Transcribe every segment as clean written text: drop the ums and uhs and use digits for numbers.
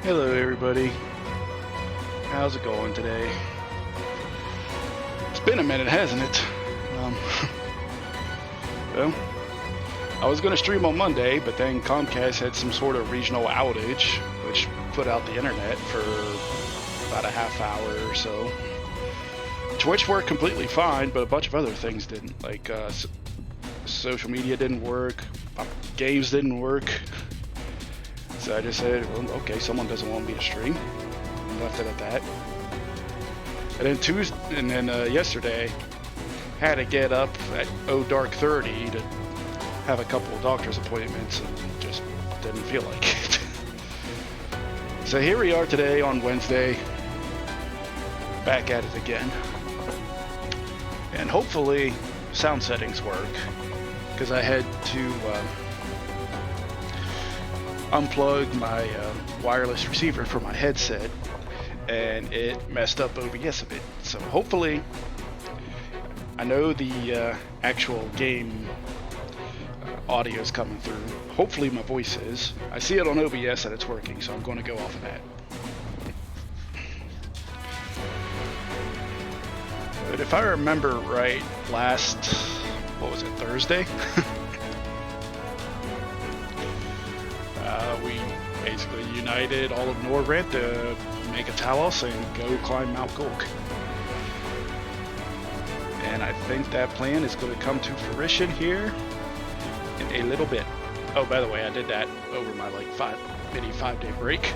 Hello everybody, how's it going today? It's been a minute, hasn't it? Well, I was going to stream on Monday, but then Comcast had some sort of regional outage, which put out the internet for about a half hour or so. Twitch worked completely fine, but a bunch of other things didn't. Like, social media didn't work, games didn't work. So I just said, well, okay, someone doesn't want me to stream. And left it at that. And then yesterday, had to get up at dark 30 to have a couple of doctor's appointments, and just didn't feel like it. So here we are today on Wednesday, back at it again. And hopefully sound settings work, because I had to unplug my wireless receiver for my headset, and it messed up OBS a bit. So hopefully, I know the actual game audio is coming through. Hopefully my voice is. I see it on OBS that it's working, so I'm going to go off of that. But if I remember right, what was it, Thursday? We basically united all of Norred to make a Talos and go climb Mount Gulk. And I think that plan is going to come to fruition here in a little bit. Oh, by the way, I did that over my mini 5-day break.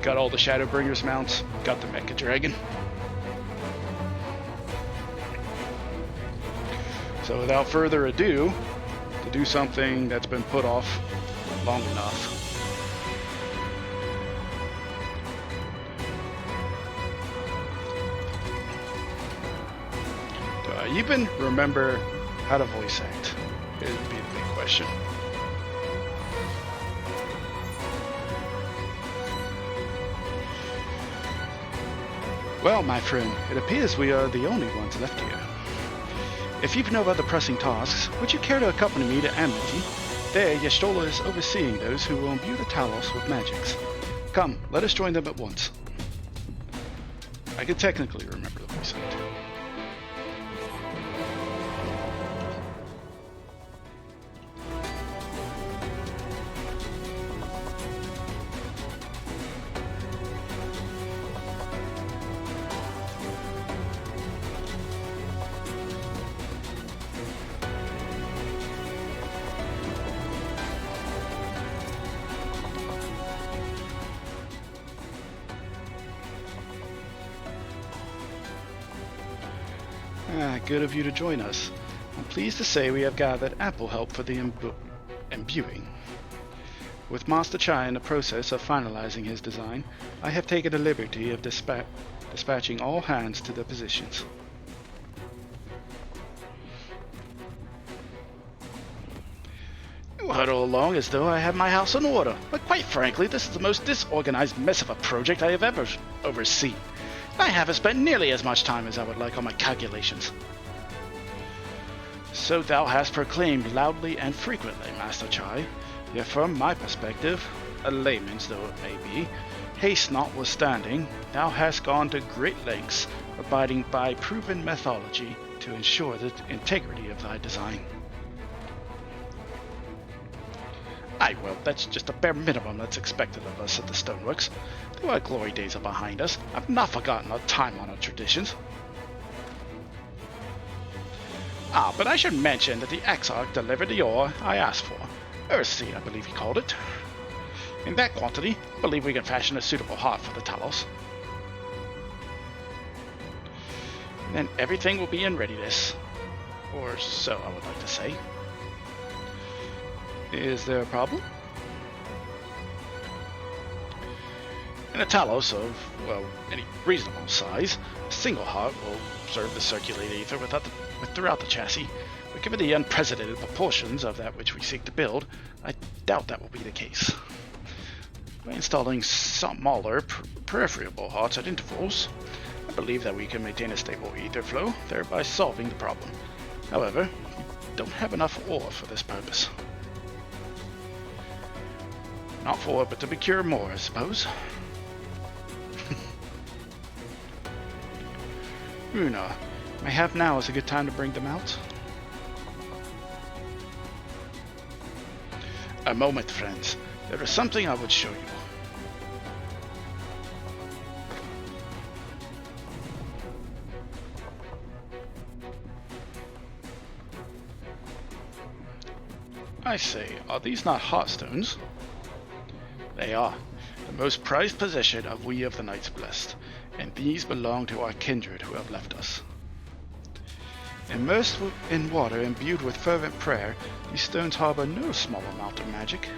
Got all the Shadowbringers mounts, got the Mecha Dragon. So without further ado, to do something that's been put off long enough. Do I even remember how to voice act? It would be the big question. Well, my friend, it appears we are the only ones left here. If you've no other pressing tasks, would you care to accompany me to Amity? There, Yestola is overseeing those who will imbue the Talos with magics. Come, let us join them at once. I can technically remember the voice act. Good of you to join us. I'm pleased to say we have gathered ample help for the imbuing. With Master Chai in the process of finalizing his design, I have taken the liberty of dispatching all hands to their positions. You huddle along as though I have my house in order, but quite frankly, this is the most disorganized mess of a project I have ever overseen. I haven't spent nearly as much time as I would like on my calculations. So thou hast proclaimed loudly and frequently, Master Chai, yet from my perspective, a layman's though it may be, haste notwithstanding, thou hast gone to great lengths, abiding by proven methodology to ensure the integrity of thy design. Aye, well, that's just a bare minimum that's expected of us at the Stoneworks. Though our glory days are behind us, I've not forgotten our time-honored traditions. Ah, but I should mention that the Exarch delivered the ore I asked for. Earthseed, I believe he called it. In that quantity, I believe we can fashion a suitable heart for the Talos. Then everything will be in readiness. Or so I would like to say. Is there a problem? In a Talos of, well, any reasonable size, a single heart will serve to circulate ether throughout the chassis, but given the unprecedented proportions of that which we seek to build, I doubt that will be the case. By installing smaller peripheral hearts at intervals, I believe that we can maintain a stable ether flow, thereby solving the problem. However, we don't have enough ore for this purpose. Not for it, but to procure more, I suppose. Una, mayhap now is a good time to bring them out? A moment, friends. There is something I would show you. I say, are these not heartstones? They are. The most prized possession of we of the Knights Blessed, and these belong to our kindred who have left us. Immersed in water imbued with fervent prayer, these stones harbor no small amount of magic,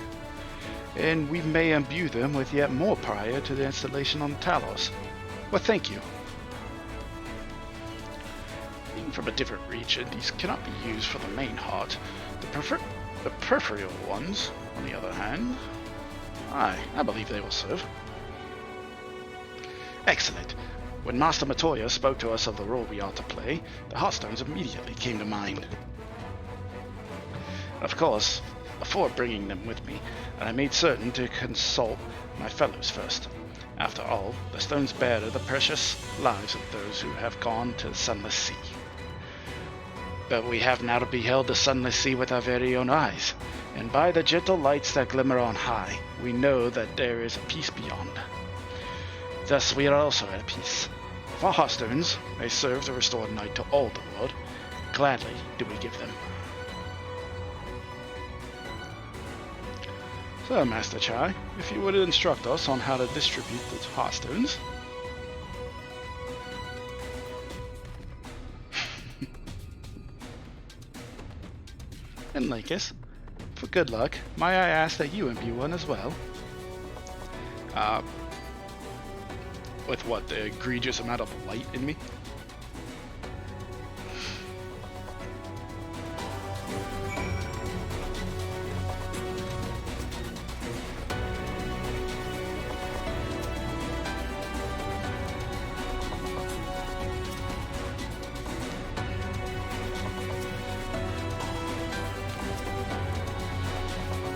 and we may imbue them with yet more prior to the installation on Talos. Well, thank you. Being from a different region, these cannot be used for the main heart. The peripheral ones, on the other hand, I believe they will serve. Excellent. When Master Matoya spoke to us of the role we ought to play, the Heartstones immediately came to mind. Of course, before bringing them with me, I made certain to consult my fellows first. After all, the stones bear the precious lives of those who have gone to the Sunless Sea. But we have now beheld the Sunless Sea with our very own eyes, and by the gentle lights that glimmer on high, we know that there is a peace beyond. Thus we are also at peace. If our Heartstones may serve to restore night to all the world, gladly do we give them. So, Master Chai, if you would instruct us on how to distribute the Heartstones. And Linkus, for good luck, may I ask that you imbue one as well? With what, the egregious amount of light in me?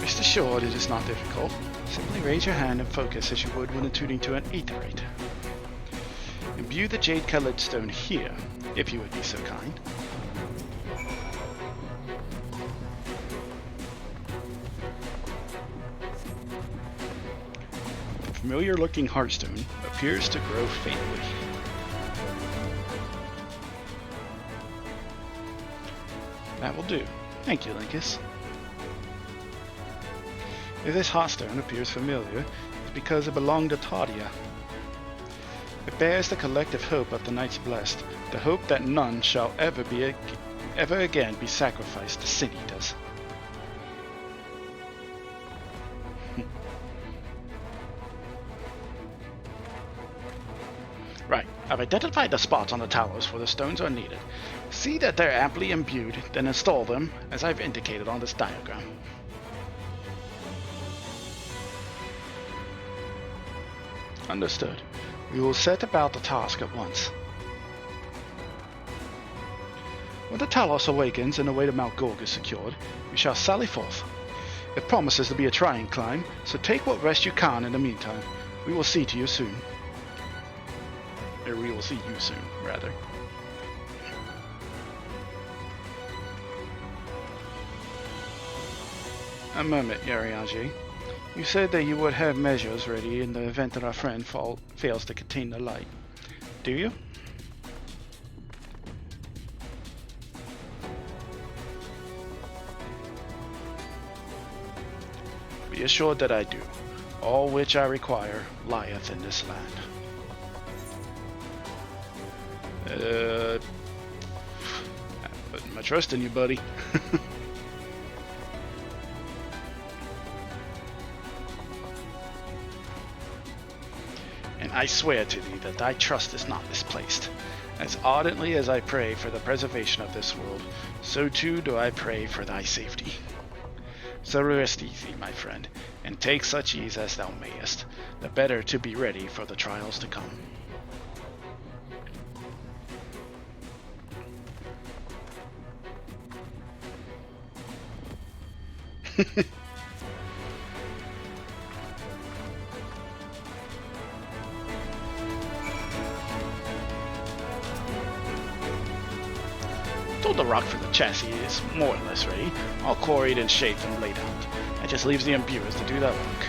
Rest assured it is not difficult. Simply raise your hand and focus as you would when attuning to an aetherite. Imbue the jade-colored stone here, if you would be so kind. The familiar-looking heartstone appears to grow faintly. That will do. Thank you, Linkus. If this heartstone appears familiar, it's because it belonged to Tadia. It bears the collective hope of the Knights Blessed, the hope that none shall ever again be sacrificed to sin eaters. Right, I've identified the spots on the Talos where the stones are needed. See that they're amply imbued, then install them as I've indicated on this diagram. Understood. We will set about the task at once. When the Talos awakens and the way to Mount Gorg is secured, we shall sally forth. It promises to be a trying climb, so take what rest you can in the meantime. We will see to you soon. Or we will see you soon, rather. A moment, Yarianji. You said that you would have measures ready in the event that our friend fails to contain the light. Do you? Be assured that I do. All which I require lieth in this land. Putting my trust in you, buddy. And I swear to thee that thy trust is not misplaced. As ardently as I pray for the preservation of this world, so too do I pray for thy safety. So rest easy, my friend, and take such ease as thou mayest, the better to be ready for the trials to come. Told the rock for the chassis is more or less ready, all quarried and shaped and laid out. That just leaves the imbuers to do that work.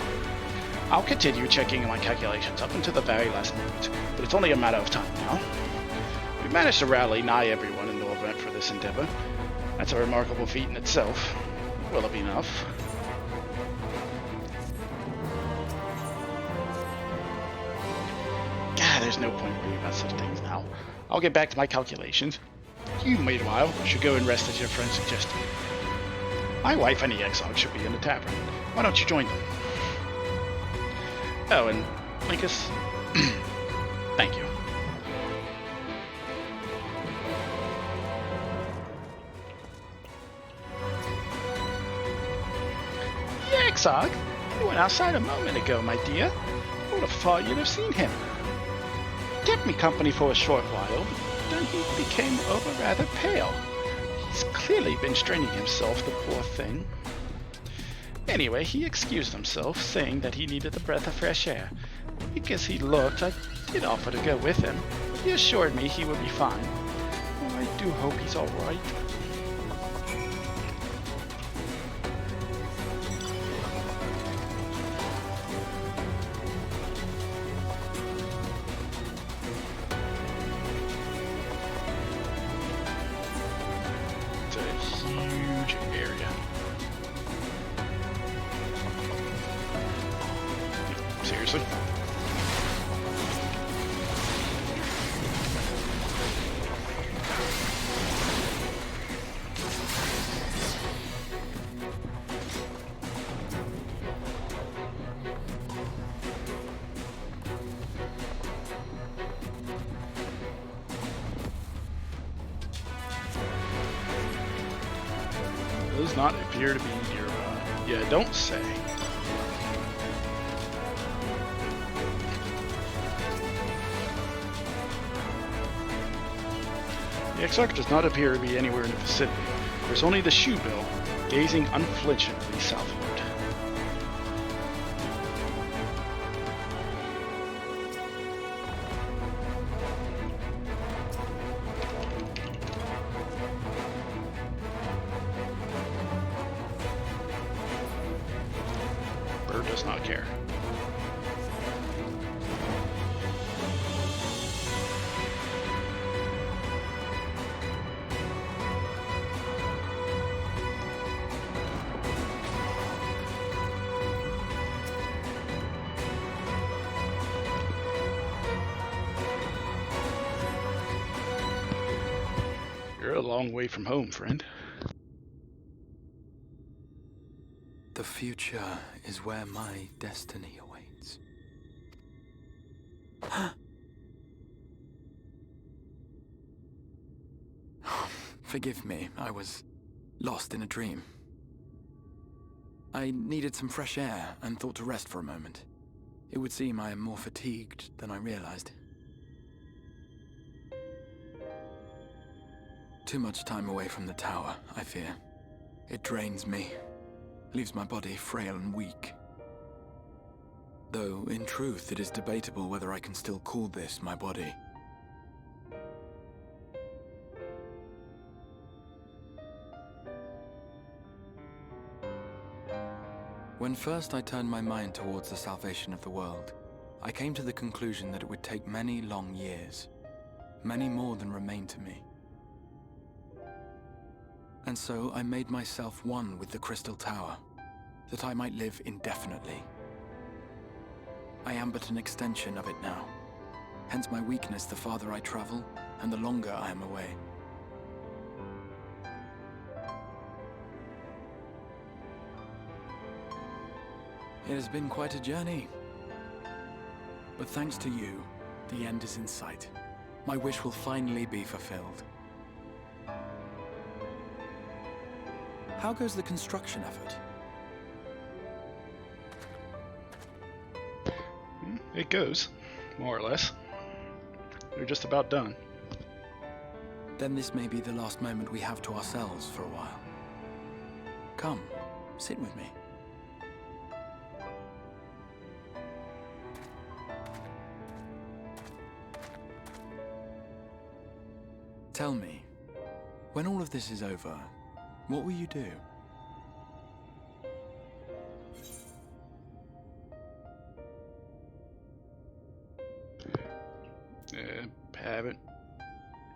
I'll continue checking my calculations up until the very last moment, but it's only a matter of time now. We've managed to rally nigh everyone in Norvent for this endeavor. That's a remarkable feat in itself. Will it be enough? There's no point worrying about such things now. I'll get back to my calculations. You, meanwhile, should go and rest as your friend suggested. My wife and the Exarch should be in the tavern. Why don't you join them? Oh, and Linkus, thank you. The Exarch? You went outside a moment ago, my dear. I would have thought you'd have seen him. Kept me company for a short while, but then he became rather pale. He's clearly been straining himself, the poor thing. Anyway, he excused himself, saying that he needed a breath of fresh air. Weak as he looked, I did offer to go with him. He assured me he would be fine. Oh, I do hope he's alright. Seriously? Does not appear to be nearby. Yeah, don't say. The Exarch does not appear to be anywhere in the vicinity. There's only the shoebill, gazing unflinchingly southward. Bird does not care. You're a long way from home, friend. The future is where my destiny awaits. Forgive me, I was lost in a dream. I needed some fresh air and thought to rest for a moment. It would seem I am more fatigued than I realized. Too much time away from the tower, I fear. It drains me, leaves my body frail and weak. Though, in truth, it is debatable whether I can still call this my body. When first I turned my mind towards the salvation of the world, I came to the conclusion that it would take many long years, many more than remain to me. And so I made myself one with the Crystal Tower, that I might live indefinitely. I am but an extension of it now, hence my weakness the farther I travel, and the longer I am away. It has been quite a journey, but thanks to you, the end is in sight. My wish will finally be fulfilled. How goes the construction effort? It goes, more or less. We're just about done. Then this may be the last moment we have to ourselves for a while. Come, sit with me. Tell me, When all of this is over, what will you do? Haven't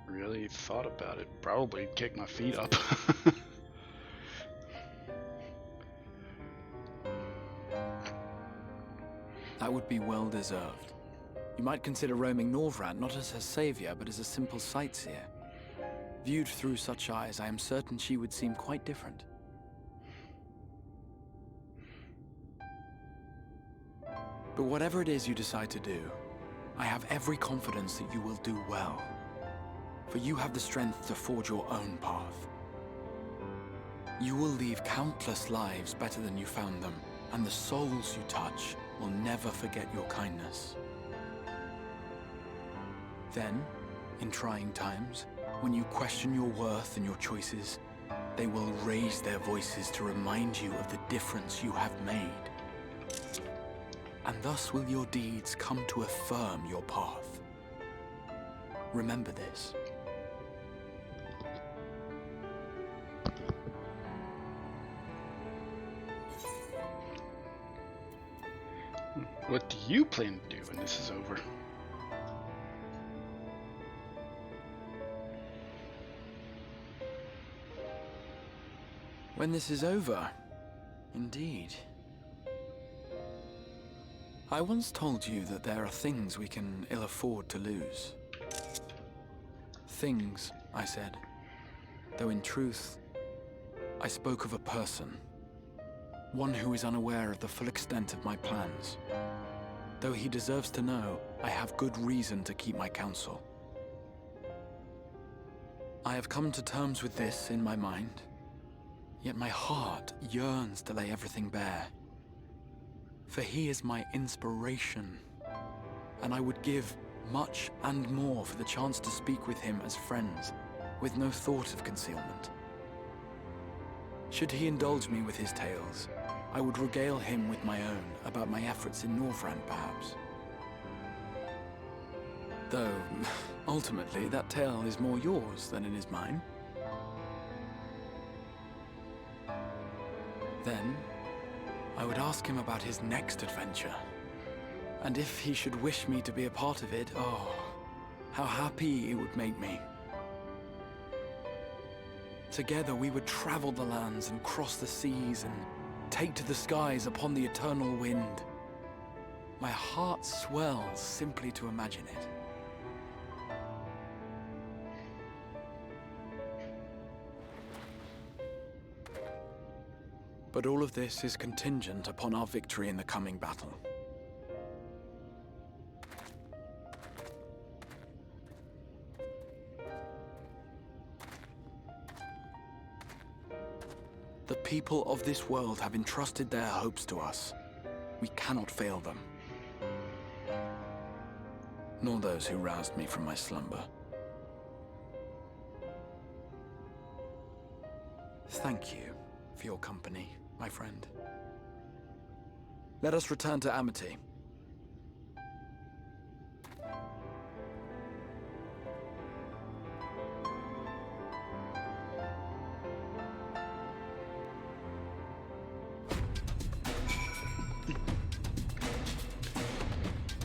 really thought about it. Probably kick my feet up. That would be well deserved. You might consider roaming Norvrand not as her savior, but as a simple sightseer. Viewed through such eyes, I am certain she would seem quite different. But whatever it is you decide to do, I have every confidence that you will do well. For you have the strength to forge your own path. You will leave countless lives better than you found them, and the souls you touch will never forget your kindness. Then, in trying times, when you question your worth and your choices, they will raise their voices to remind you of the difference you have made. And thus will your deeds come to affirm your path. Remember this. What do you plan to do when this is over? When this is over, indeed. I once told you that there are things we can ill afford to lose. Things, I said, though in truth, I spoke of a person. One who is unaware of the full extent of my plans. Though he deserves to know, I have good reason to keep my counsel. I have come to terms with this in my mind, yet my heart yearns to lay everything bare. For he is my inspiration, and I would give much and more for the chance to speak with him as friends, with no thought of concealment. Should he indulge me with his tales, I would regale him with my own about my efforts in Norvrand, perhaps. Though, ultimately, that tale is more yours than it is mine. Then, I would ask him about his next adventure. And if he should wish me to be a part of it, oh, how happy it would make me. Together we would travel the lands and cross the seas and take to the skies upon the eternal wind. My heart swells simply to imagine it. But all of this is contingent upon our victory in the coming battle. The people of this world have entrusted their hopes to us. We cannot fail them. Nor those who roused me from my slumber. Thank you for your company, my friend. Let us return to Amity.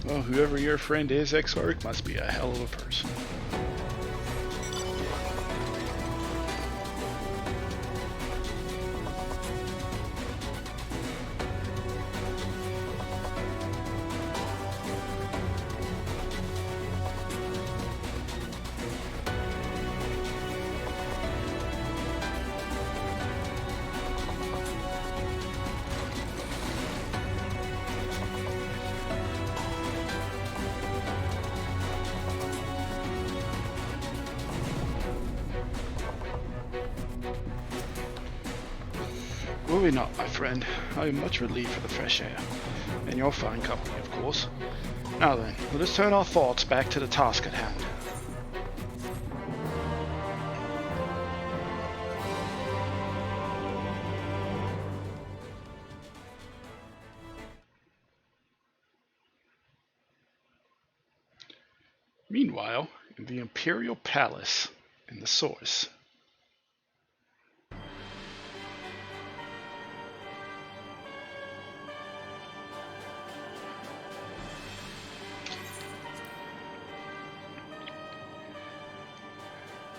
Well, whoever your friend is, Exarch, must be a hell of a person. Worry not, my friend. I am much relieved for the fresh air. And your fine company, of course. Now then, let us turn our thoughts back to the task at hand. Meanwhile, in the Imperial Palace in the Source.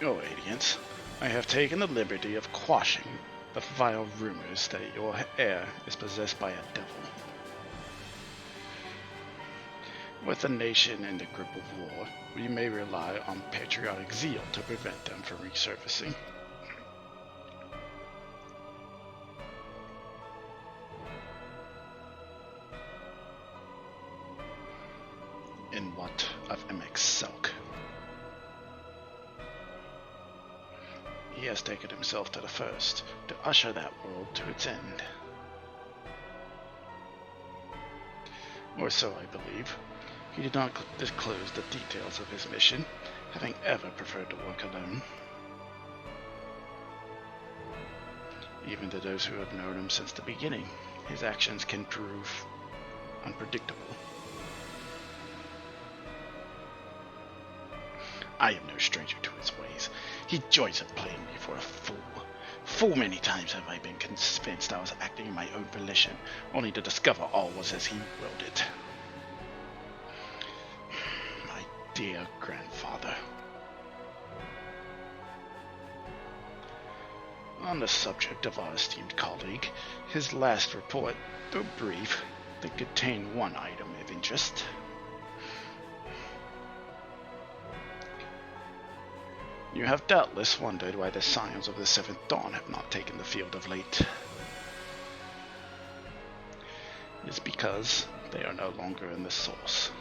Your Radiance, I have taken the liberty of quashing the vile rumors that your heir is possessed by a devil. With the nation in the grip of war, we may rely on patriotic zeal to prevent them from resurfacing. In what of MX Selk? He has taken himself to the first, to usher that world to its end. Or so I believe. He did not disclose the details of his mission, having ever preferred to work alone. Even to those who have known him since the beginning, his actions can prove unpredictable. I am no stranger to his ways. He joys in playing me for a fool. Full many times have I been convinced I was acting in my own volition, only to discover all was as he willed it. My dear grandfather. On the subject of our esteemed colleague, his last report, though brief, did contain one item of interest. You have doubtless wondered why the Scions of the Seventh Dawn have not taken the field of late. It is because they are no longer in the Source.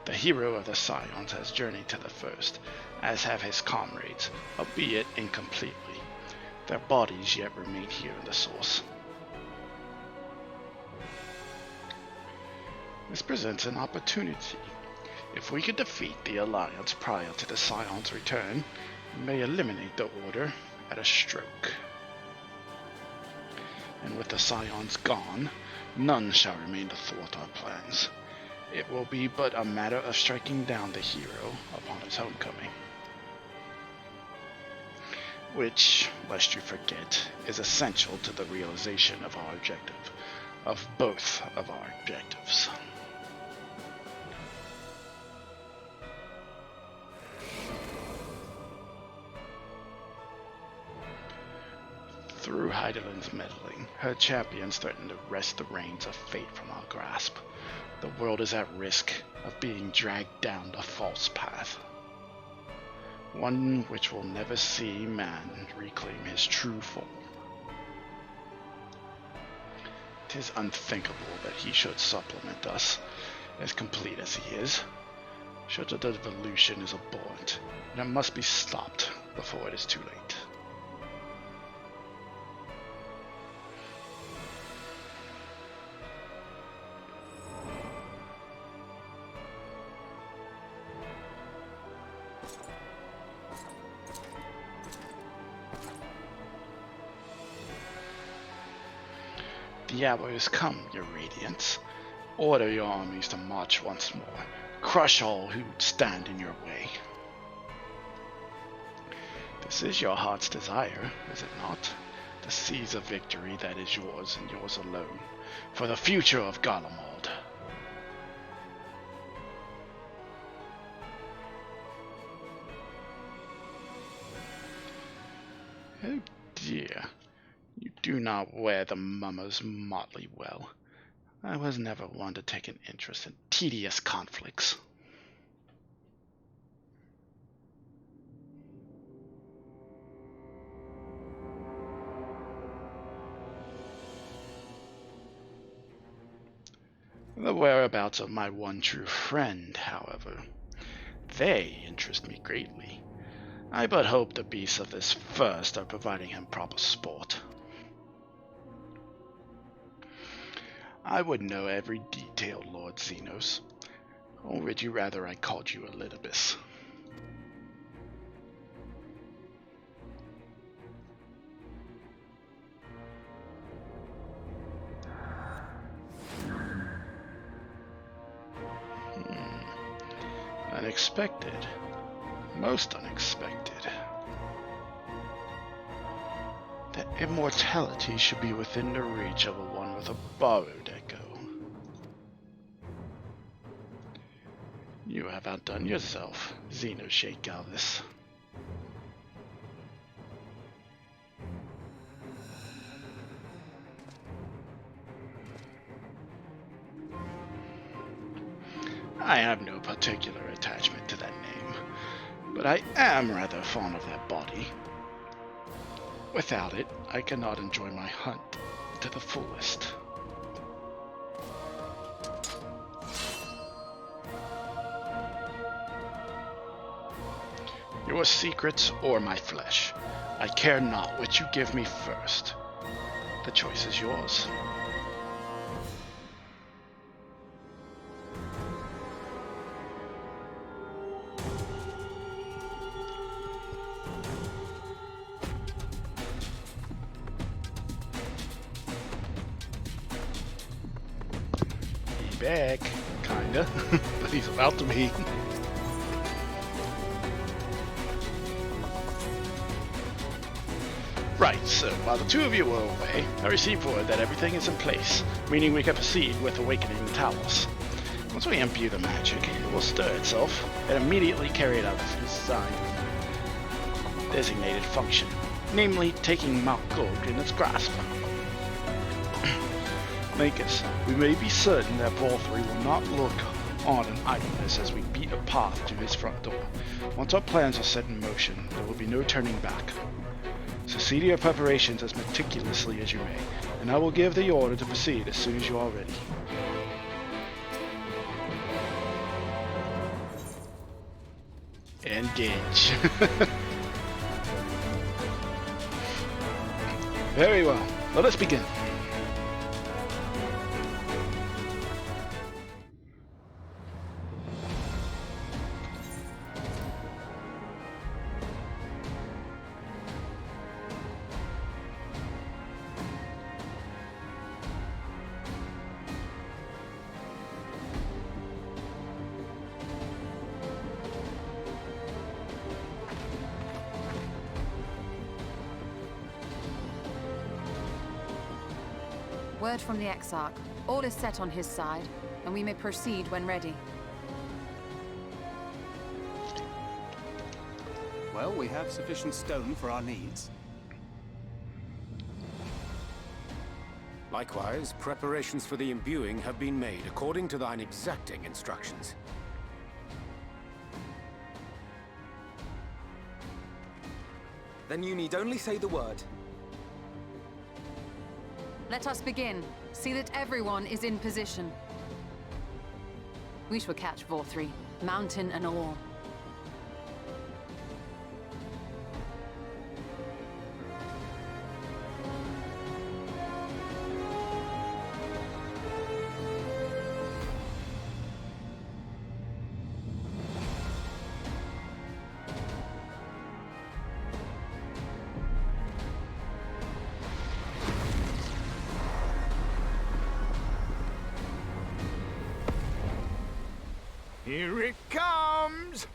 The hero of the Scions has journeyed to the First, as have his comrades, albeit incompletely. Their bodies yet remain here in the Source. This presents an opportunity. If we could defeat the Alliance prior to the Scion's return, we may eliminate the Order at a stroke. And with the Scions gone, none shall remain to thwart our plans. It will be but a matter of striking down the hero upon his homecoming. Which, lest you forget, is essential to the realization of our objective, of both of our objectives. Through Heidelin's meddling, her champions threaten to wrest the reins of fate from our grasp. The world is at risk of being dragged down the false path. One which will never see man reclaim his true form. 'Tis unthinkable that he should supplement us, as complete as he is. Such a devolution is abhorrent, and it must be stopped before it is too late. The hour has come, your Radiance. Order your armies to march once more. Crush all who stand in your way. This is your heart's desire, is it not? To seize a victory that is yours and yours alone, for the future of Garlemald. Oh dear. You do not wear the mummer's motley well. I was never one to take an interest in tedious conflicts. The whereabouts of my one true friend, however, they interest me greatly. I but hope the beasts of this first are providing him proper sport. I would know every detail, Lord Xenos. Or would you rather I called you Elidibus? Unexpected. Most unexpected. That immortality should be within the reach of a one with a borrowed echo. You have outdone yourself, Xenoshade Galvis. I have no particular attachment to that name, but I am rather fond of that body. Without it, I cannot enjoy my hunt to the fullest. Your secrets or my flesh, I care not which you give me first. The choice is yours. He back, kinda, but he's about to be. Right, so while the two of you were away, I received word that everything is in place, meaning we can proceed with awakening the Talos. Once we imbue the magic, it will stir itself and immediately carry it out its designed designated function, namely taking Mount Gold in its grasp. Makers, we may be certain that Vol3 will not look on in idleness as we beat a path to his front door. Once our plans are set in motion, there will be no turning back. So see to your preparations as meticulously as you may, and I will give the order to proceed as soon as you are ready. Engage. Very well, let us begin. Word from the Exarch. All is set on his side, and we may proceed when ready. Well, we have sufficient stone for our needs. Likewise, preparations for the imbuing have been made according to thine exacting instructions. Then you need only say the word. Let us begin. See that everyone is in position. We shall catch Vol3, mountain and all. Here it comes!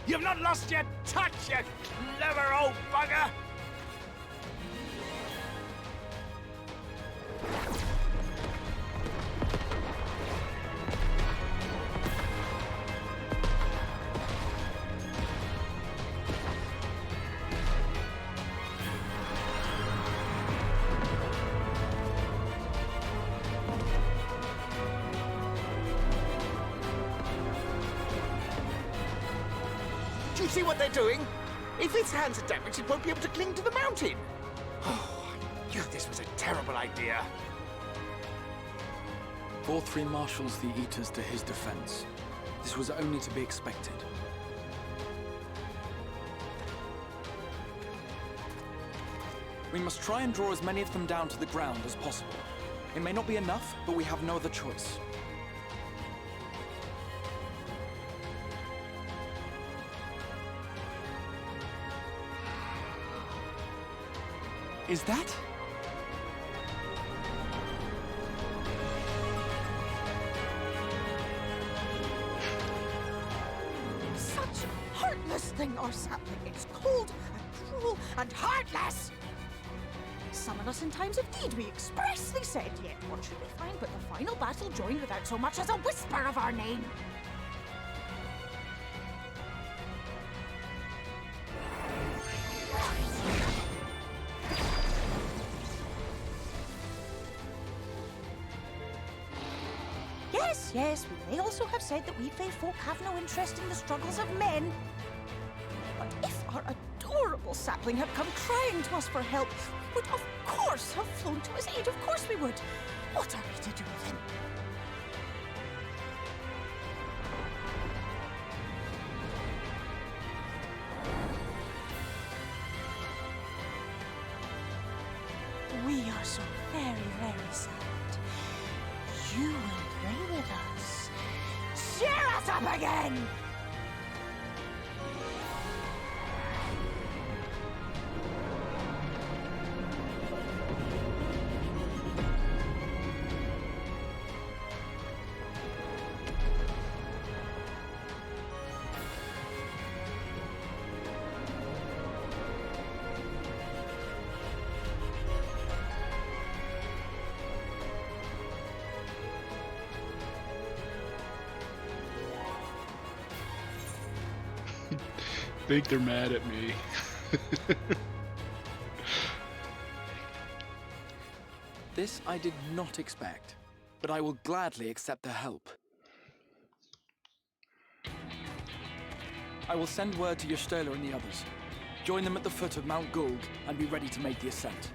You've not lost your touch, you clever old bugger! Do you see what they're doing? If its hands are damaged, it won't be able to cling to the mountain. Oh, I knew this was a terrible idea. 4-3 marshals the Eaters to his defense. This was only to be expected. We must try and draw as many of them down to the ground as possible. It may not be enough, but we have no other choice. Is that? Such a heartless thing, our sapling. It's cold and cruel and heartless. Summon us in times of need, we expressly said. Yet what should we find but the final battle joined without so much as a whisper of our name? Yes, we may also have said that we Fae folk have no interest in the struggles of men. But if our adorable sapling had come crying to us for help, we would of course have flown to his aid. Of course we would. What are we to do then? We are so very, very sad. You will pray with us. Cheer us up again! I think they're mad at me. This I did not expect, but I will gladly accept their help. I will send word to Y'shtola and the others. Join them at the foot of Mount Gould and be ready to make the ascent.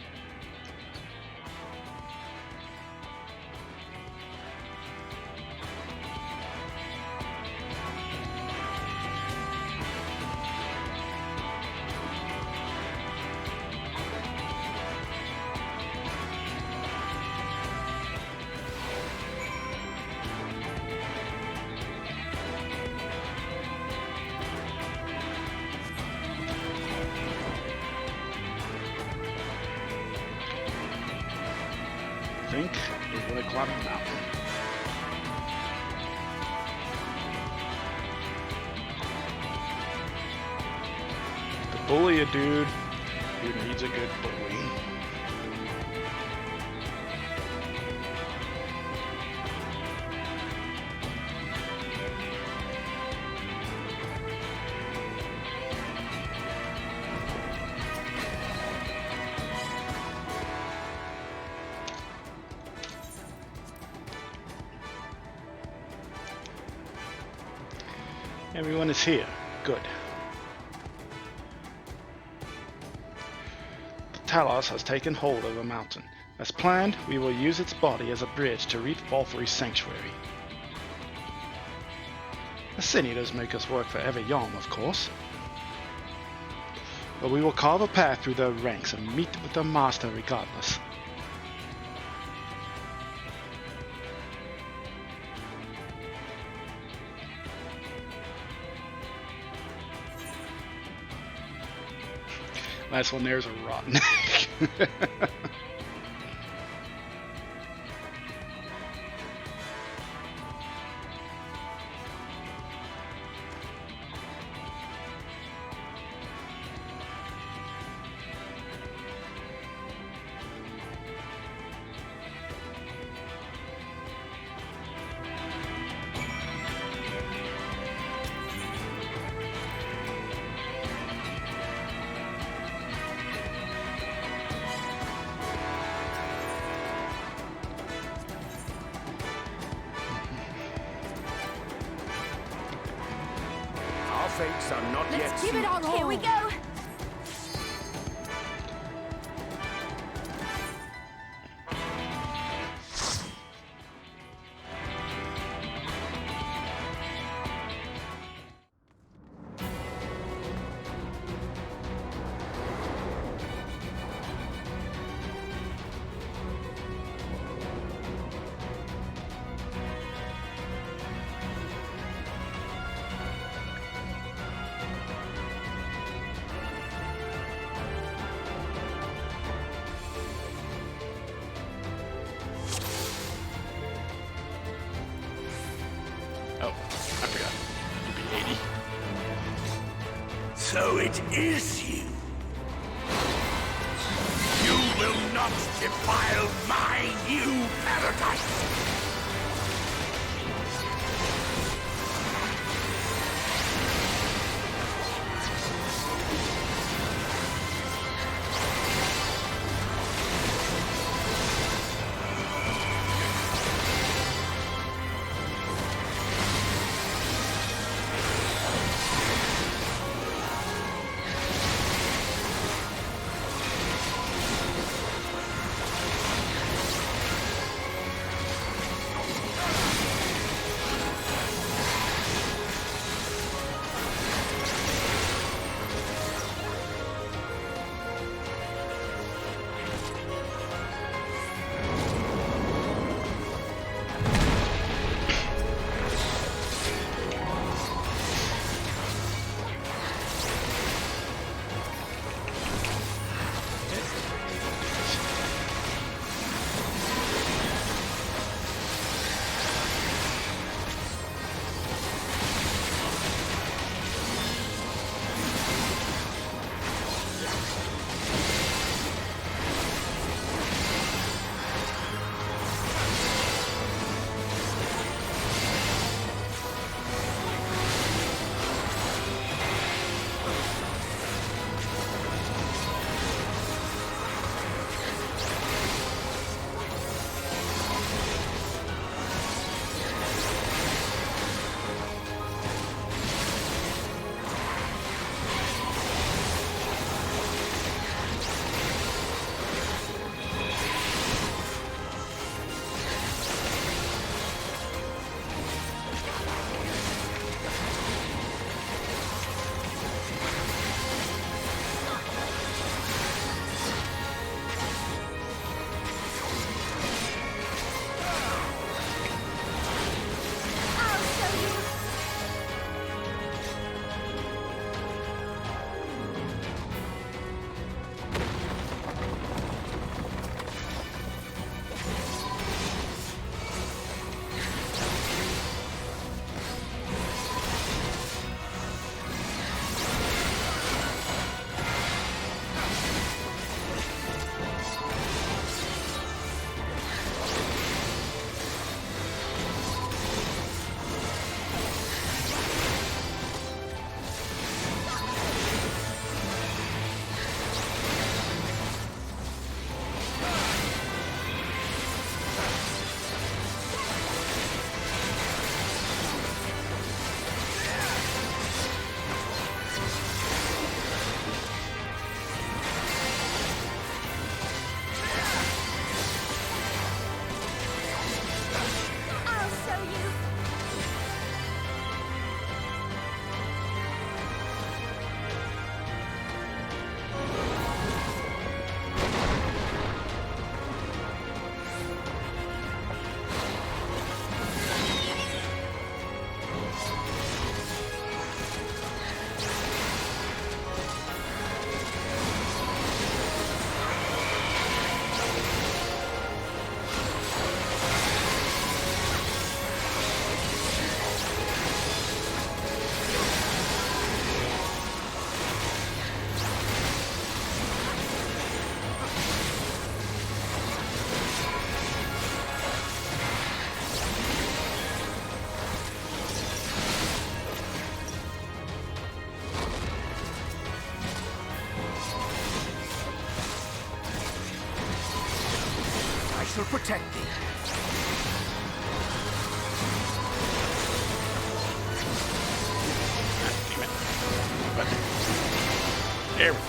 I think we're going to climb the mountain. To bully a dude who needs a good bully. Everyone is here. Good. The Talos has taken hold of the mountain. As planned, we will use its body as a bridge to reach Balfour's sanctuary. The city does make us work for every yom, of course. But we will carve a path through their ranks and meet with the master regardless. Last one there's a rotten egg. fates are not yet Let's give it sealed. our all. Here we go. Oh, I forgot. You'd be 80. So it is you. You will not defile my new paradise. shall protect thee. Damn it. There we go.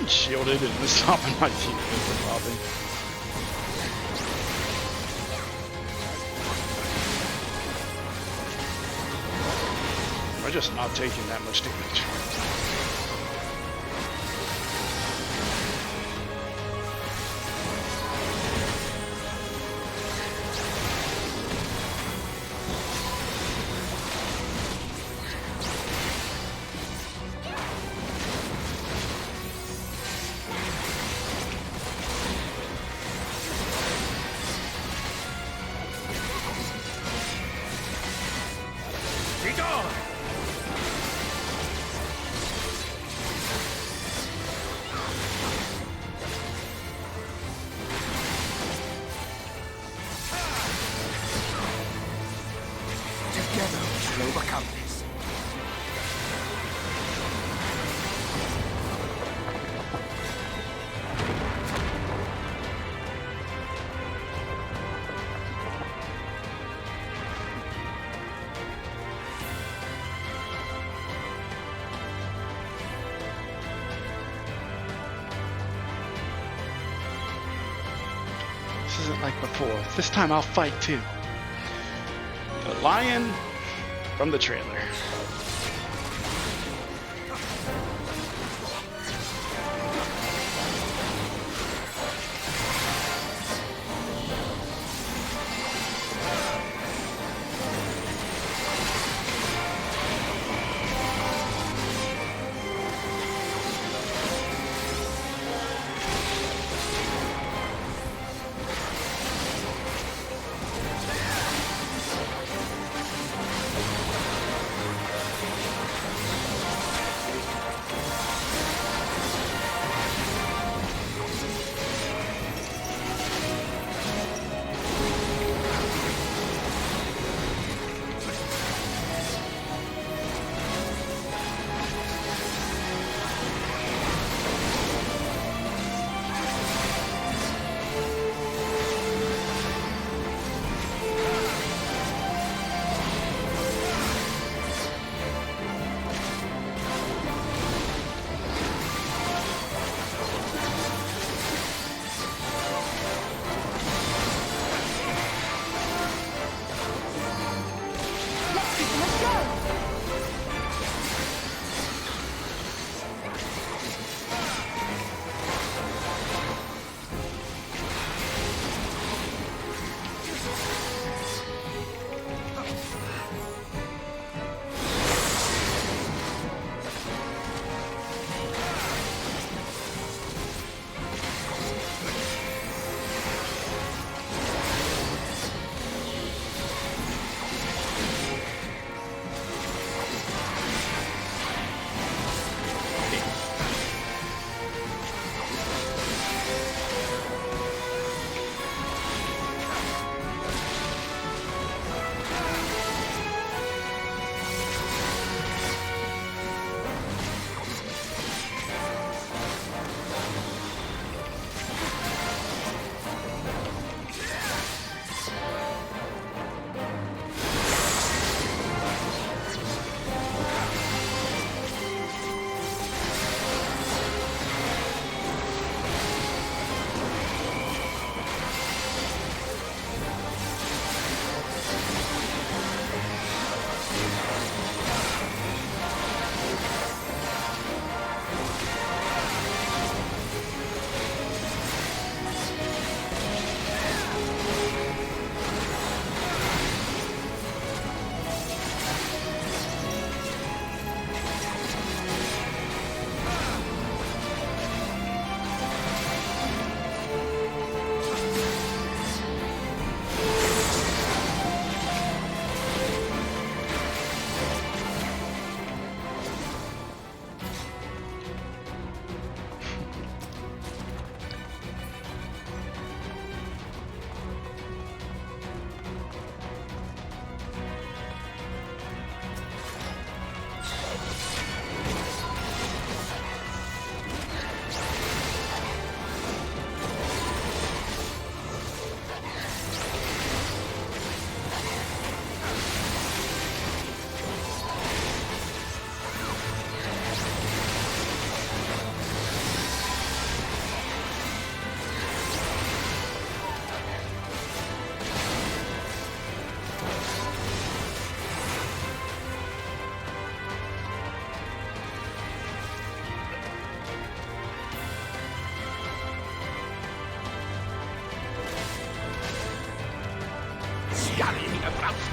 Shielded and stopping my team from robbing. We're just not taking that much damage. Together we shall overcome this. This isn't like before. This time I'll fight too. The lion from the trailer.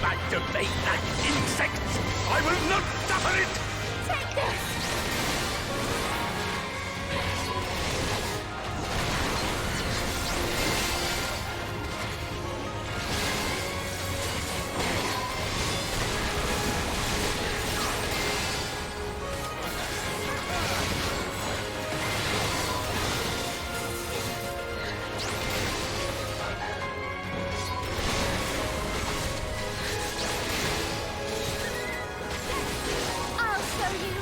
Activate that insect! I will not suffer it! Take this! I'll show you.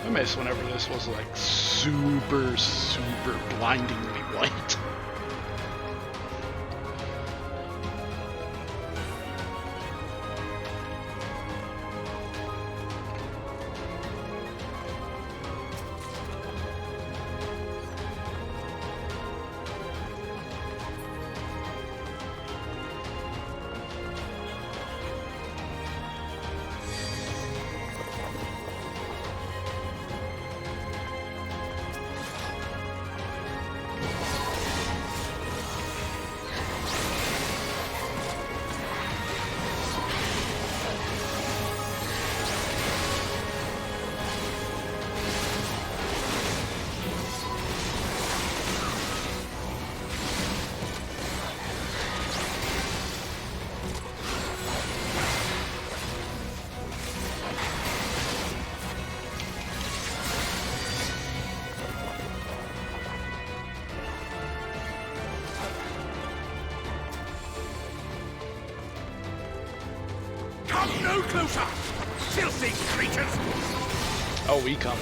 I miss whenever this was like super blindingly white. Come no closer! Filthy creatures! Oh, we come.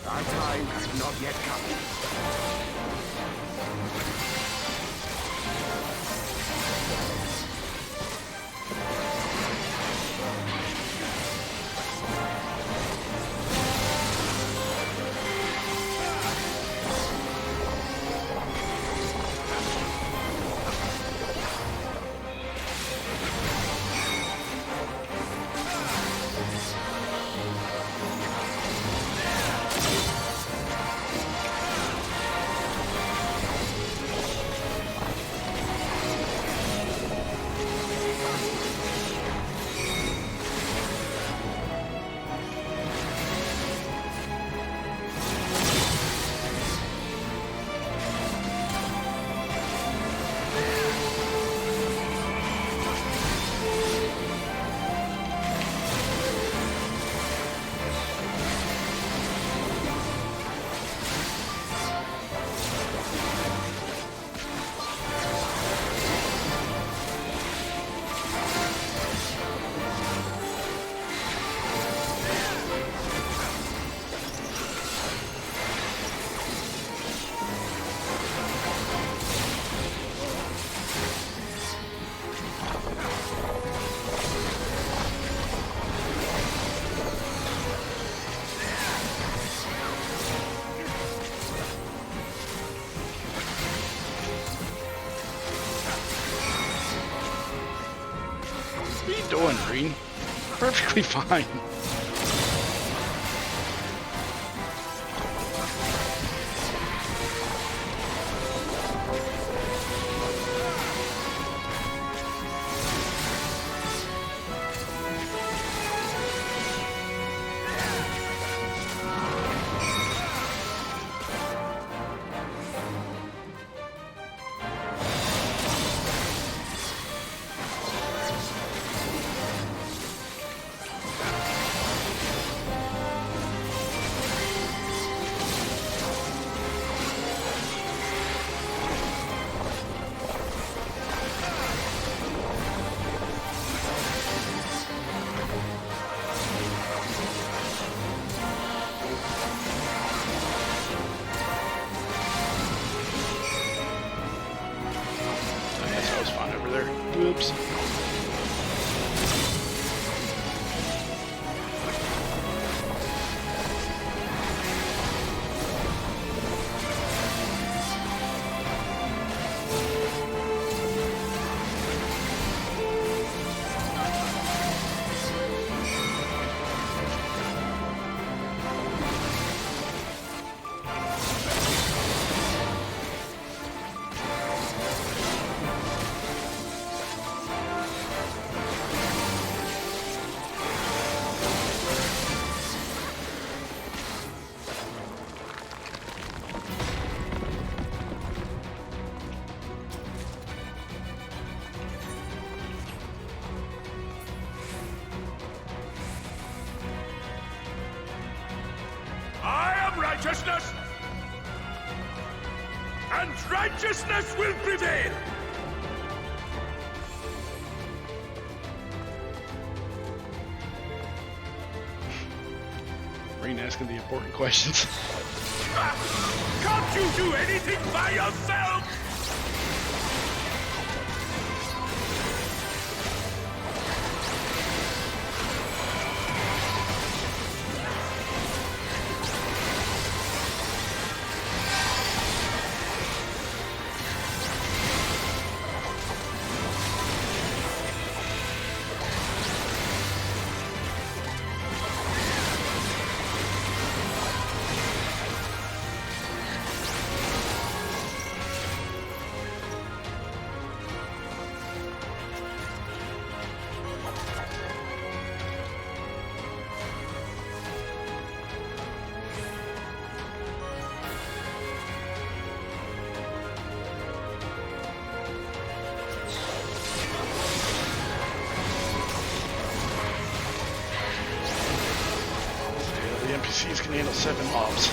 Our time has not yet come. What are you doing, Green? Perfectly fine. Oops. Righteousness! And righteousness will prevail! Rain asking the important questions. Can't you do anything by yourself? NPCs can handle 7 mobs.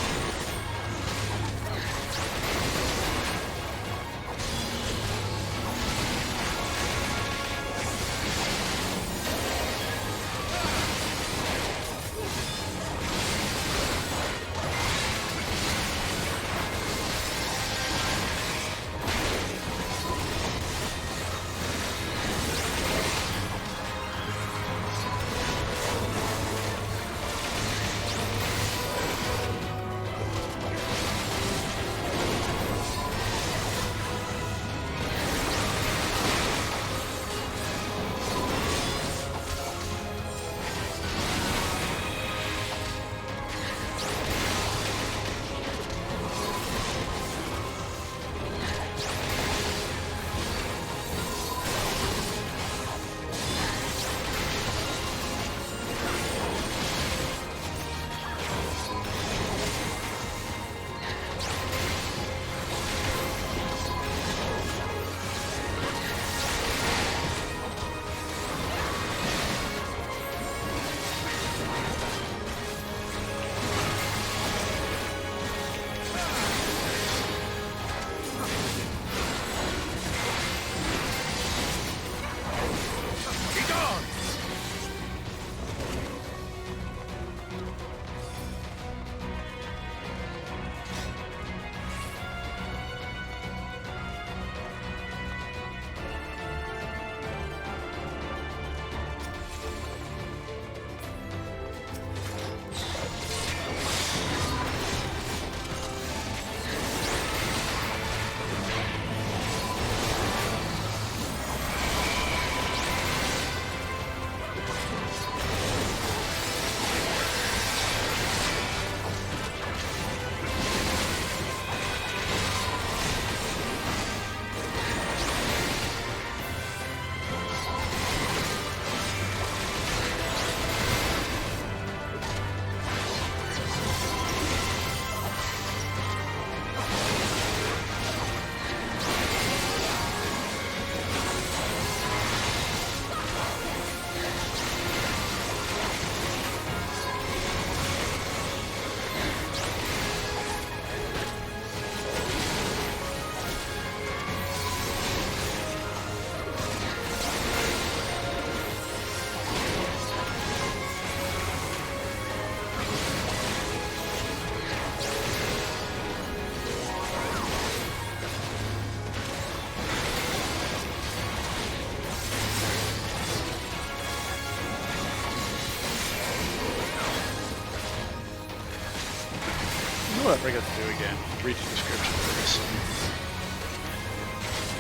what I forgot to do again. Read the description for this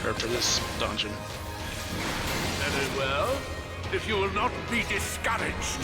or for this dungeon. Very well. If you will not be discouraged.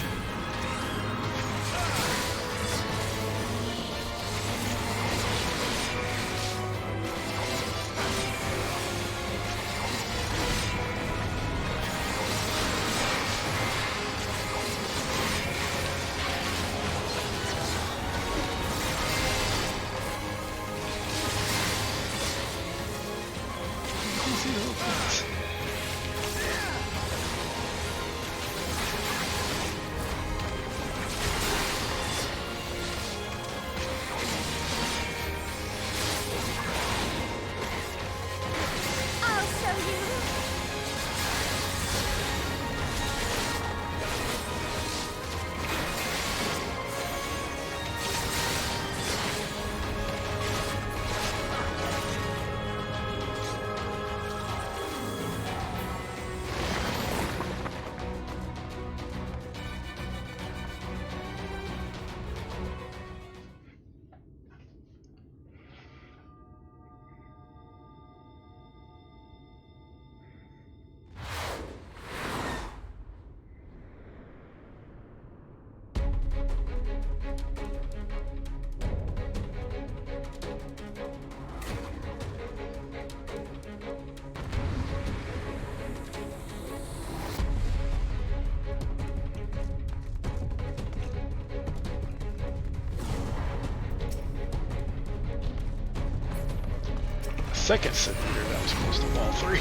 Second centimeter that was close to all three.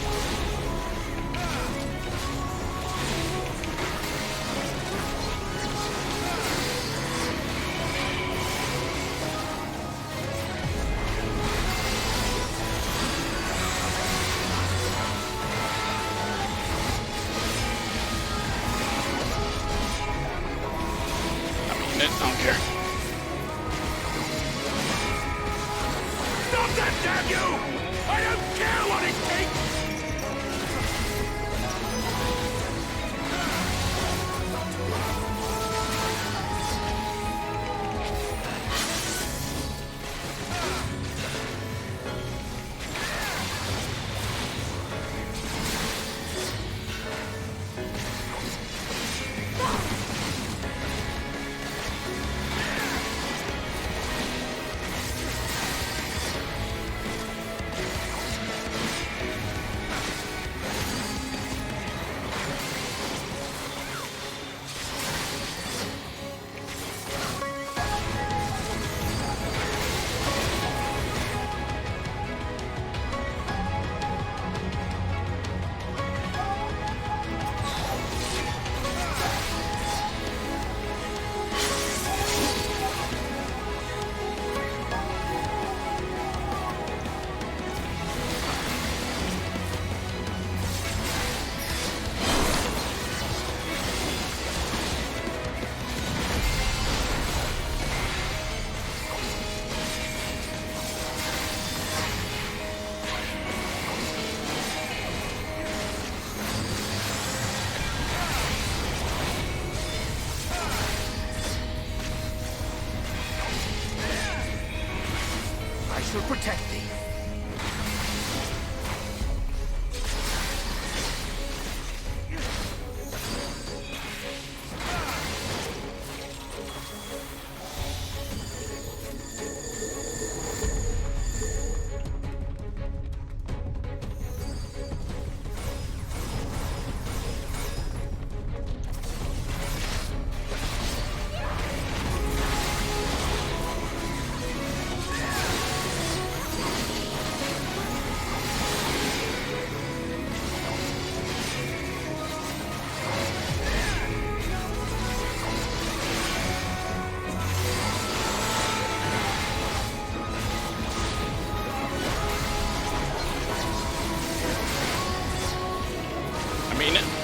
I don't care. Stop that, damn you! I don't care what it takes! I shall protect thee.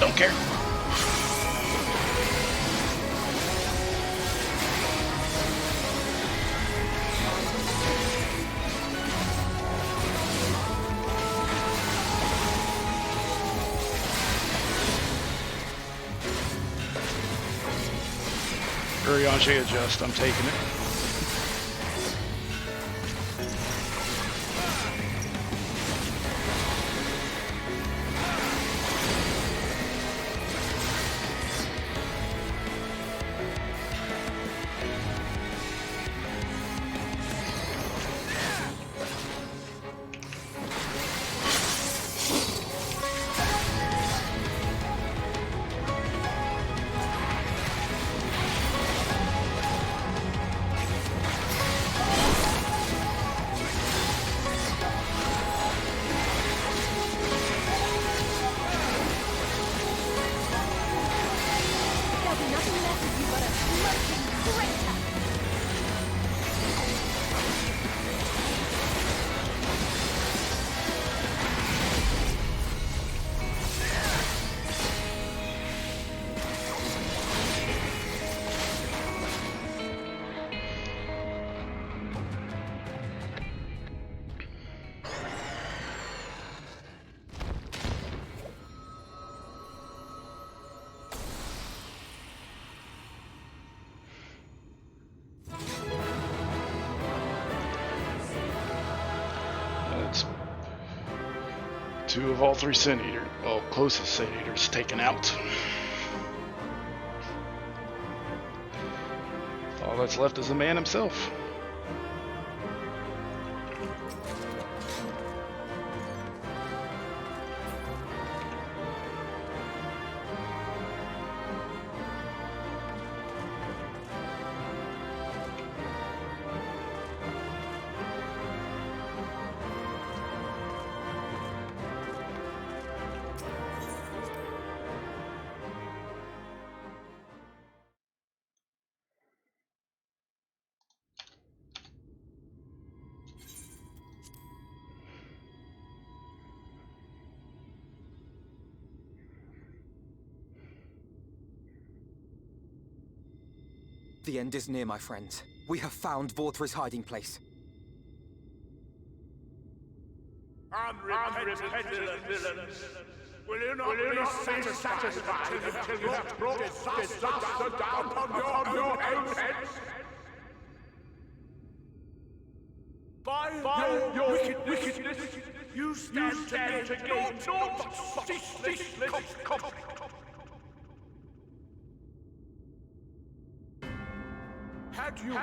Don't care. Urianger adjust, I'm taking it. 2 of all 3 Sin Eaters, well, closest Sin Eaters taken out. All that's left is the man himself. The end is near, my friends. We have found Vorthri's hiding place. Unrepentant villains! Will you not be satisfied until you have brought disaster down upon your heads? By your wickedness, you stand to gain naught but ceaseless conflict. Had you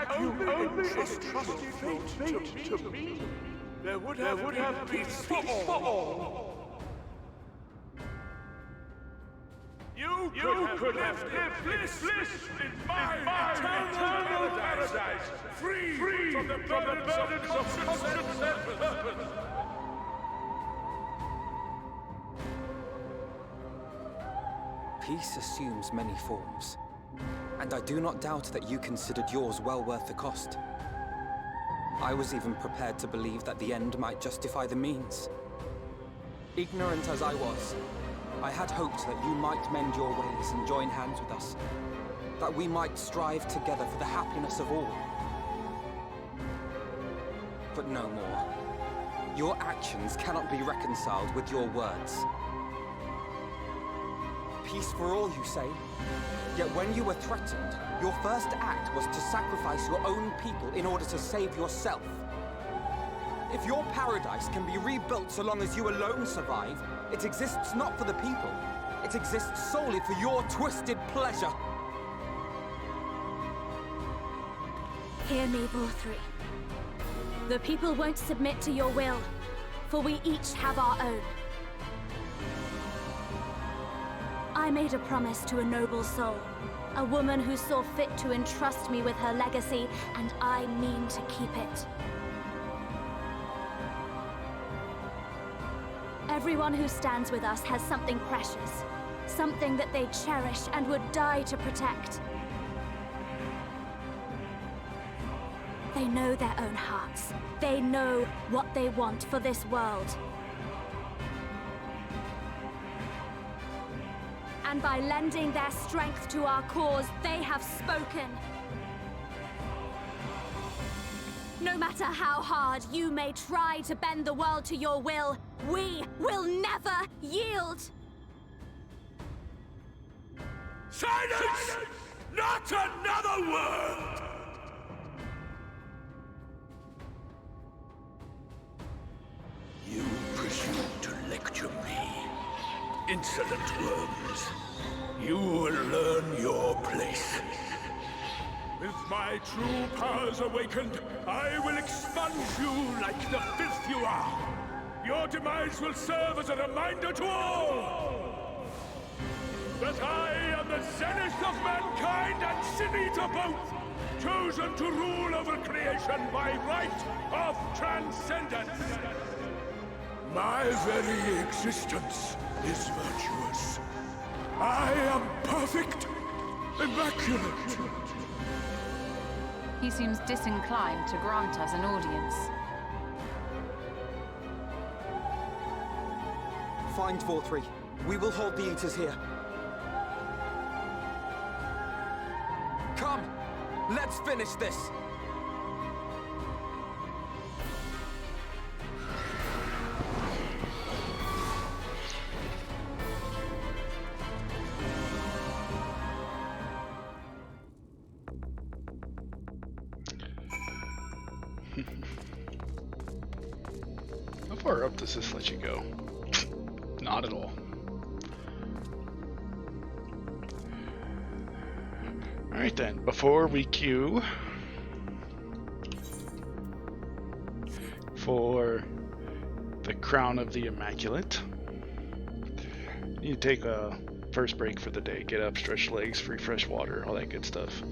only entrusted fate to me, there would have been peace for all. You could have lived bliss in my eternal paradise, free from the burdens of conscience and purpose. Peace assumes many forms. And I do not doubt that you considered yours well worth the cost. I was even prepared to believe that the end might justify the means. Ignorant as I was, I had hoped that you might mend your ways and join hands with us. That we might strive together for the happiness of all. But no more. Your actions cannot be reconciled with your words. Peace for all, you say? Yet when you were threatened, your first act was to sacrifice your own people in order to save yourself. If your paradise can be rebuilt so long as you alone survive, it exists not for the people. It exists solely for your twisted pleasure. Hear me, Vorthri. The people won't submit to your will, for we each have our own. I made a promise to a noble soul, a woman who saw fit to entrust me with her legacy, and I mean to keep it. Everyone who stands with us has something precious, something that they cherish and would die to protect. They know their own hearts. They know what they want for this world. And by lending their strength to our cause, they have spoken. No matter how hard you may try to bend the world to your will, we will never yield! Silence! Not another word! You presume to lecture me. Insolent worms. You will learn your place. With my true powers awakened, I will expunge you like the filth you are. Your demise will serve as a reminder to all that I am the zenith of mankind and Sin Eater both, chosen to rule over creation by right of transcendence. My very existence is virtuous. I am perfect, immaculate. He seems disinclined to grant us an audience. Find Vorthri. We will hold the Eaters here. Come! Let's finish this! How far up does this let you go? Not at all. Alright then, before we queue for the Crown of the Immaculate, you take a first break for the day. Get up, stretch legs, free fresh water, all that good stuff.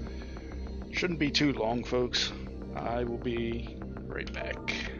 Shouldn't be too long, folks. I will be right back.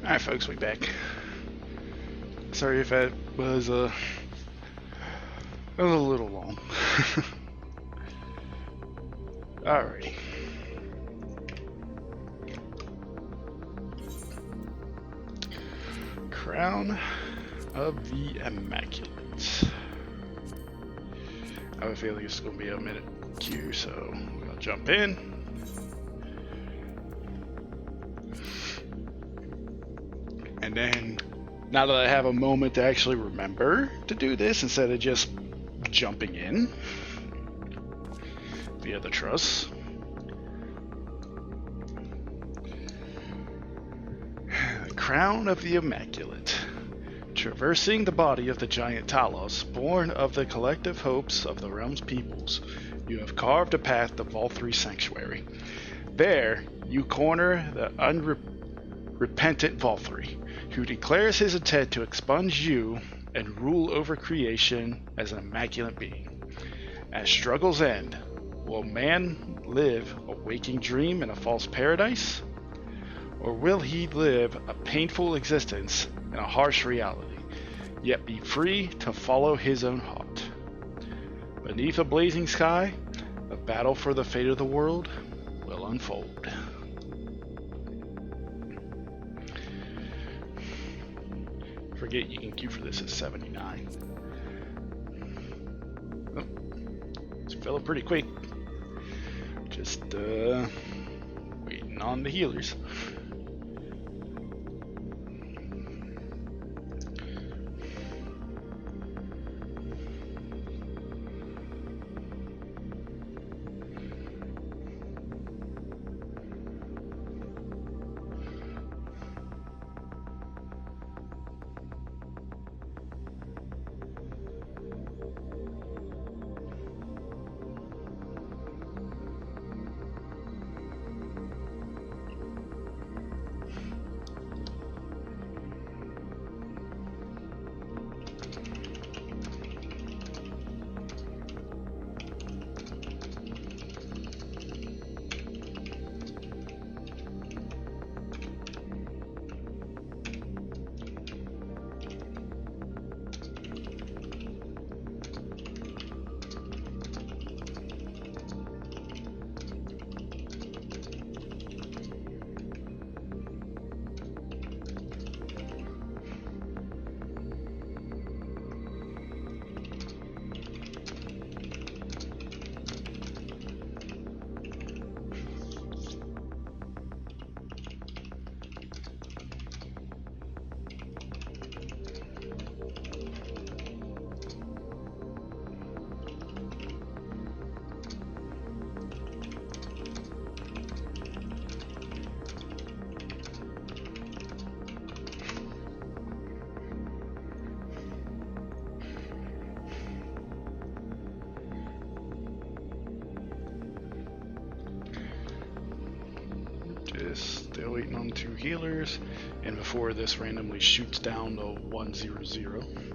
Alright folks, we back. Sorry if that was a little long. Alrighty. Crown of the Immaculate. I have a feeling it's going to be a minute queue, so we're going to jump in. And then, now that I have a moment to actually remember to do this instead of just jumping in via the truss. The Crown of the Immaculate. Traversing the body of the giant Talos, born of the collective hopes of the realm's peoples, you have carved a path to Vol3 Sanctuary. There, you corner the unrepentant Vol3, who declares his intent to expunge you and rule over creation as an immaculate being. As struggles end, will man live a waking dream in a false paradise? Or will he live a painful existence in a harsh reality, yet be free to follow his own heart? Beneath a blazing sky, a battle for the fate of the world will unfold. Forget you can queue for this at 79. Oh, it's filling pretty quick. Just waiting on the healers. Still waiting on 2 healers, and before this randomly shoots down to 100.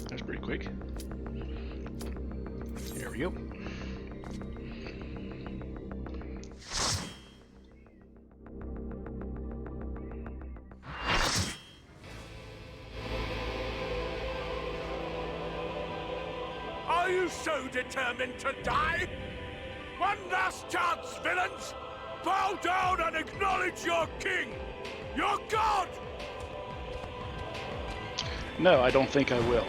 That's pretty quick. There we go. I Are you so determined to die? One last chance, villains! Bow down and acknowledge your king! Your god! No, I don't think I will.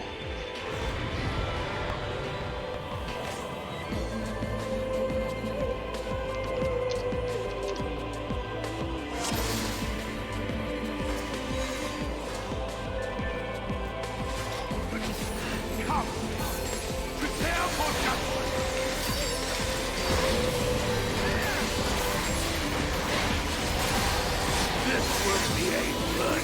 Come! Prepare for judgment! This will be a blood.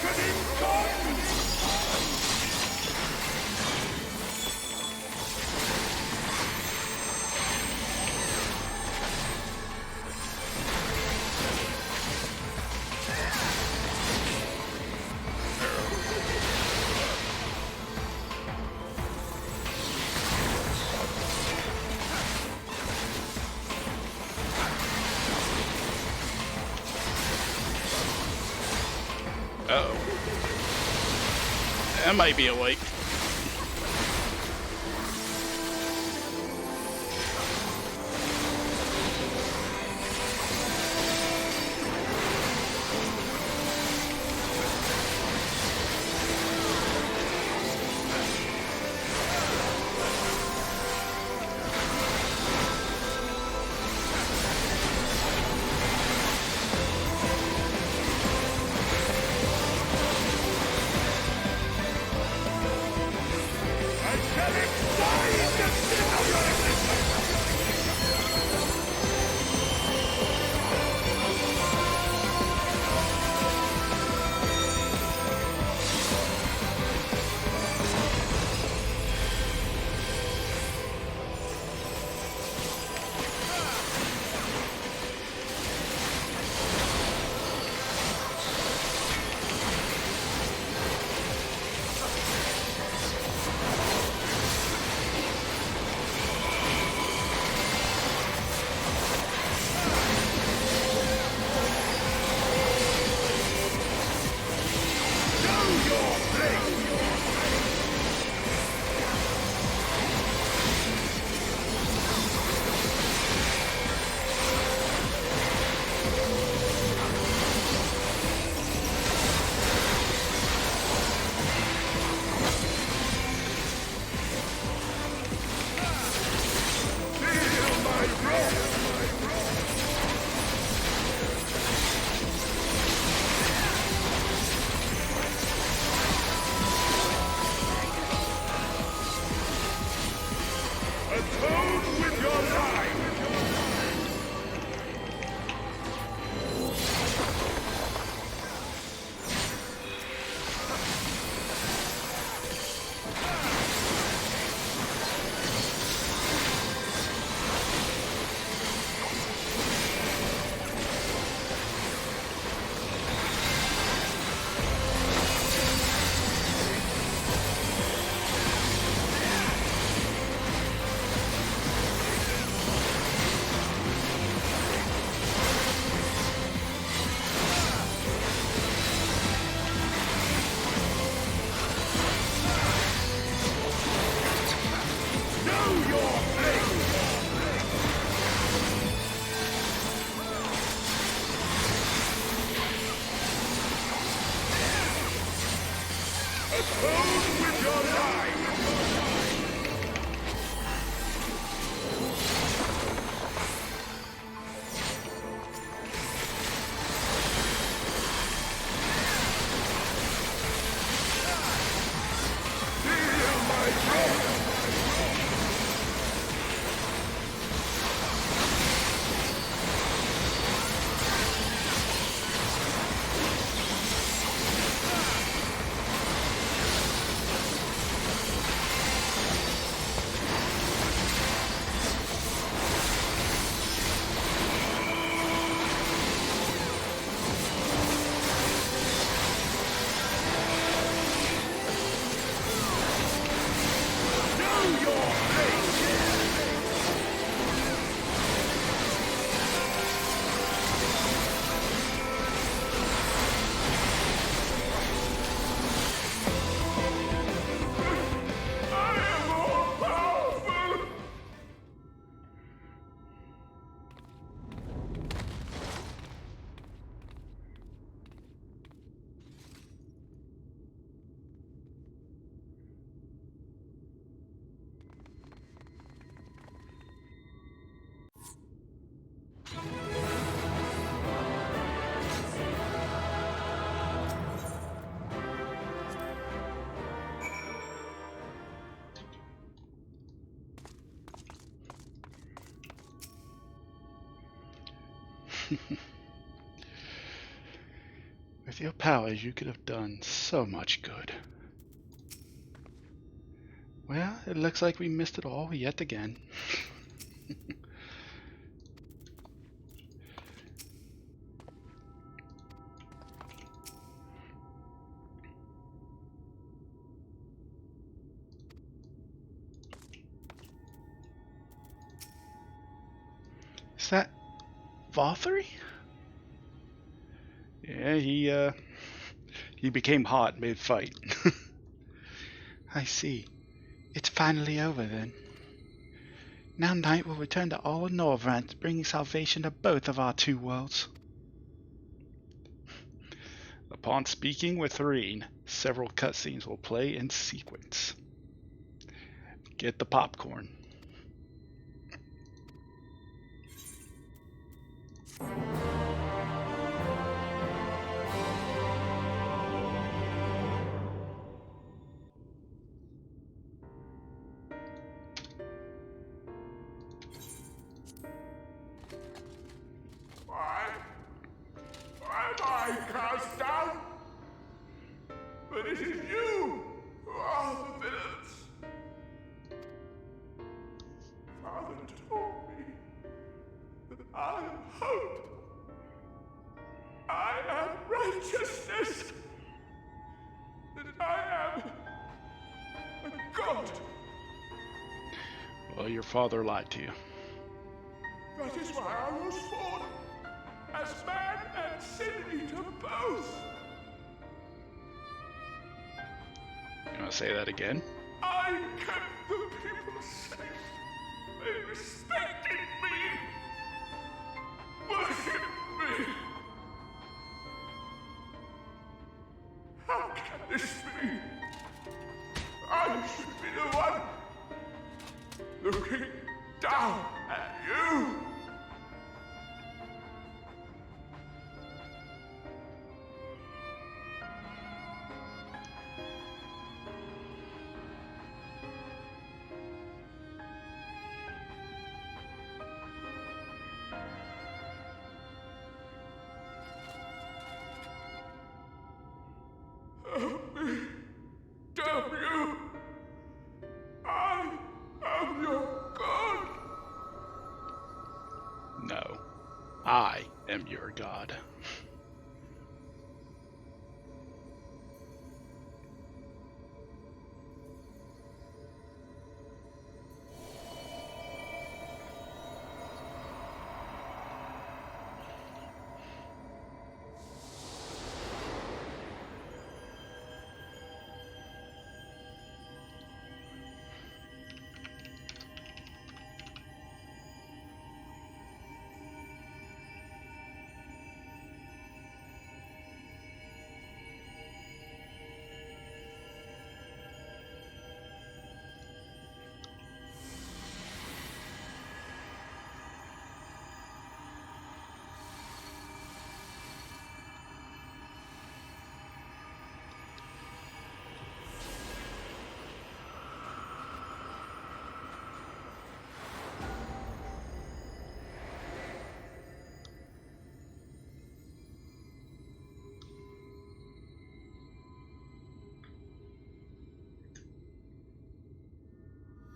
Uh-oh. That might be awake. With your powers, you could have done so much good. Well, it looks like we missed it all yet again. Is that Valtteri? Yeah, he became hot mid-fight. I see. It's finally over then. Now night will return to all of Norvrant, bringing salvation to both of our two worlds. Upon speaking with Reen, several cutscenes will play in sequence. Get the popcorn. Why am I cast down? But it is you who are the villains. Father told me that I am hope. I am righteousness. That I am a god. Well, your father lied to you. That is why I was born. As man and sin eater both. You want to say that again? I kept the people safe. They respected me. Worshipped me. How can this be? I should be the one looking down at you. Help me. Damn you. I am your god. No. I am your god.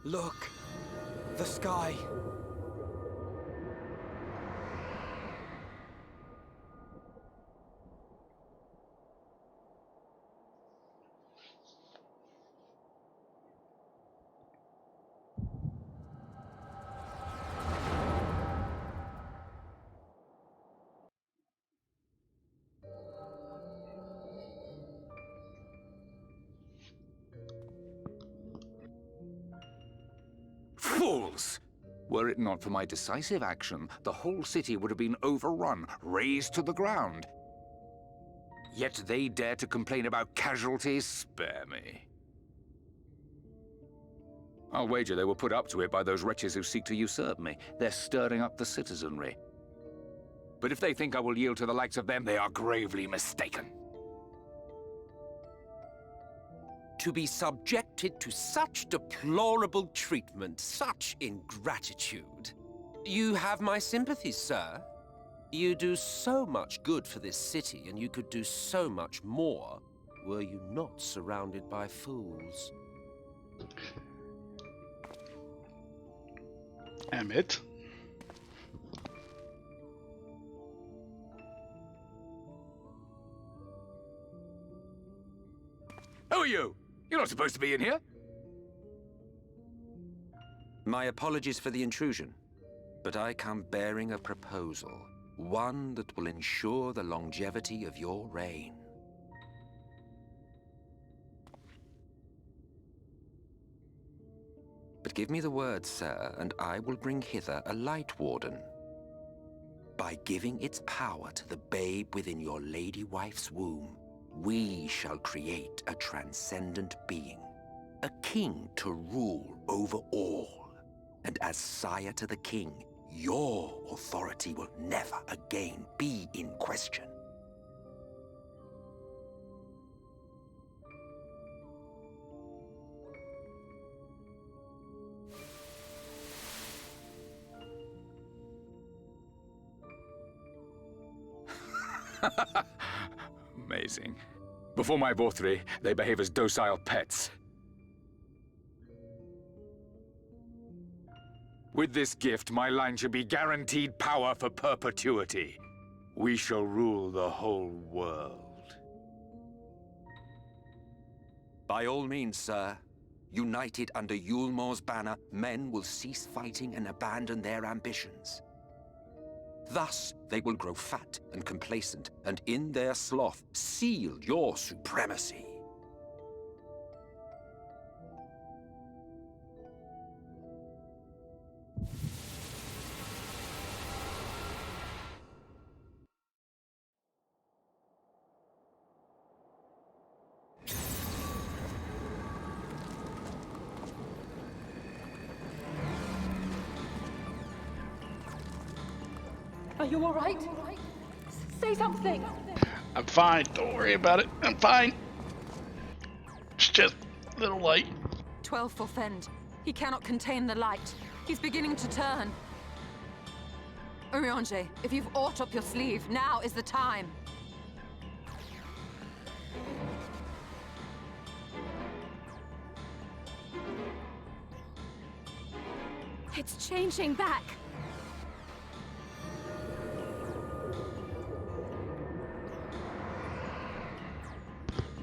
Look! The sky! Fools! Were it not for my decisive action, the whole city would have been overrun, razed to the ground. Yet they dare to complain about casualties? Spare me. I'll wager they were put up to it by those wretches who seek to usurp me. They're stirring up the citizenry. But if they think I will yield to the likes of them, they are gravely mistaken. To be subjected to such deplorable treatment, such ingratitude. You have my sympathies, sir. You do so much good for this city, and you could do so much more were you not surrounded by fools. Emmett. Who are you? You're not supposed to be in here. My apologies for the intrusion, but I come bearing a proposal. One that will ensure the longevity of your reign. But give me the word, sir, and I will bring hither a Light Warden. By giving its power to the babe within your lady wife's womb, we shall create a transcendent being, a king to rule over all. And as sire to the king, your authority will never again be in question. Amazing. Before my Vorthri, they behave as docile pets. With this gift, my line should be guaranteed power for perpetuity. We shall rule the whole world. By all means, sir. United under Yulmor's banner, men will cease fighting and abandon their ambitions. Thus, they will grow fat and complacent, and in their sloth, seal your supremacy. Are you all right? Say something. I'm fine. Don't worry about it. I'm fine. It's just a little light. 12 for Fend. He cannot contain the light. He's beginning to turn. Urianger, if you've aught up your sleeve, now is the time. It's changing back.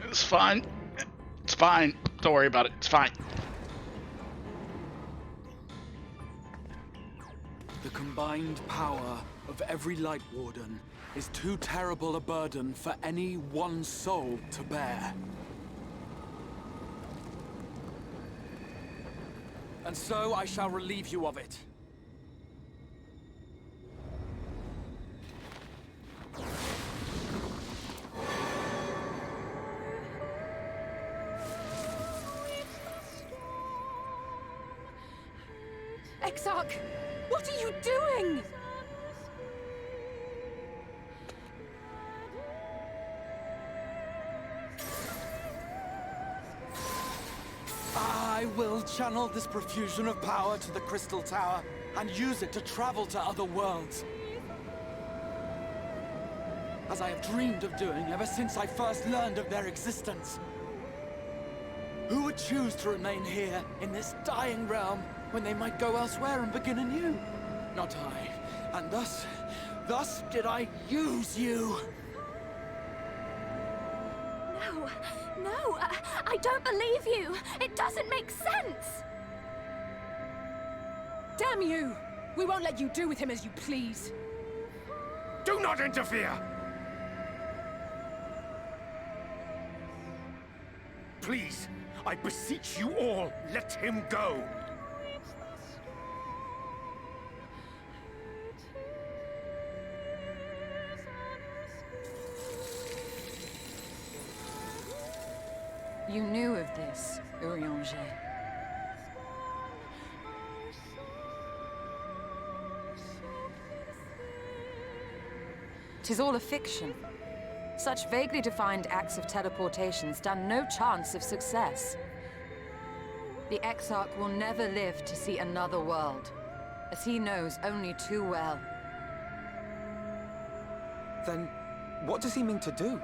It's fine. It's fine. Don't worry about it. It's fine. The combined power of every Light Warden is too terrible a burden for any one soul to bear. And so I shall relieve you of it. Exarch, what are you doing? I will channel this profusion of power to the Crystal Tower and use it to travel to other worlds. As I have dreamed of doing ever since I first learned of their existence. Who would choose to remain here in this dying realm when they might go elsewhere and begin anew? Not I. And thus did I use you. No, I don't believe you. It doesn't make sense. Damn you! We won't let you do with him as you please. Do not interfere! Please, I beseech you all, let him go! You knew of this, Urianger. 'Tis all a fiction. Such vaguely defined acts of teleportation stand no chance of success. The Exarch will never live to see another world, as he knows only too well. Then, what does he mean to do?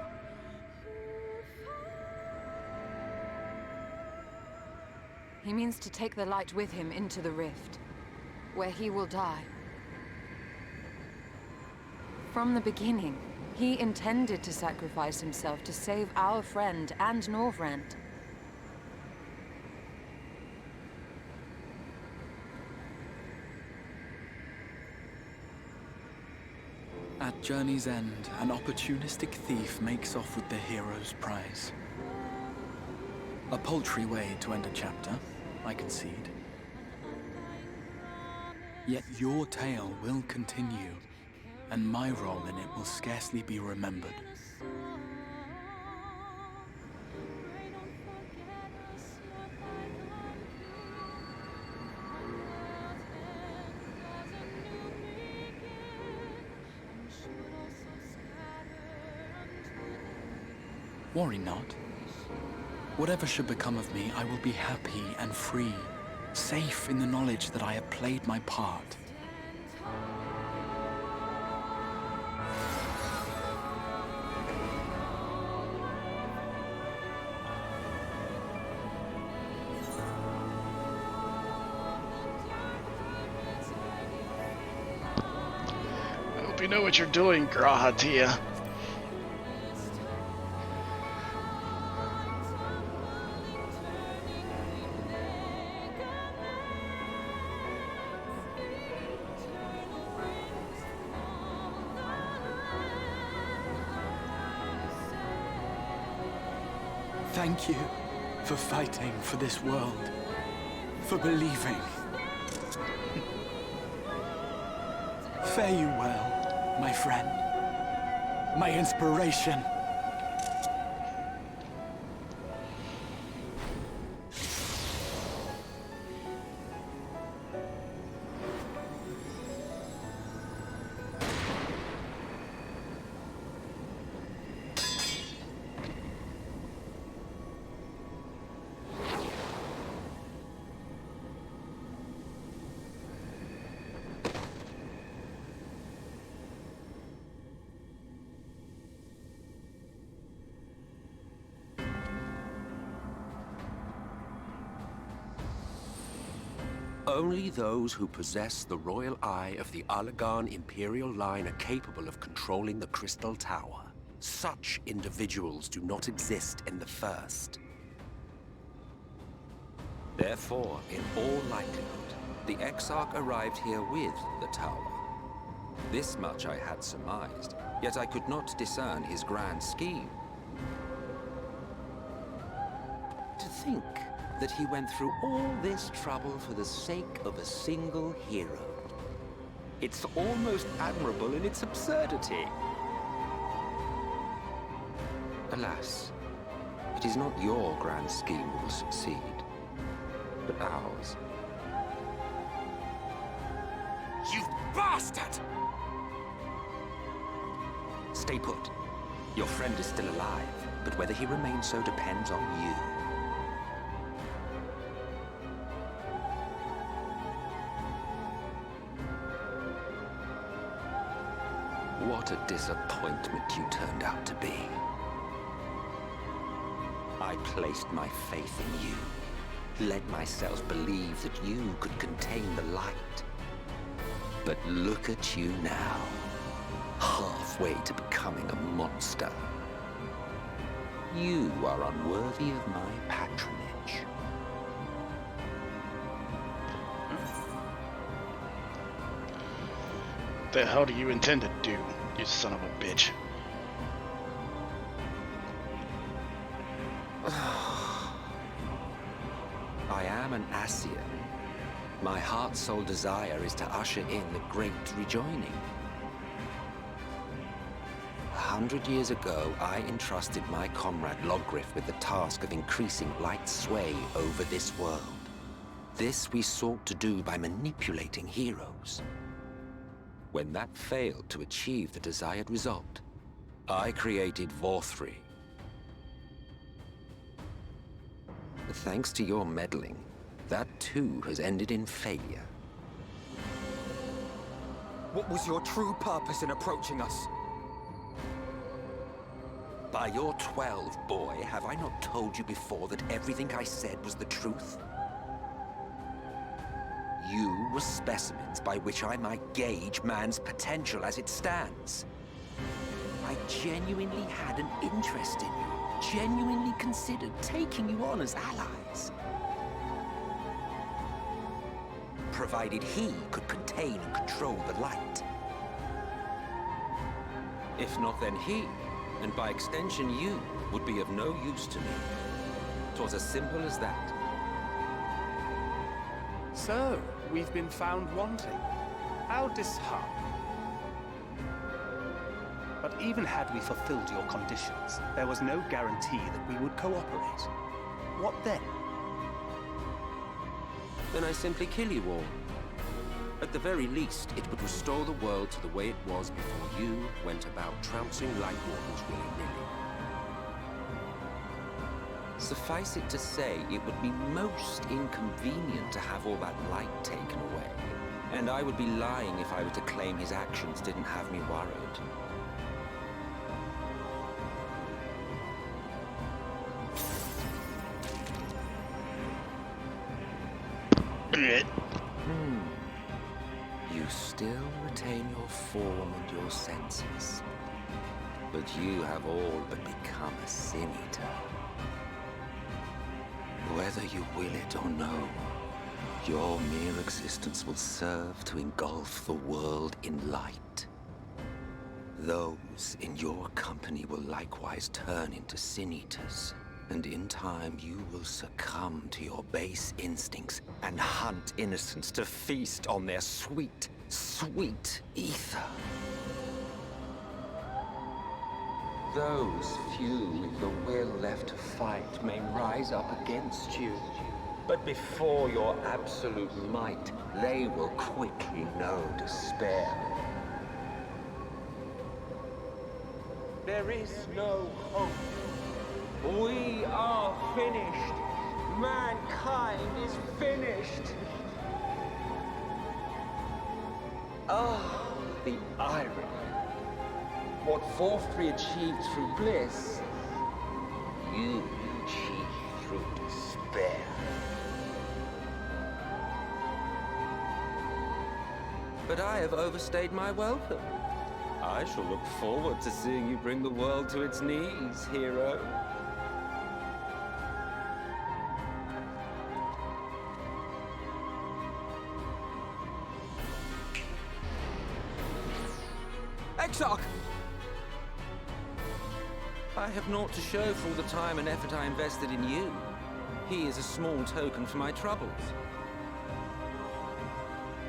He means to take the light with him into the rift, where he will die. From the beginning, he intended to sacrifice himself to save our friend and Norvrent. At journey's end, an opportunistic thief makes off with the hero's prize. A paltry way to end a chapter, I concede. Yet your tale will continue, and my role in it will scarcely be remembered. Worry not. Whatever should become of me, I will be happy and free, safe in the knowledge that I have played my part. I hope you know what you're doing, Grahatia. Thank you for fighting for this world, for believing. Fare you well, my friend, my inspiration. Only those who possess the royal eye of the Allagan Imperial line are capable of controlling the Crystal Tower. Such individuals do not exist in the First. Therefore, in all likelihood, the Exarch arrived here with the tower. This much I had surmised, yet I could not discern his grand scheme. To think that he went through all this trouble for the sake of a single hero. It's almost admirable in its absurdity. Alas, it is not your grand scheme that will succeed, but ours. You bastard! Stay put. Your friend is still alive, but whether he remains so depends on you. What a disappointment you turned out to be. I placed my faith in you, led myself believe that you could contain the light. But look at you now, halfway to becoming a monster. You are unworthy of my patronage. What the hell do you intend to do, you son of a bitch? I am an Ascian. My heart's sole desire is to usher in the great rejoining. 100 years ago, I entrusted my comrade Logriff with the task of increasing light's sway over this world. This we sought to do by manipulating heroes. When that failed to achieve the desired result, I created Vorthri. Thanks to your meddling, that too has ended in failure. What was your true purpose in approaching us? By your 12, boy, have I not told you before that everything I said was the truth? You were specimens by which I might gauge man's potential as it stands. I genuinely had an interest in you, genuinely considered taking you on as allies. Provided he could contain and control the light. If not, then he, and by extension you, would be of no use to me. 'Twas as simple as that. So, we've been found wanting. How disheartening. But even had we fulfilled your conditions, there was no guarantee that we would cooperate. What then? Then I simply kill you all. At the very least, it would restore the world to the way it was before you went about trouncing light wardens willy-nilly. Suffice it to say, it would be most inconvenient to have all that light taken away. And I would be lying if I were to claim his actions didn't have me worried. You still retain your form and your senses. But you have all but become a sin eater. Whether you will it or no, your mere existence will serve to engulf the world in light. Those in your company will likewise turn into sin eaters. And in time, you will succumb to your base instincts and hunt innocents to feast on their sweet, sweet ether. Those few with the will left to fight may rise up against you. But before your absolute might, they will quickly know despair. There is no hope. We are finished. Mankind is finished. Ah, the irony. What fourth we achieved through bliss, you achieved through despair. But I have overstayed my welcome. I shall look forward to seeing you bring the world to its knees, hero. Exarch! I have naught to show for all the time and effort I invested in you. He is a small token for my troubles.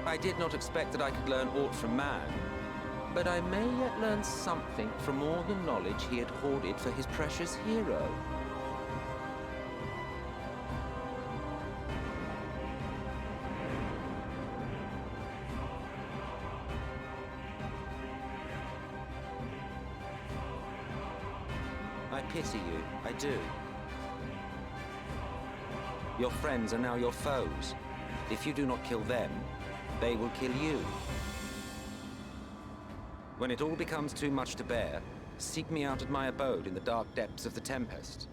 I did not expect that I could learn aught from man, but I may yet learn something from all the knowledge he had hoarded for his precious hero. I pity you, I do. Your friends are now your foes. If you do not kill them, they will kill you. When it all becomes too much to bear, seek me out at my abode in the dark depths of the Tempest.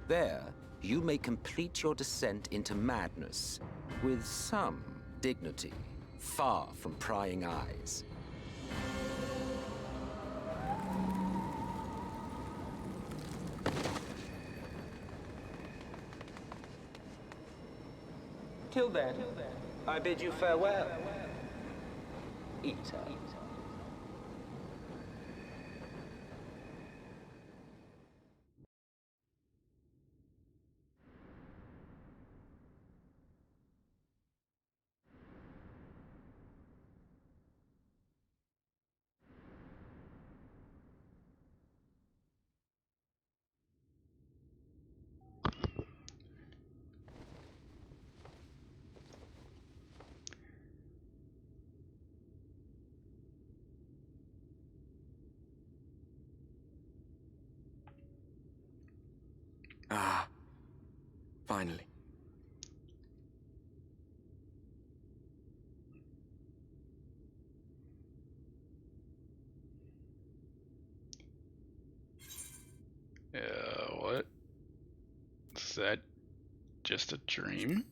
There, you may complete your descent into madness with some dignity, far from prying eyes. Till then, I bid you farewell. Eater. Ah, finally. Is that just a dream?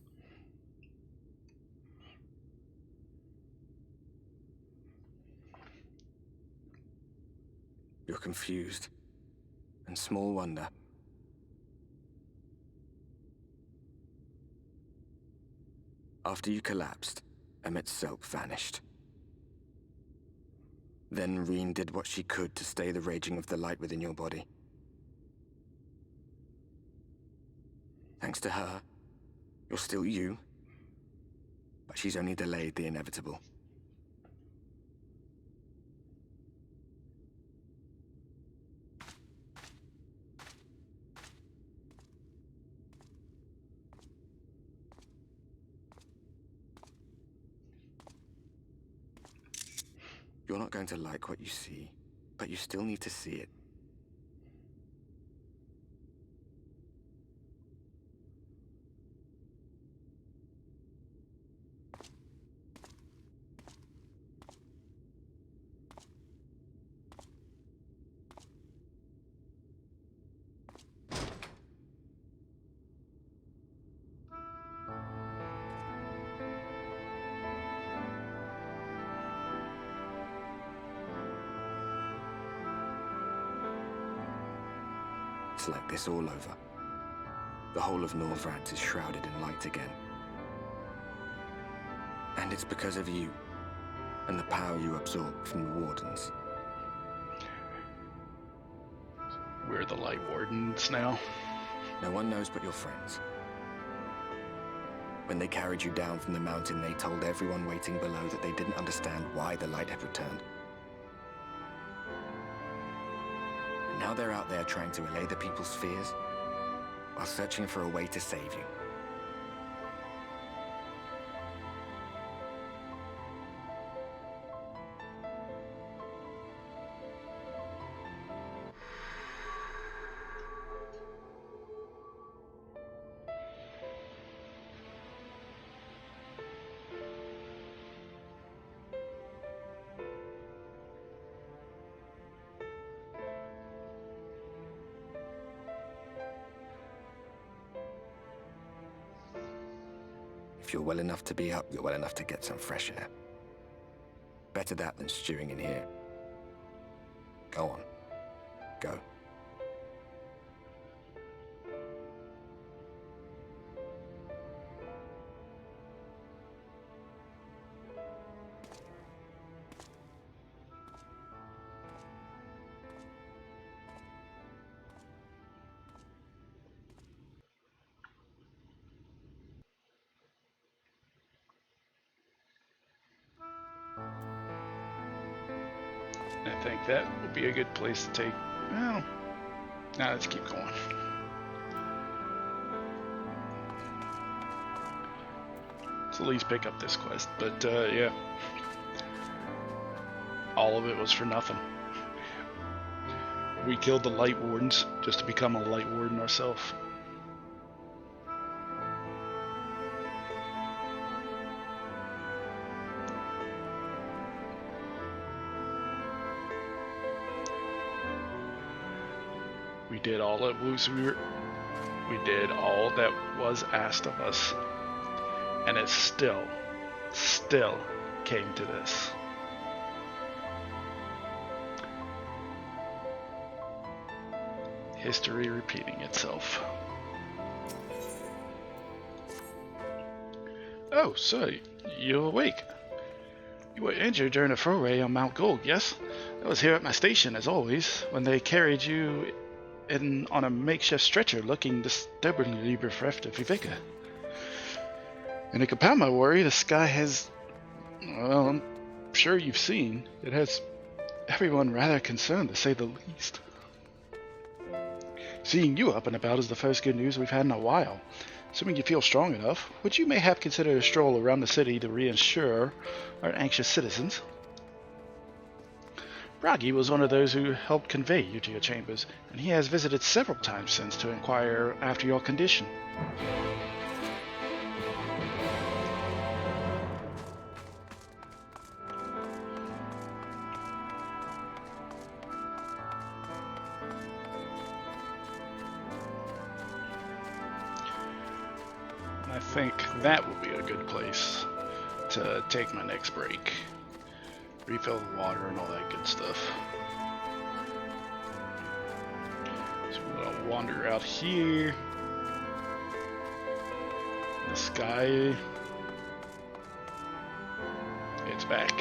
You're confused. And small wonder. After you collapsed, Emmet's self vanished. Then Reen did what she could to stay the raging of the light within your body. Thanks to her, you're still you, but she's only delayed the inevitable. You're not going to like what you see, but you still need to see it. It's like this all over. The whole of Northrant is shrouded in light again. And it's because of you, and the power you absorb from the Wardens. We're the Light Wardens now. No one knows but your friends. When they carried you down from the mountain, they told everyone waiting below that they didn't understand why the light had returned. And now they're out there trying to allay the people's fears, while searching for a way to save you. If you're well enough to be up, you're well enough to get some fresh air. Better that than stewing in here. Go on. Go. I think that would be a good place to take. Well, now let's keep going. Let's at least pick up this quest, but yeah. All of it was for nothing. We killed the Light Wardens just to become a Light Warden ourselves. We did all that we did all that was asked of us, and it still came to this. History repeating itself. Oh, so you're awake. You were injured during a foray on Mount Gold, yes? I was here at my station as always when they carried you in on a makeshift stretcher looking disturbingly bereft of vigor. And to compound my worry, the sky has, well, I'm sure you've seen, it has everyone rather concerned to say the least. Seeing you up and about is the first good news we've had in a while. Assuming you feel strong enough, would you mayhap consider a stroll around the city to reassure our anxious citizens? Bragi was one of those who helped convey you to your chambers, and he has visited several times since to inquire after your condition. think that will be a good place to take my next break. Refill the water and all that good stuff. So we're gonna wander out here. The sky. It's back.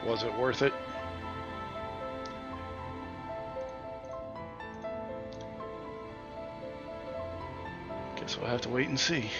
Was it worth it? Guess we'll have to wait and see.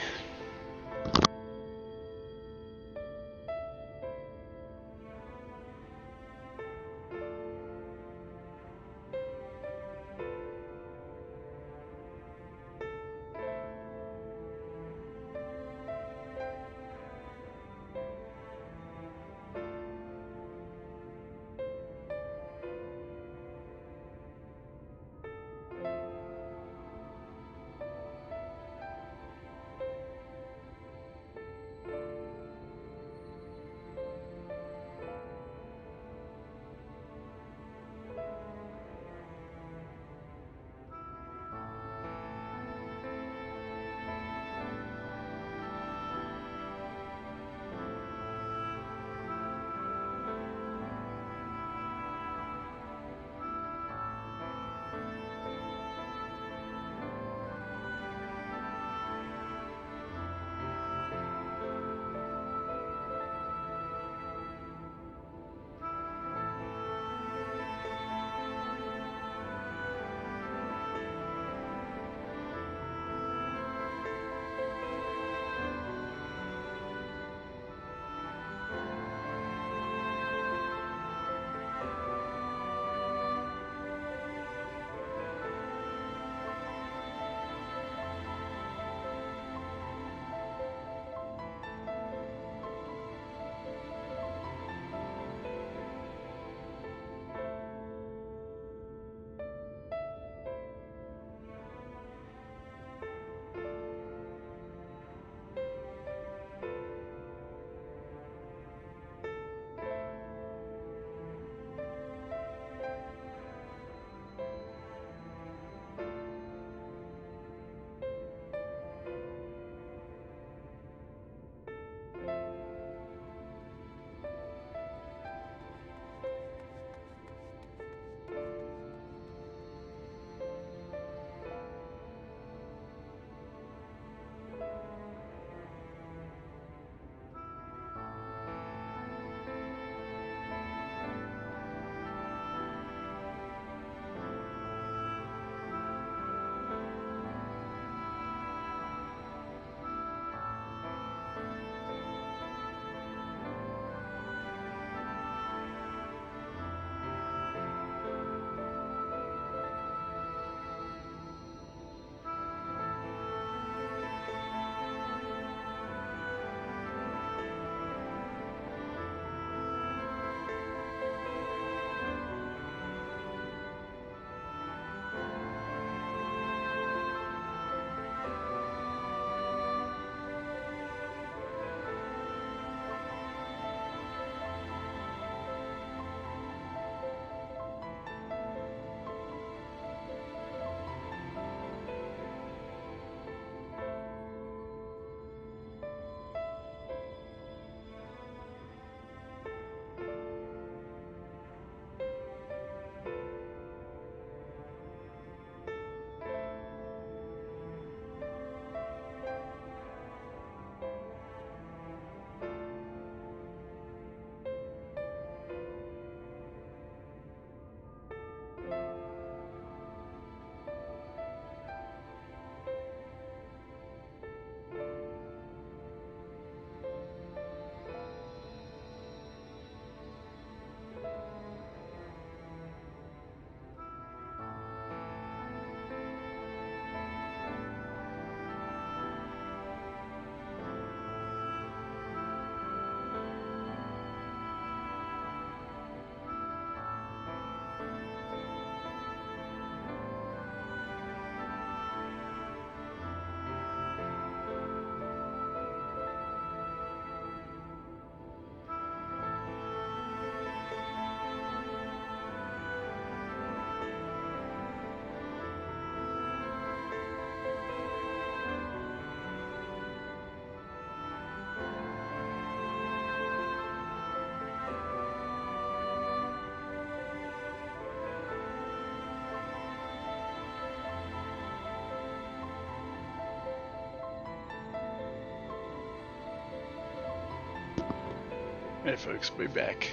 Hey folks, we're back.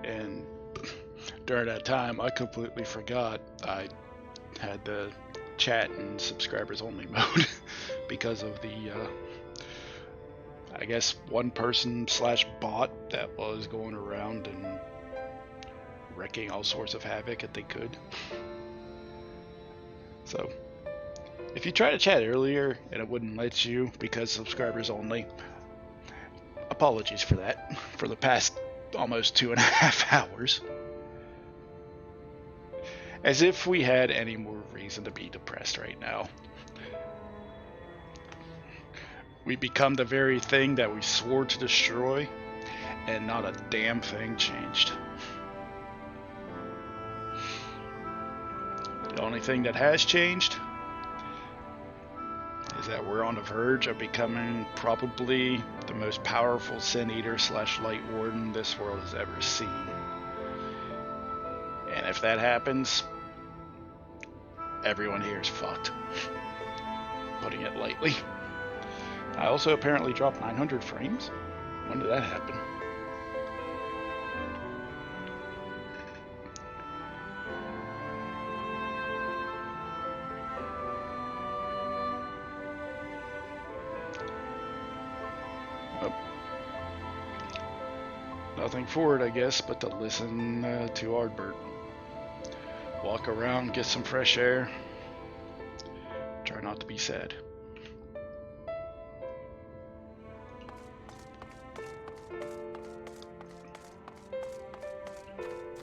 And during that time, I completely forgot I had the chat and subscribers only mode because of the, I guess, one person / bot that was going around and wrecking all sorts of havoc if they could. So, if you tried to chat earlier and it wouldn't let you because subscribers only, apologies for that, for the past almost 2.5 hours. As if we had any more reason to be depressed right now. We become the very thing that we swore to destroy, and not a damn thing changed. The only thing that has changed is that we're on the verge of becoming probably the most powerful Sin Eater / Light Warden this world has ever seen. And if that happens, everyone here is fucked. Putting it lightly. I also apparently dropped 900 frames. When did that happen? Nothing for it, I guess, but to listen to Ardbert. Walk around, get some fresh air. Try not to be sad.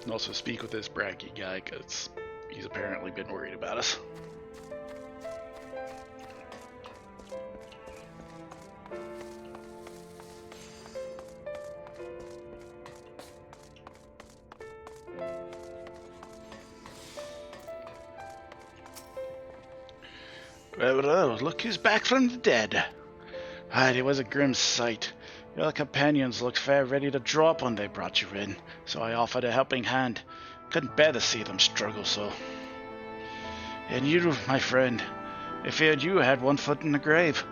And also speak with this braggy guy, because he's apparently been worried about us. Well, look who's back from the dead. It was a grim sight. Your companions looked fair ready to drop when they brought you in, so I offered a helping hand. Couldn't bear to see them struggle so. And you, my friend, I feared you had one foot in the grave.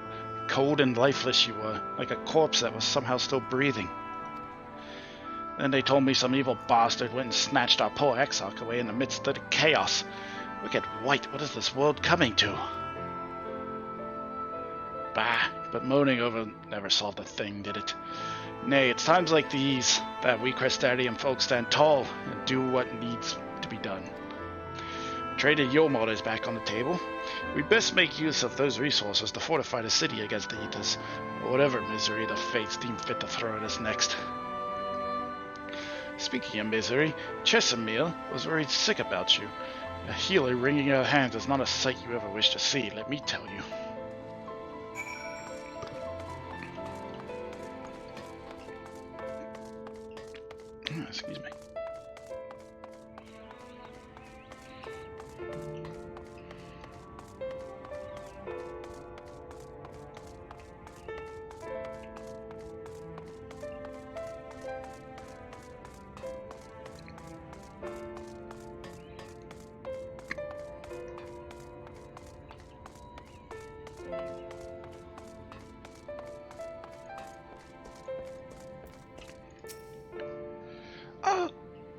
Cold and lifeless you were, like a corpse that was somehow still breathing. Then they told me some evil bastard went and snatched our poor Exarch away in the midst of the chaos. Wicked white, what is this world coming to? Bah, but moaning over never solved a thing, did it? Nay, it's times like these that we Crestarian folk stand tall and do what needs to be done. Traded Yomod is back on the table. We'd best make use of those resources to fortify the city against the Eaters, or whatever misery the fates deem fit to throw at us next. Speaking of misery, Chesamil was worried sick about you. A healer wringing her hands is not a sight you ever wish to see, let me tell you. Excuse me.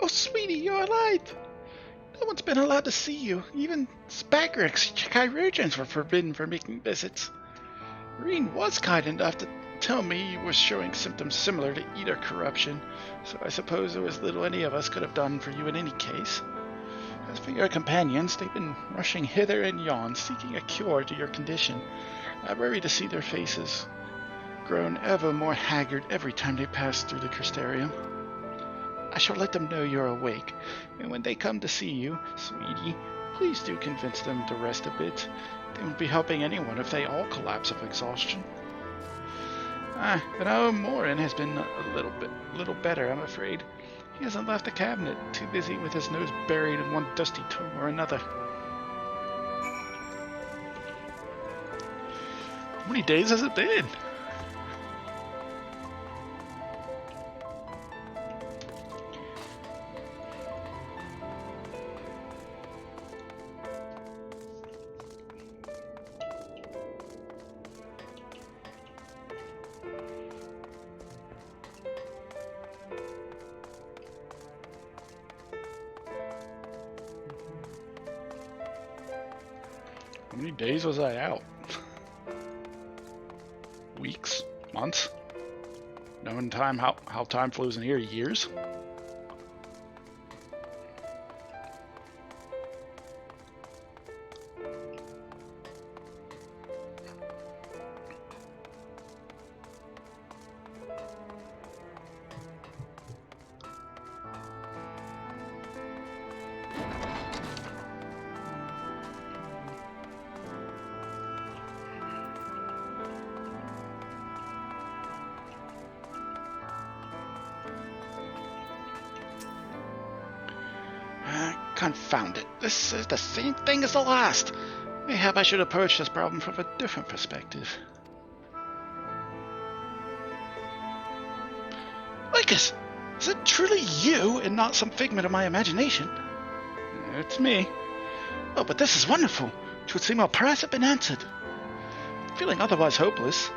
Oh, sweetie, you're alive! No one's been allowed to see you. Even Spagrix chirurgeons were forbidden from making visits. Reen was kind enough to tell me you were showing symptoms similar to Eater corruption, so I suppose there was little any of us could have done for you in any case. As for your companions, they've been rushing hither and yon, seeking a cure to your condition. I worry to see their faces grown ever more haggard every time they pass through the Crystarium. I shall let them know you're awake, and when they come to see you, sweetie, please do convince them to rest a bit. They won't be helping anyone if they all collapse of exhaustion. But our Morin has been a little better, I'm afraid. He hasn't left the cabinet, too busy with his nose buried in one dusty tome or another. How many days has it been? How many days was I out? Weeks? Months? Knowing time, how time flows in here, years? Confound it. This is the same thing as the last. Mayhap I should approach this problem from a different perspective. Lycus! Is it truly you and not some figment of my imagination? It's me. Oh, but this is wonderful. It would seem our prayers have been answered. Feeling otherwise helpless,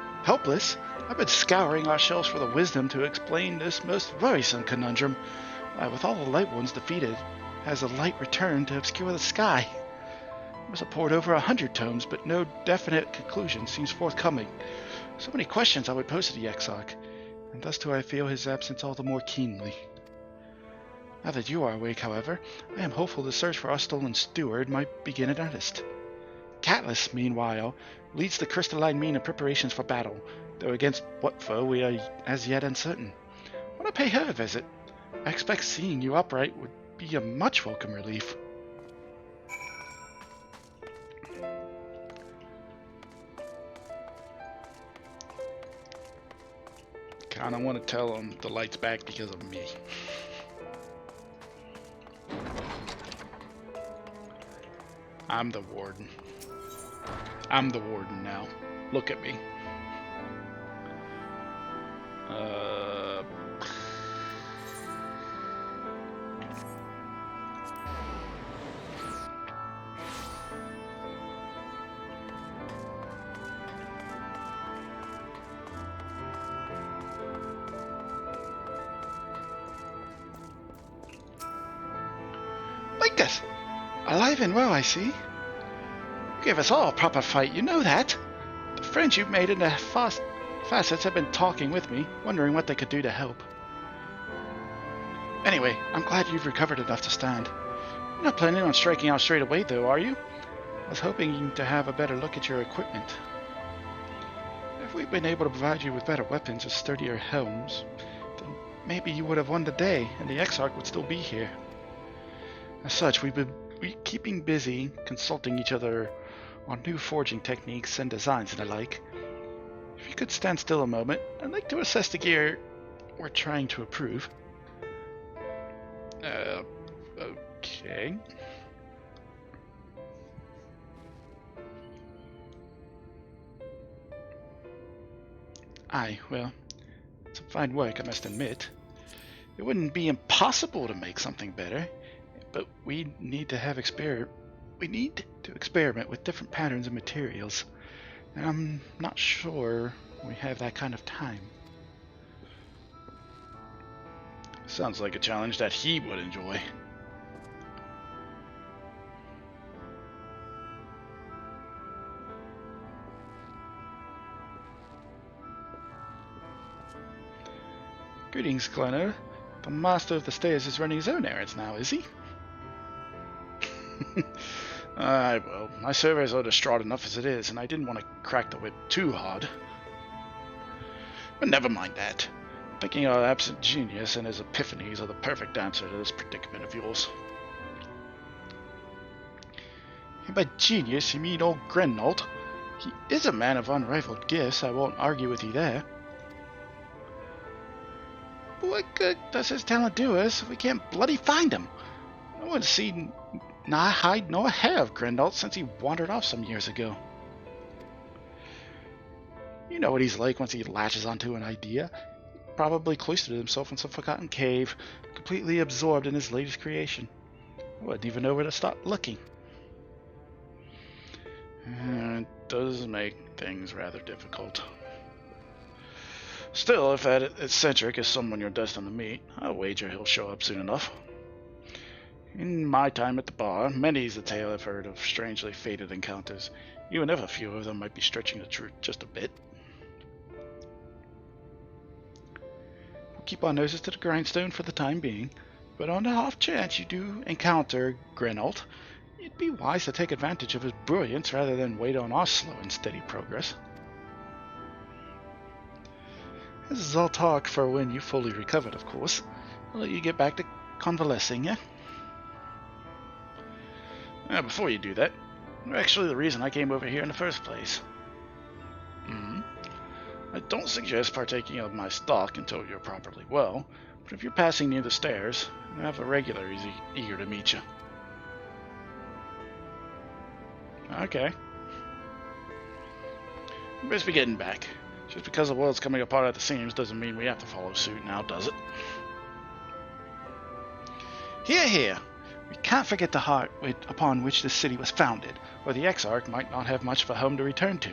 I've been scouring our shelves for the wisdom to explain this most worrisome conundrum. Why, with all the light ones defeated, has the light returned to obscure the sky? I must have pored over 100 tomes, but no definite conclusion seems forthcoming. So many questions I would pose to the Exarch, and thus do I feel his absence all the more keenly. Now that you are awake, however, I am hopeful the search for our stolen steward might begin in earnest. Catless, meanwhile, leads the crystalline mean in preparations for battle, though against what foe we are as yet uncertain. I want to pay her a visit. I expect seeing you upright would be a much welcome relief. Kinda want to tell him the light's back because of me. I'm the warden. I'm the warden now. Look at me. Lycus! Alive and well, I see. You gave us all a proper fight, you know that. The friends you've made in the facets have been talking with me, wondering what they could do to help. Anyway, I'm glad you've recovered enough to stand. You're not planning on striking out straight away, though, are you? I was hoping to have a better look at your equipment. If we'd been able to provide you with better weapons or sturdier helms, then maybe you would have won the day, and the Exarch would still be here. As such, we've been keeping busy consulting each other on new forging techniques and designs and the like. If you could stand still a moment, I'd like to assess the gear we're trying to improve. Okay. Aye, well, it's a fine work, I must admit. It wouldn't be impossible to make something better, but we need to experiment with different patterns and materials. And I'm not sure we have that kind of time. Sounds like a challenge that he would enjoy. Greetings, Glenno. The master of the stairs is running his own errands now, is he? Well, my surveys are distraught enough as it is, and I didn't want to crack the whip too hard. But never mind that. Thinking our absent genius and his epiphanies are the perfect answer to this predicament of yours. And by genius, you mean old Grennold? He is a man of unrivaled gifts, I won't argue with you there. But what good does his talent do us if we can't bloody find him? No one's seen not hide nor hair of Grennold since he wandered off some years ago. You know what he's like once he latches onto an idea. He probably cloistered himself in some forgotten cave, completely absorbed in his latest creation. I wouldn't even know where to start looking. It does make things rather difficult. Still, if that eccentric is someone you're destined to meet, I'll wager he'll show up soon enough. In my time at the bar, many's the tale I've heard of strangely fated encounters, even if a few of them might be stretching the truth just a bit. We'll keep our noses to the grindstone for the time being, but on the off chance you do encounter Grenault, it'd be wise to take advantage of his brilliance rather than wait on our slow and steady progress. This is all talk for when you fully recovered, of course. I'll let you get back to convalescing, yeah? Before you do that, you're actually the reason I came over here in the first place. I don't suggest partaking of my stock until you're properly well, but if you're passing near the stairs, I have a regular eager to meet you. Okay. You best be getting back. Just because the world's coming apart at the seams doesn't mean we have to follow suit now, does it? Hear, hear! We can't forget the heart upon which this city was founded, or the Exarch might not have much of a home to return to.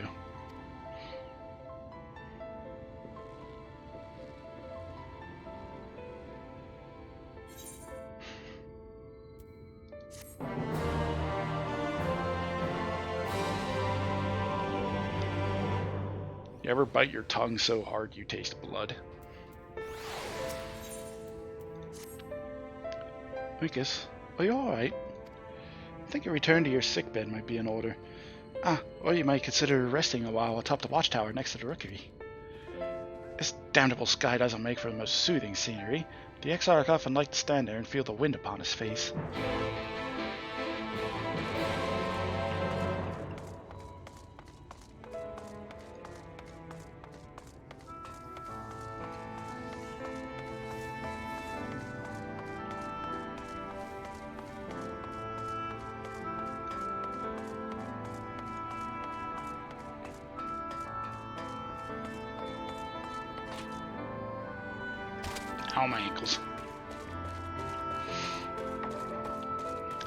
You ever bite your tongue so hard you taste blood? Lucas, are you alright? I think a return to your sickbed might be in order. Or you might consider resting a while atop the watchtower next to the rookery. This damnable sky doesn't make for the most soothing scenery. The Exarch often liked to stand there and feel the wind upon his face. Ow, my ankles.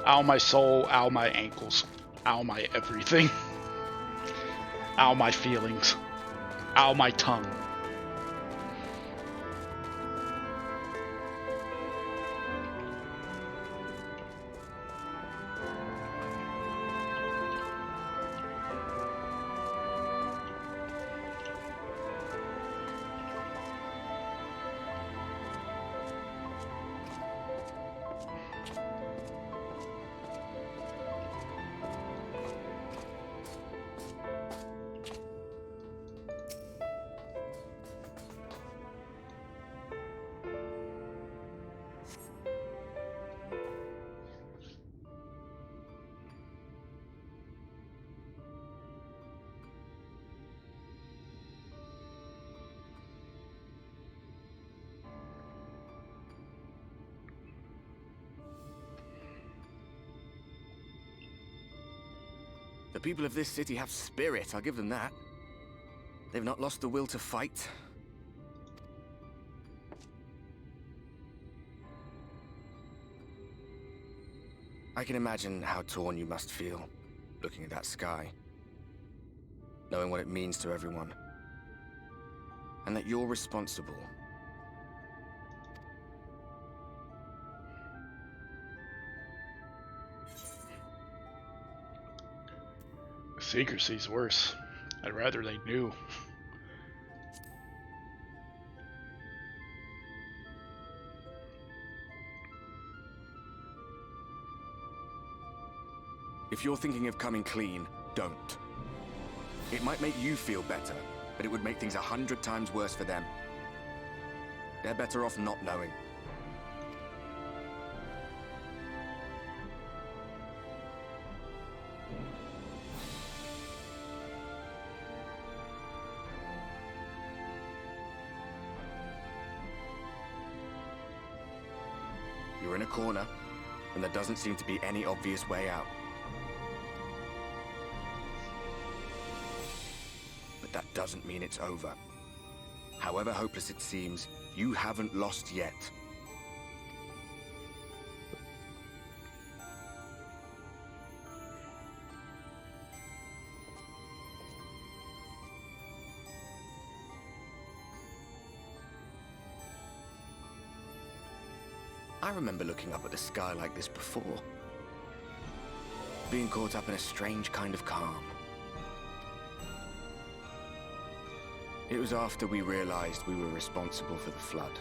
Ow, my soul. Ow, my ankles. Ow, my everything. Ow, my feelings. Ow, my tongue. The people of this city have spirit, I'll give them that. They've not lost the will to fight. I can imagine how torn you must feel, looking at that sky. Knowing what it means to everyone. And that you're responsible. Secrecy's worse. I'd rather they knew. If you're thinking of coming clean, don't. It might make you feel better, but it would make things 100 times worse for them. They're better off not knowing. You're in a corner, and there doesn't seem to be any obvious way out. But that doesn't mean it's over. However hopeless it seems, you haven't lost yet. I remember looking up at the sky like this before. Being caught up in a strange kind of calm. It was after we realized we were responsible for the flood.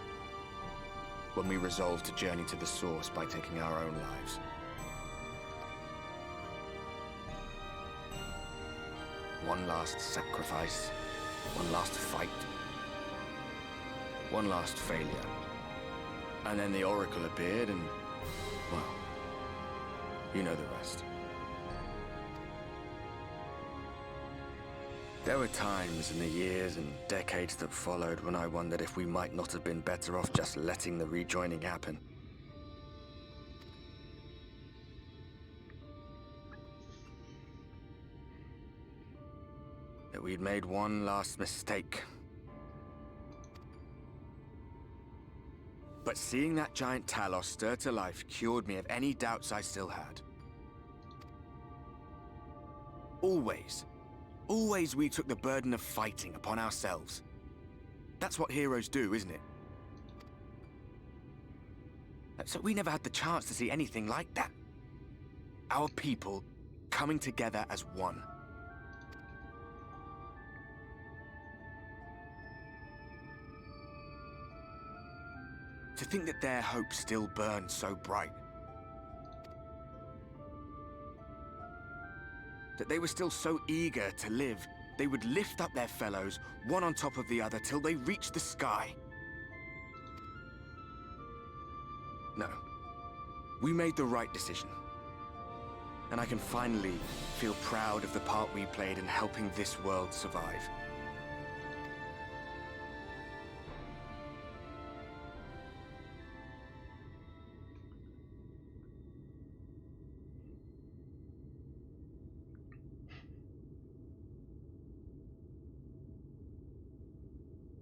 When we resolved to journey to the source by taking our own lives. One last sacrifice, one last fight, one last failure. And then the Oracle appeared and, well, you know the rest. There were times in the years and decades that followed when I wondered if we might not have been better off just letting the rejoining happen. That we'd made one last mistake. But seeing that giant Talos stir to life cured me of any doubts I still had. Always we took the burden of fighting upon ourselves. That's what heroes do, isn't it? So we never had the chance to see anything like that. Our people coming together as one. To think that their hope still burns so bright. That they were still so eager to live, they would lift up their fellows, one on top of the other, till they reached the sky. No. We made the right decision. And I can finally feel proud of the part we played in helping this world survive.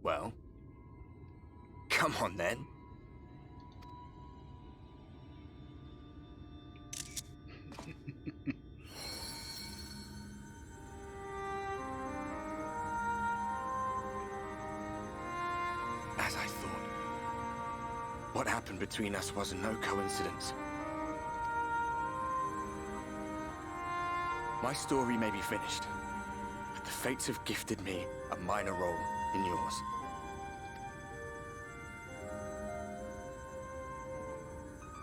Well, come on then. As I thought. What happened between us was no coincidence. My story may be finished, but the fates have gifted me a minor role in yours.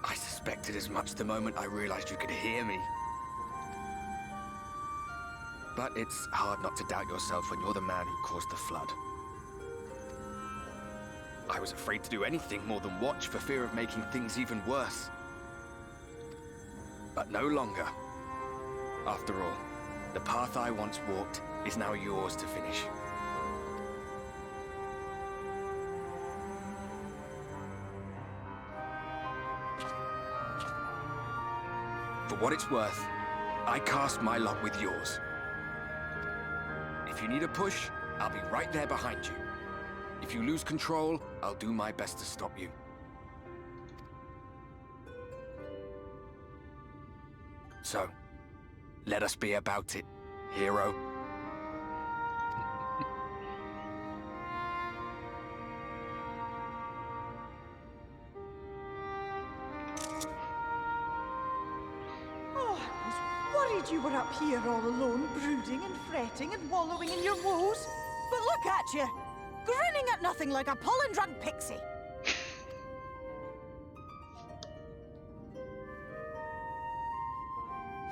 I suspected as much the moment I realized you could hear me. But it's hard not to doubt yourself when you're the man who caused the flood. I was afraid to do anything more than watch for fear of making things even worse. But no longer. After all, the path I once walked is now yours to finish. For what it's worth, I cast my lot with yours. If you need a push, I'll be right there behind you. If you lose control, I'll do my best to stop you. So, let us be about it, hero. You were up here all alone, brooding and fretting and wallowing in your woes. But look at you, grinning at nothing like a pollen-drunk pixie.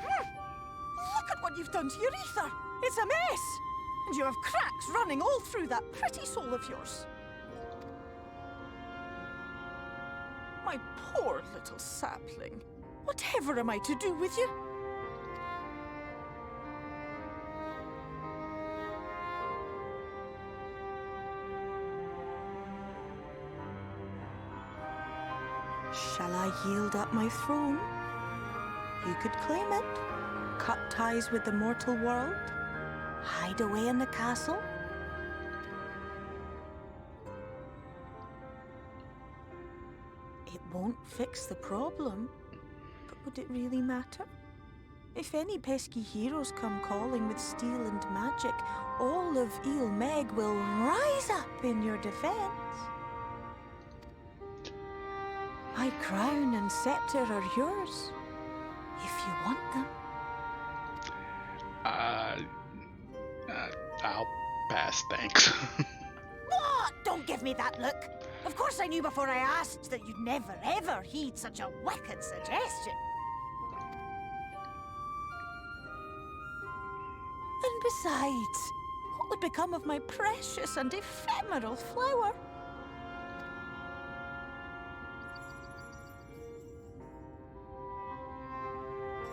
Look at what you've done to your ether. It's a mess. And you have cracks running all through that pretty soul of yours. My poor little sapling. Whatever am I to do with you? Shall I yield up my throne? You could claim it, cut ties with the mortal world, hide away in the castle. It won't fix the problem, but would it really matter? If any pesky heroes come calling with steel and magic, all of Meg will rise up in your defense. My crown and scepter are yours, if you want them. I'll pass, thanks. What? Don't give me that look. Of course I knew before I asked that you'd never ever heed such a wicked suggestion. And besides, what would become of my precious and ephemeral flower?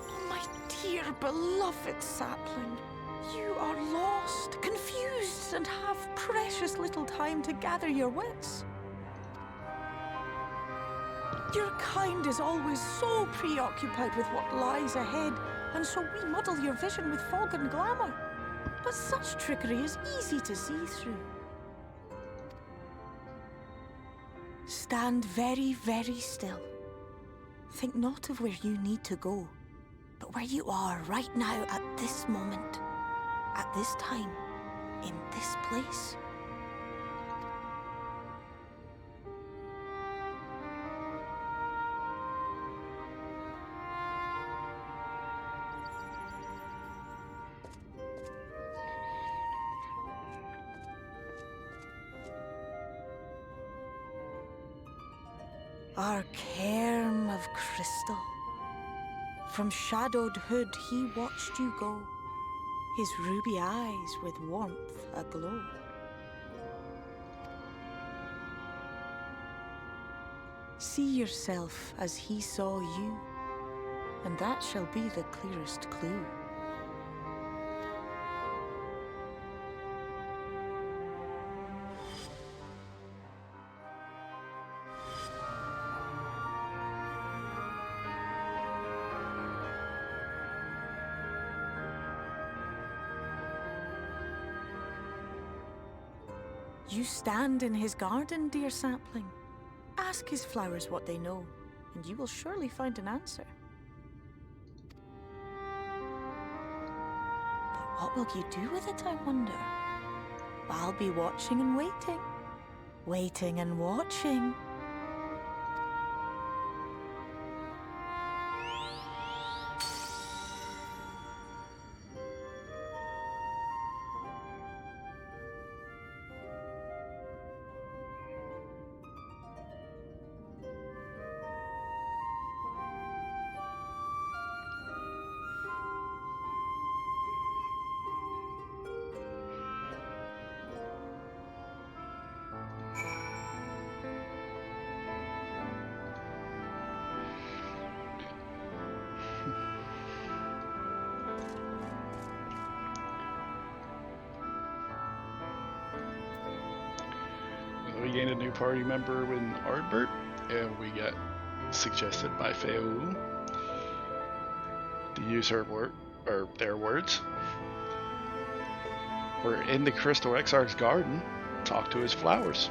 Oh, my dear beloved sapling. You are lost, confused, and have precious little time to gather your wits. Your kind is always so preoccupied with what lies ahead, and so we muddle your vision with fog and glamour. But such trickery is easy to see through. Stand very, very still. Think not of where you need to go, but where you are right now at this moment. At this time, in this place. Our cairn of crystal. From shadowed hood he watched you go, his ruby eyes with warmth aglow. See yourself as he saw you, and that shall be the clearest clue. You stand in his garden, dear sapling. Ask his flowers what they know, and you will surely find an answer. But what will you do with it, I wonder? I'll be watching and waiting. Waiting and watching. We gained a new party member in Ardbert, and we got suggested by Feul to use her word, or their words. We're in the Crystal Exarch's garden. Talk to his flowers.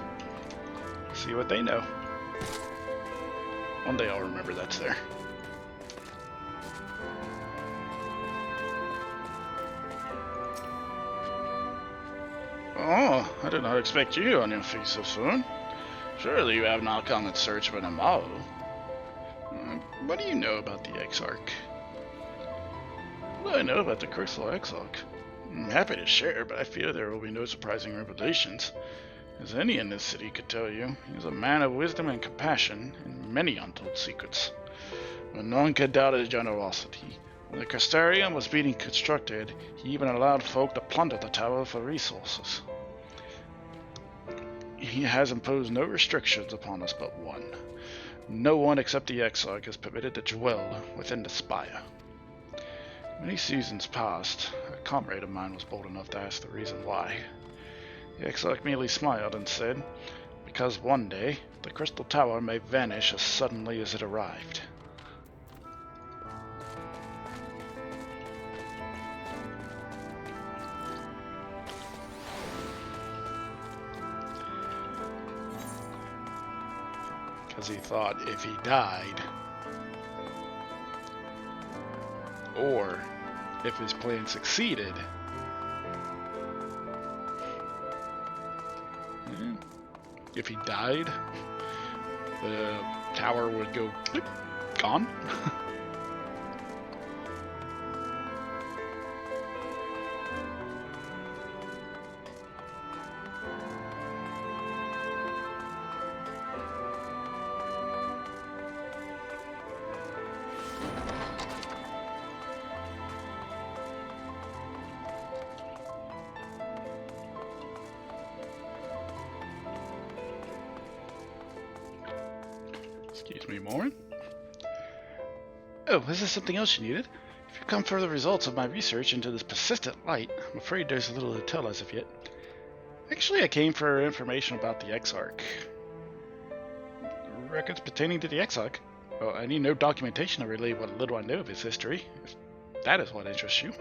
See what they know. One day I'll remember that's there. Oh, I did not expect you on your feet so soon. Surely you have not come in search of an Amalu. What do you know about the Exarch? What do I know about the Crystal Exarch? I'm happy to share, but I fear there will be no surprising revelations. As any in this city could tell you, he is a man of wisdom and compassion, and many untold secrets. But no one could doubt his generosity. When the Crystarium was being constructed, he even allowed folk to plunder the tower for resources. He has imposed no restrictions upon us but one. No one except the Exarch is permitted to dwell within the spire. Many seasons past, a comrade of mine was bold enough to ask the reason why. The Exarch merely smiled and said, because one day, the Crystal Tower may vanish as suddenly as it arrived. Because he thought if he died, or if his plan succeeded, if he died, the tower would go click, gone. Excuse me, Morin. Oh, is there something else you needed? If you come for the results of my research into this persistent light, I'm afraid there's little to tell as of yet. Actually, I came for information about the Exarch. Records pertaining to the Exarch? Well, I need no documentation to relay what little I know of his history, if that is what interests you.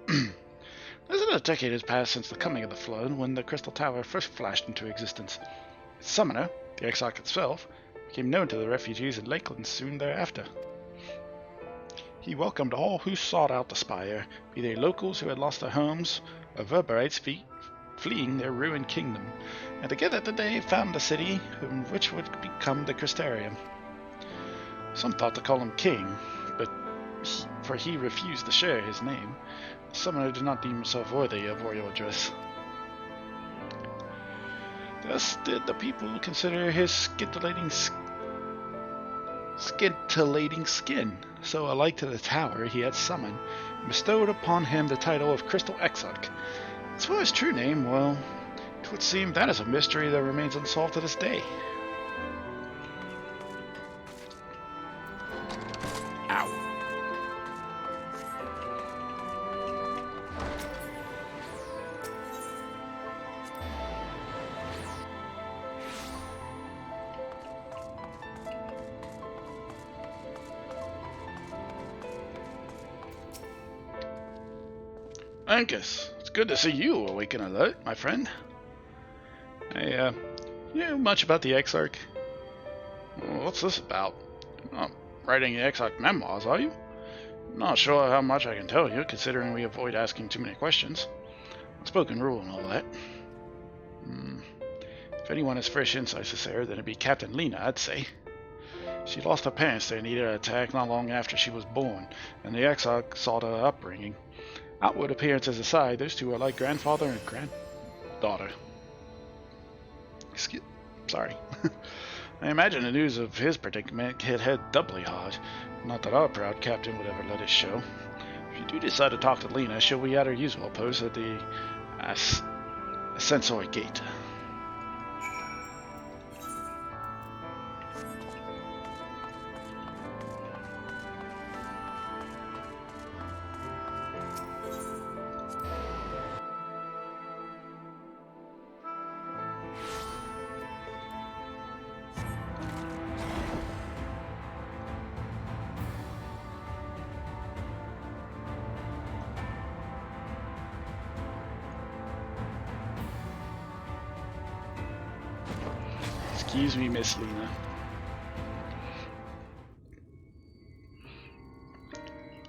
Less than a decade has passed since the coming of the Flood, when the Crystal Tower first flashed into existence. Its summoner, the Exarch itself, became known to the refugees in Lakeland soon thereafter. He welcomed all who sought out the spire, be they locals who had lost their homes, or Verberites fleeing their ruined kingdom, and together they found a city which would become the Crystarium. Some thought to call him king, but for he refused to share his name, the summoner did not deem himself worthy of royal address. Thus did the people consider his scintillating skin so alike to the tower he had summoned, and bestowed upon him the title of Crystal Exarch. As for his true name, well, it would seem that is a mystery that remains unsolved to this day. Ow. Angus, it's good to see you awake and alert, my friend. Hey, you know much about the Exarch? Well, what's this about? You're not writing the Exarch memoirs, are you? Not sure how much I can tell you, considering we avoid asking too many questions. Unspoken rule and all that. If anyone has fresh insights to share, then it'd be Captain Lena, I'd say. She lost her parents to an Eater attack not long after she was born, and the Exarch saw her upbringing. Outward appearances aside, those two are like grandfather and granddaughter. Sorry. I imagine the news of his predicament hit her doubly hard. Not that our proud captain would ever let it show. If you do decide to talk to Lena, she'll be at her usual post at the Ascensory Gate. Excuse me, Miss Lena.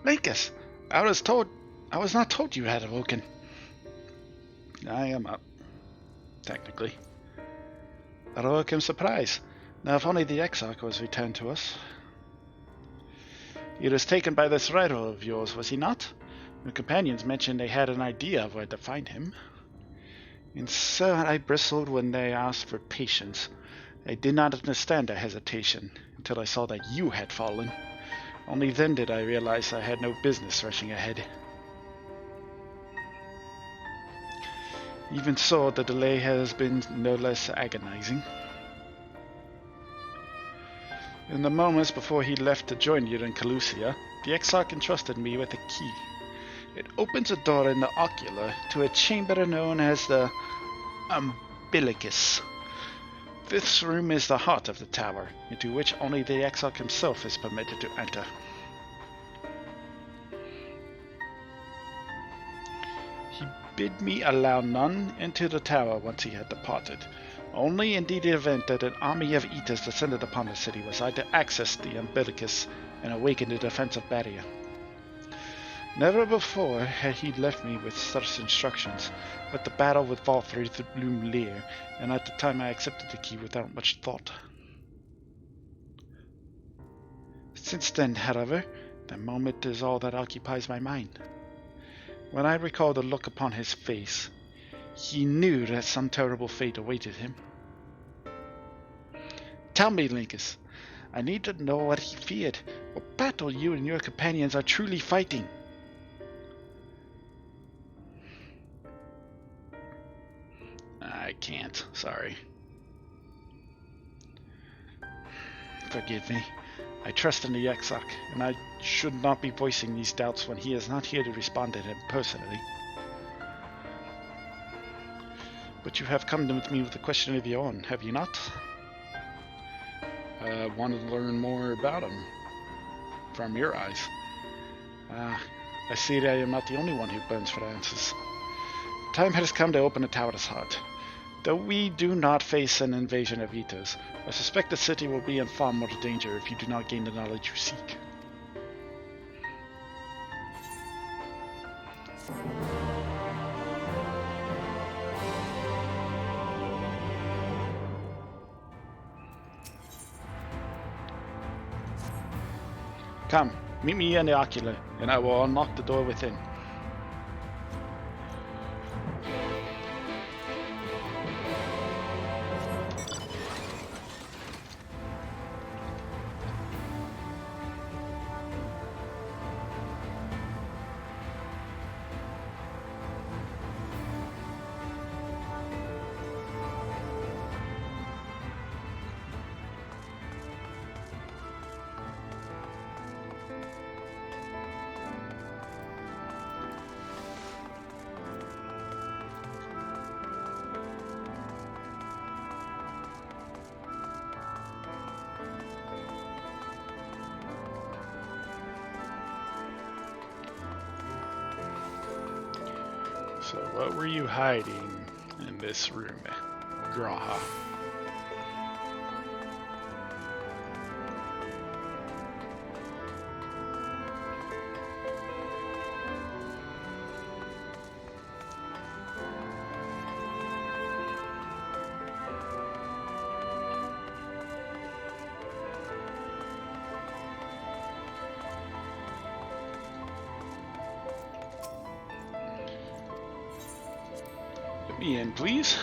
Linkus, I was not told you had awoken. I am up, technically. I awoke in surprise. Now, if only the Exarch was returned to us. He was taken by this rival of yours, was he not? Your companions mentioned they had an idea of where to find him. And so I bristled when they asked for patience. I did not understand their hesitation until I saw that you had fallen. Only then did I realize I had no business rushing ahead. Even so, the delay has been no less agonizing. In the moments before he left to join you in Calusia, the Exarch entrusted me with a key. It opens a door in the ocular to a chamber known as the Umbilicus. This room is the heart of the tower, into which only the Exarch himself is permitted to enter. He bid me allow none into the tower once he had departed. Only in the event that an army of Eaters descended upon the city was I to access the Umbilicus and awaken the defensive barrier. Never before had he left me with such instructions, but the battle would fall through the Bloom Lear, and at the time I accepted the key without much thought. Since then, however, the moment is all that occupies my mind. When I recall the look upon his face, he knew that some terrible fate awaited him. Tell me, Linkus, I need to know what he feared, what battle you and your companions are truly fighting. I can't, sorry. Forgive me. I trust in the Exarch, and I should not be voicing these doubts when he is not here to respond to them personally. But you have come with me with a question of your own, have you not? Wanted to learn more about him from your eyes. I see that I am not the only one who burns for answers. Time has come to open the Tower's heart. Though we do not face an invasion of Eaters, I suspect the city will be in far more danger if you do not gain the knowledge you seek. Come, meet me in the ocular, and I will unlock the door within. So what were you hiding in this room, Graha? Let me in, please.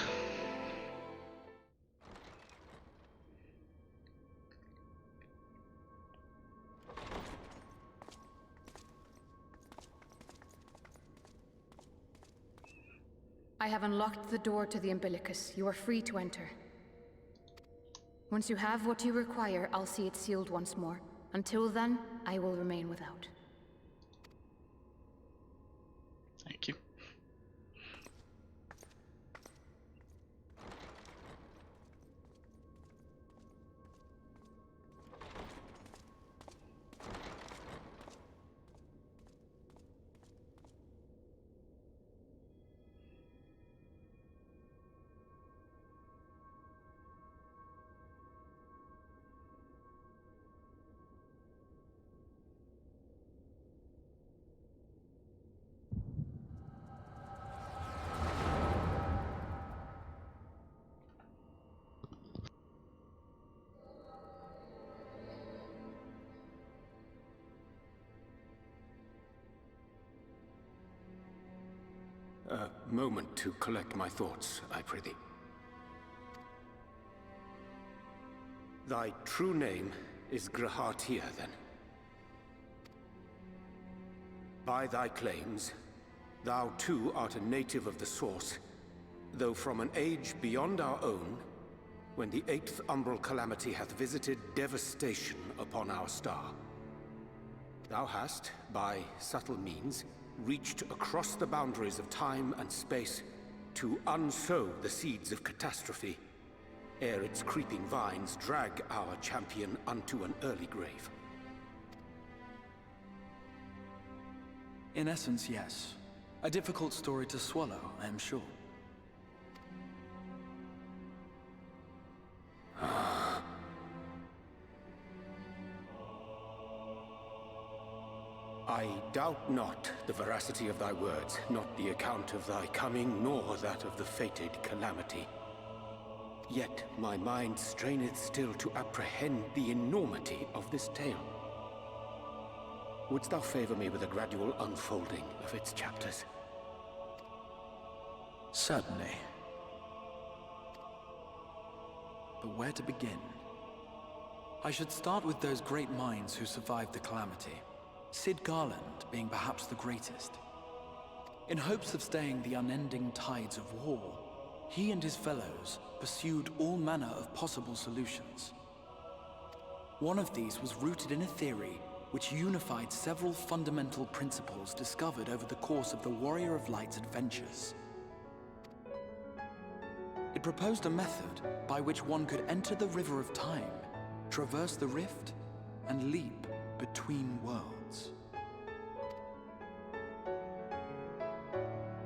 I have unlocked the door to the umbilicus. You are free to enter. Once you have what you require, I'll see it sealed once more. Until then, I will remain without. Thank you. A moment to collect my thoughts, I prithee. Thy true name is Grahatia, then? By thy claims, thou too art a native of the Source, though from an age beyond our own, when the 8th umbral calamity hath visited devastation upon our star. Thou hast, by subtle means, reached across the boundaries of time and space to unsow the seeds of catastrophe, ere its creeping vines drag our champion unto an early grave. In essence, yes. A difficult story to swallow, I am sure. I doubt not the veracity of thy words, not the account of thy coming, nor that of the fated calamity. Yet my mind straineth still to apprehend the enormity of this tale. Wouldst thou favor me with a gradual unfolding of its chapters? Certainly. But where to begin? I should start with those great minds who survived the Calamity, Cid Garland being perhaps the greatest. In hopes of staying the unending tides of war, he and his fellows pursued all manner of possible solutions. One of these was rooted in a theory which unified several fundamental principles discovered over the course of the Warrior of Light's adventures. It proposed a method by which one could enter the River of Time, traverse the rift, and leap between worlds.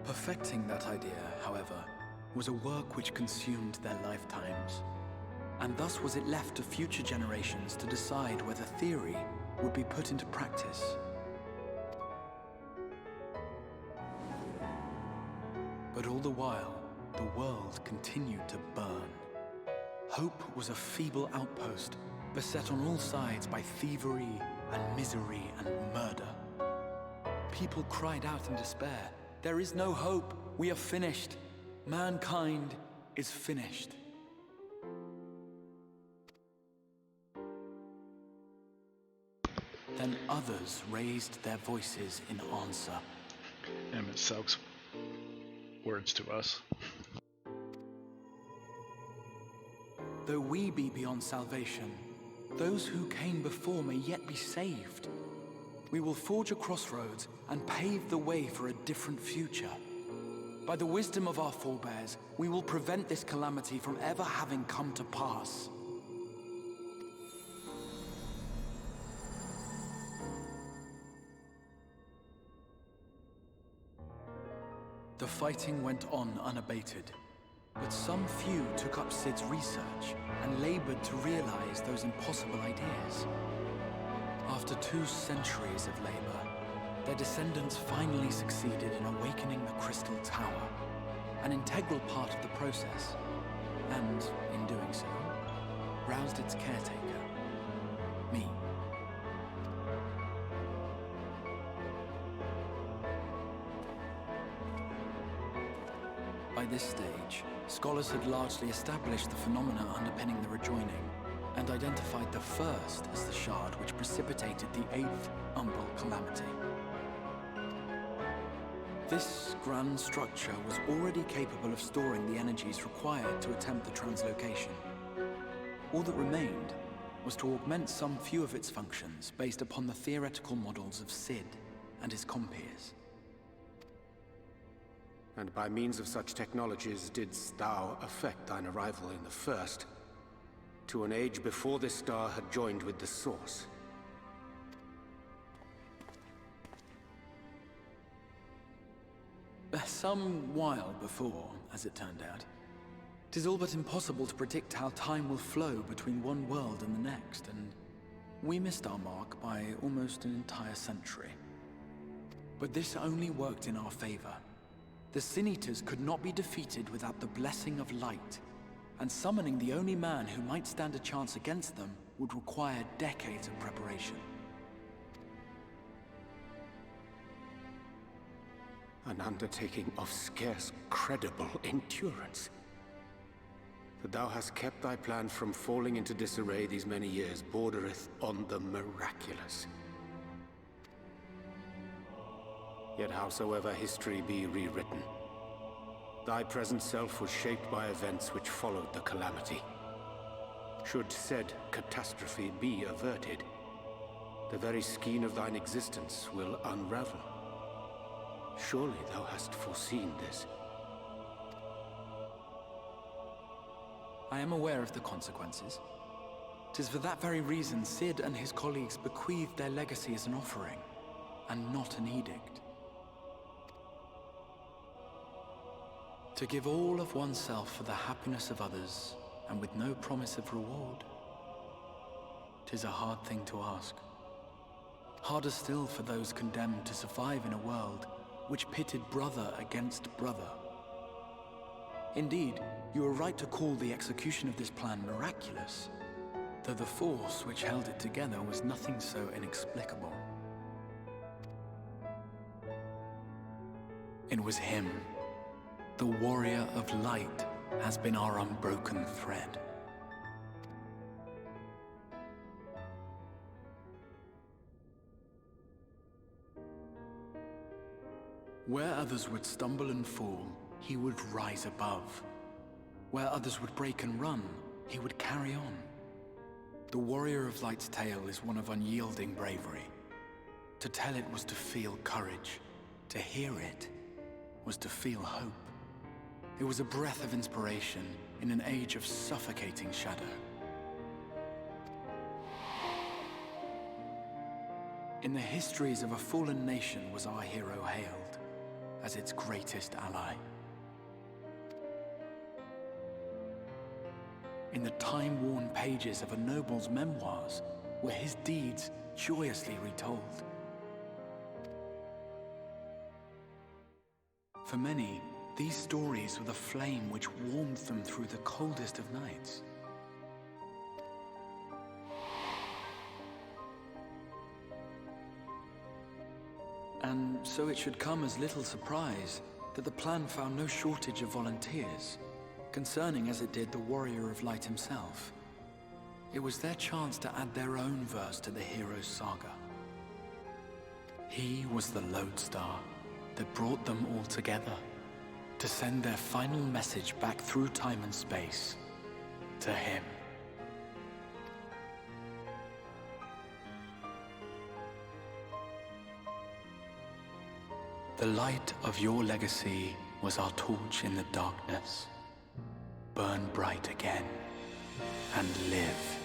Perfecting that idea, however, was a work which consumed their lifetimes, and thus was it left to future generations to decide whether theory would be put into practice. But all the while, the world continued to burn. Hope was a feeble outpost, beset on all sides by thievery and misery and murder. People cried out in despair, "There is no hope, we are finished. Mankind is finished." Then others raised their voices in answer. Emmett Selk's words to us. Though we be beyond salvation, those who came before may yet be saved. We will forge a crossroads and pave the way for a different future. By the wisdom of our forebears, we will prevent this calamity from ever having come to pass. The fighting went on unabated, but some few took up Cid's research and labored to realize those impossible ideas. After 2 centuries of labor, their descendants finally succeeded in awakening the Crystal Tower, an integral part of the process, and, in doing so, roused its caretaker, me. By this stage, scholars had largely established the phenomena underpinning the rejoining, and identified the first as the shard which precipitated the 8th Umbral Calamity. This grand structure was already capable of storing the energies required to attempt the translocation. All that remained was to augment some few of its functions based upon the theoretical models of Cid and his compeers. And by means of such technologies didst thou effect thine arrival in the first, to an age before this star had joined with the Source. Some while before, as it turned out. 'Tis all but impossible to predict how time will flow between one world and the next, and we missed our mark by almost an entire century. But this only worked in our favor. The Sin Eaters could not be defeated without the blessing of light, and summoning the only man who might stand a chance against them would require decades of preparation. An undertaking of scarce credible endurance. That thou hast kept thy plan from falling into disarray these many years bordereth on the miraculous. Yet howsoever history be rewritten, thy present self was shaped by events which followed the calamity. Should said catastrophe be averted, the very skein of thine existence will unravel. Surely thou hast foreseen this. I am aware of the consequences. 'Tis for that very reason Cid and his colleagues bequeathed their legacy as an offering, and not an edict. To give all of oneself for the happiness of others, and with no promise of reward. 'Tis a hard thing to ask. Harder still for those condemned to survive in a world which pitted brother against brother. Indeed, you are right to call the execution of this plan miraculous, though the force which held it together was nothing so inexplicable. It was him. The warrior of light has been our unbroken thread. Where others would stumble and fall, he would rise above. Where others would break and run, he would carry on. The warrior of light's tale is one of unyielding bravery. To tell it was to feel courage. To hear it was to feel hope. It was a breath of inspiration in an age of suffocating shadow. In the histories of a fallen nation was our hero hailed as its greatest ally. In the time-worn pages of a noble's memoirs were his deeds joyously retold. For many, these stories were the flame which warmed them through the coldest of nights. And so it should come as little surprise that the plan found no shortage of volunteers, concerning as it did the warrior of light himself. It was their chance to add their own verse to the hero's saga. He was the lodestar that brought them all together, to send their final message back through time and space to him. The light of your legacy was our torch in the darkness. Burn bright again and live.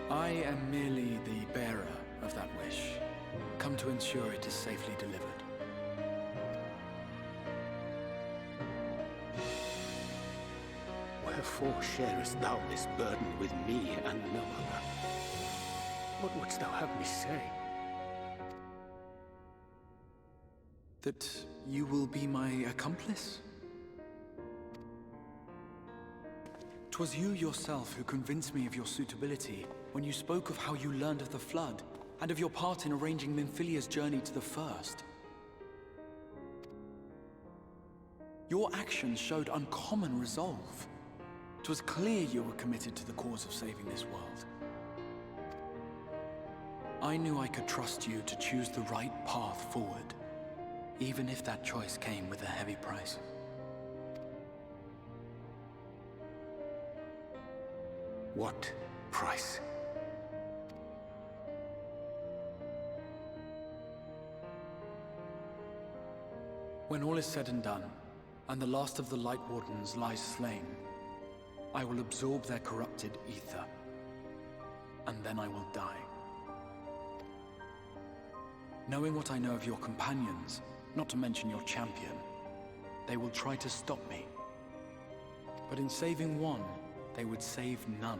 I am merely the bearer of that wish, come to ensure it is safely delivered. Wherefore sharest thou this burden with me and no other? What wouldst thou have me say? That you will be my accomplice? 'Twas you yourself who convinced me of your suitability when you spoke of how you learned of the Flood, and of your part in arranging Minfilia's journey to the First. Your actions showed uncommon resolve. 'Twas clear you were committed to the cause of saving this world. I knew I could trust you to choose the right path forward, even if that choice came with a heavy price. What price? When all is said and done, and the last of the Light Wardens lies slain, I will absorb their corrupted ether, and then I will die. Knowing what I know of your companions, not to mention your champion, they will try to stop me. But in saving one, they would save none.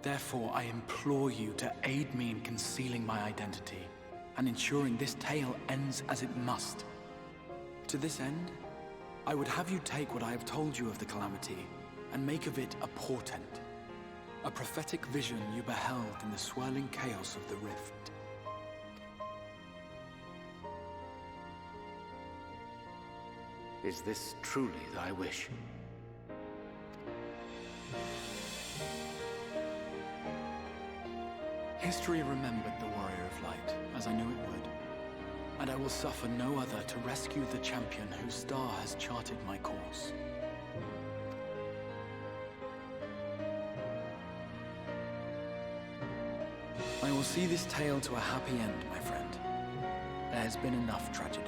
Therefore, I implore you to aid me in concealing my identity, and ensuring this tale ends as it must. To this end, I would have you take what I have told you of the Calamity, and make of it a portent. A prophetic vision you beheld in the swirling chaos of the Rift. Is this truly thy wish? History remembered the Warrior of Light, as I knew it would. And I will suffer no other to rescue the champion whose star has charted my course. I will see this tale to a happy end, my friend. There has been enough tragedy.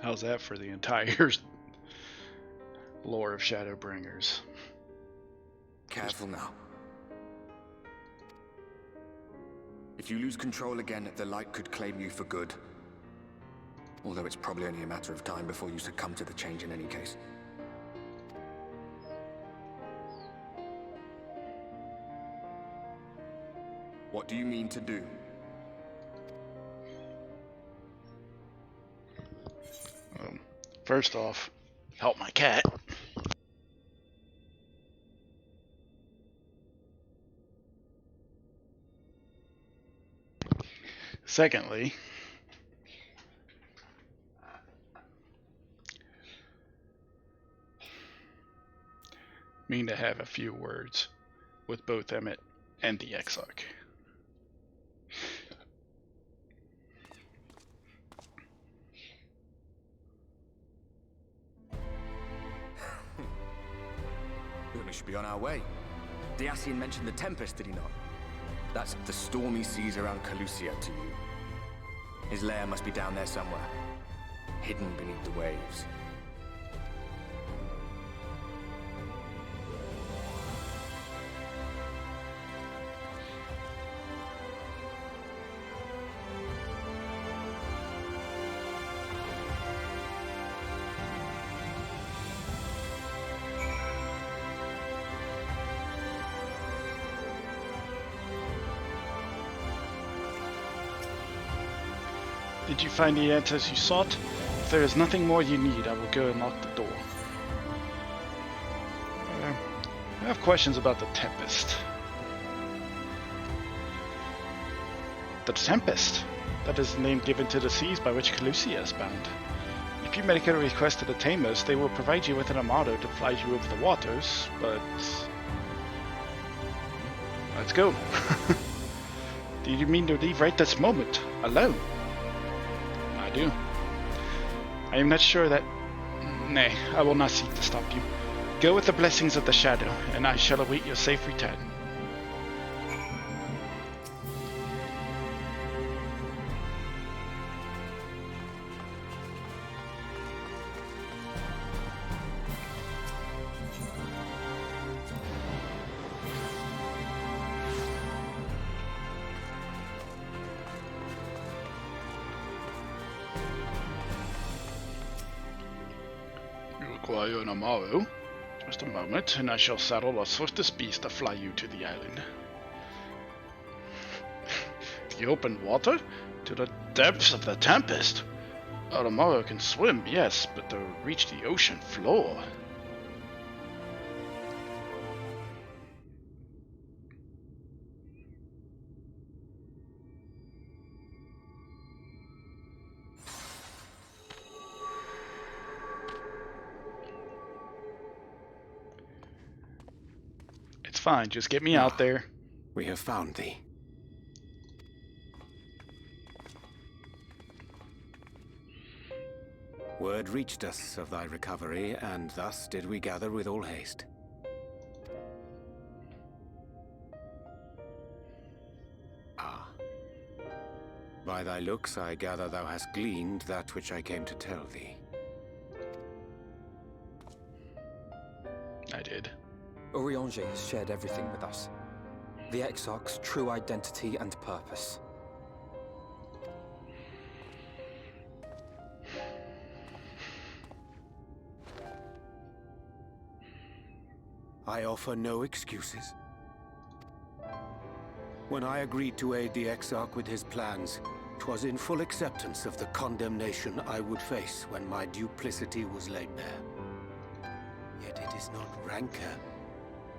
How's that for the entire lore of Shadowbringers? Careful now. If you lose control again, the light could claim you for good. Although it's probably only a matter of time before you succumb to the change in any case. What do you mean to do? First off, help my cat. Secondly, mean to have a few words with both Emmett and the Exarch. We should be on our way. Diassian mentioned the Tempest, did he not? That's the stormy seas around Calusia to you. His lair must be down there somewhere, hidden beneath the waves. Did you find the answers you sought? If there is nothing more you need, I will go and lock the door. I have questions about the Tempest. The Tempest? That is the name given to the seas by which Calusia is bound. If you make a request to the Tamers, they will provide you with an armado to fly you over the waters, but... let's go. Do you mean to leave right this moment, alone? I do. I am not sure that... Nay, I will not seek to stop you. Go with the blessings of the Shadow, and I shall await your safe return. Require an armado? Just a moment, and I shall saddle the swiftest beast to fly you to the island. The open water? To the depths of the Tempest? An armado can swim, yes, but to reach the ocean floor... Fine, just get me out there. We have found thee. Word reached us of thy recovery, and thus did we gather with all haste. Ah. By thy looks, I gather thou hast gleaned that which I came to tell thee. I did. Urianger has shared everything with us. The Exarch's true identity and purpose. I offer no excuses. When I agreed to aid the Exarch with his plans, 'twas in full acceptance of the condemnation I would face when my duplicity was laid bare. Yet it is not rancor,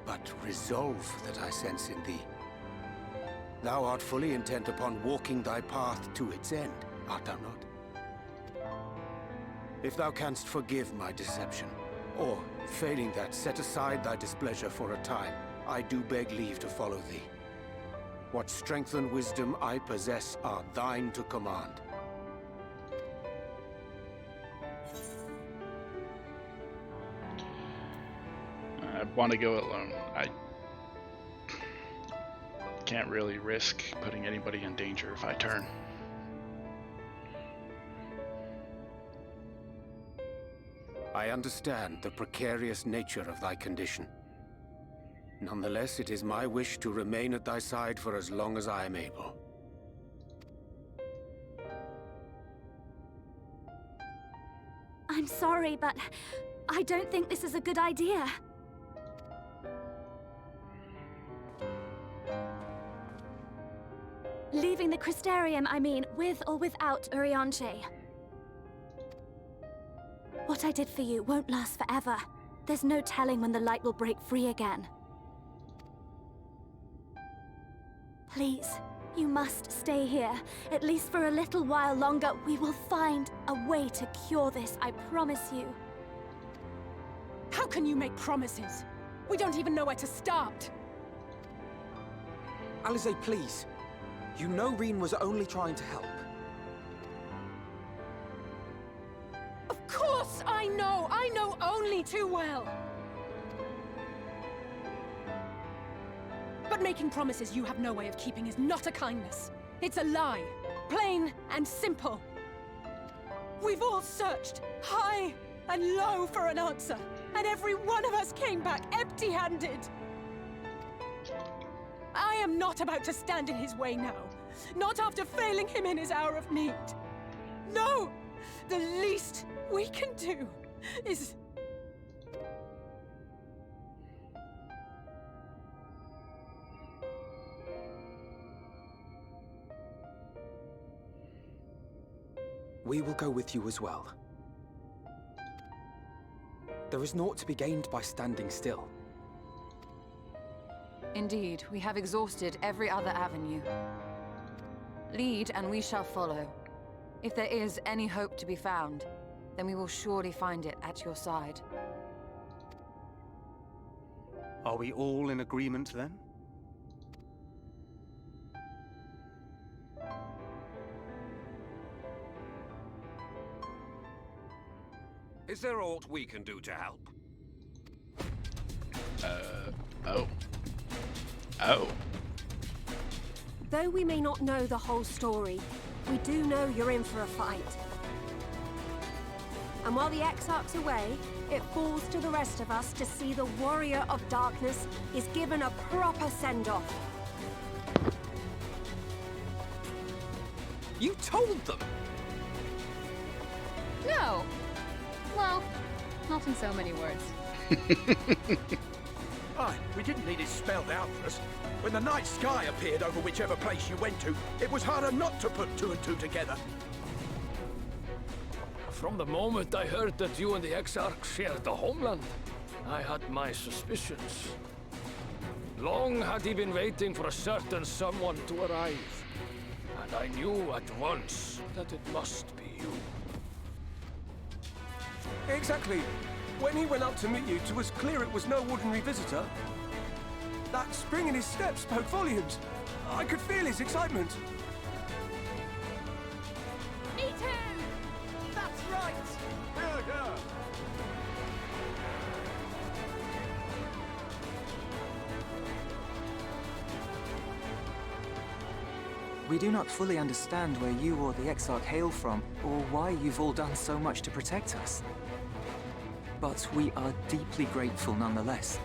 but resolve that I sense in thee. Thou art fully intent upon walking thy path to its end, art thou not? If thou canst forgive my deception, or, failing that, set aside thy displeasure for a time, I do beg leave to follow thee. What strength and wisdom I possess are thine to command. I want to go alone. I can't really risk putting anybody in danger if I turn. I understand the precarious nature of thy condition. Nonetheless, it is my wish to remain at thy side for as long as I am able. I'm sorry, but I don't think this is a good idea. entering the Crystarium, I mean, with or without Urianche. What I did for you won't last forever. There's no telling when the light will break free again. Please, you must stay here, at least for a little while longer. We will find a way to cure this, I promise you. How can you make promises? We don't even know where to start. Alize, please. You know Reen was only trying to help. Of course I know! I know only too well! But making promises you have no way of keeping is not a kindness. It's a lie. Plain and simple. We've all searched high and low for an answer, and every one of us came back empty-handed. I am not about to stand in his way now. Not after failing him in his hour of need. No! The least we can do is... We will go with you as well. There is naught to be gained by standing still. Indeed, we have exhausted every other avenue. Lead, and we shall follow. If there is any hope to be found, then we will surely find it at your side. Are we all in agreement then? Is there aught we can do to help? Oh. Though we may not know the whole story, we do know you're in for a fight. And while the Exarch's away, it falls to the rest of us to see the Warrior of Darkness is given a proper send-off. You told them! No! Well, not in so many words. Aye, we didn't need it spelled out for us. When the night sky appeared over whichever place you went to, it was harder not to put two and two together. From the moment I heard that you and the Exarch shared the homeland, I had my suspicions. Long had he been waiting for a certain someone to arrive, and I knew at once that it must be you. Exactly. When he went up to meet you, it was clear it was no ordinary visitor. That spring in his step spoke volumes. I could feel his excitement. Me too! That's right! Yeah. We do not fully understand where you or the Exarch hail from, or why you've all done so much to protect us. But we are deeply grateful nonetheless.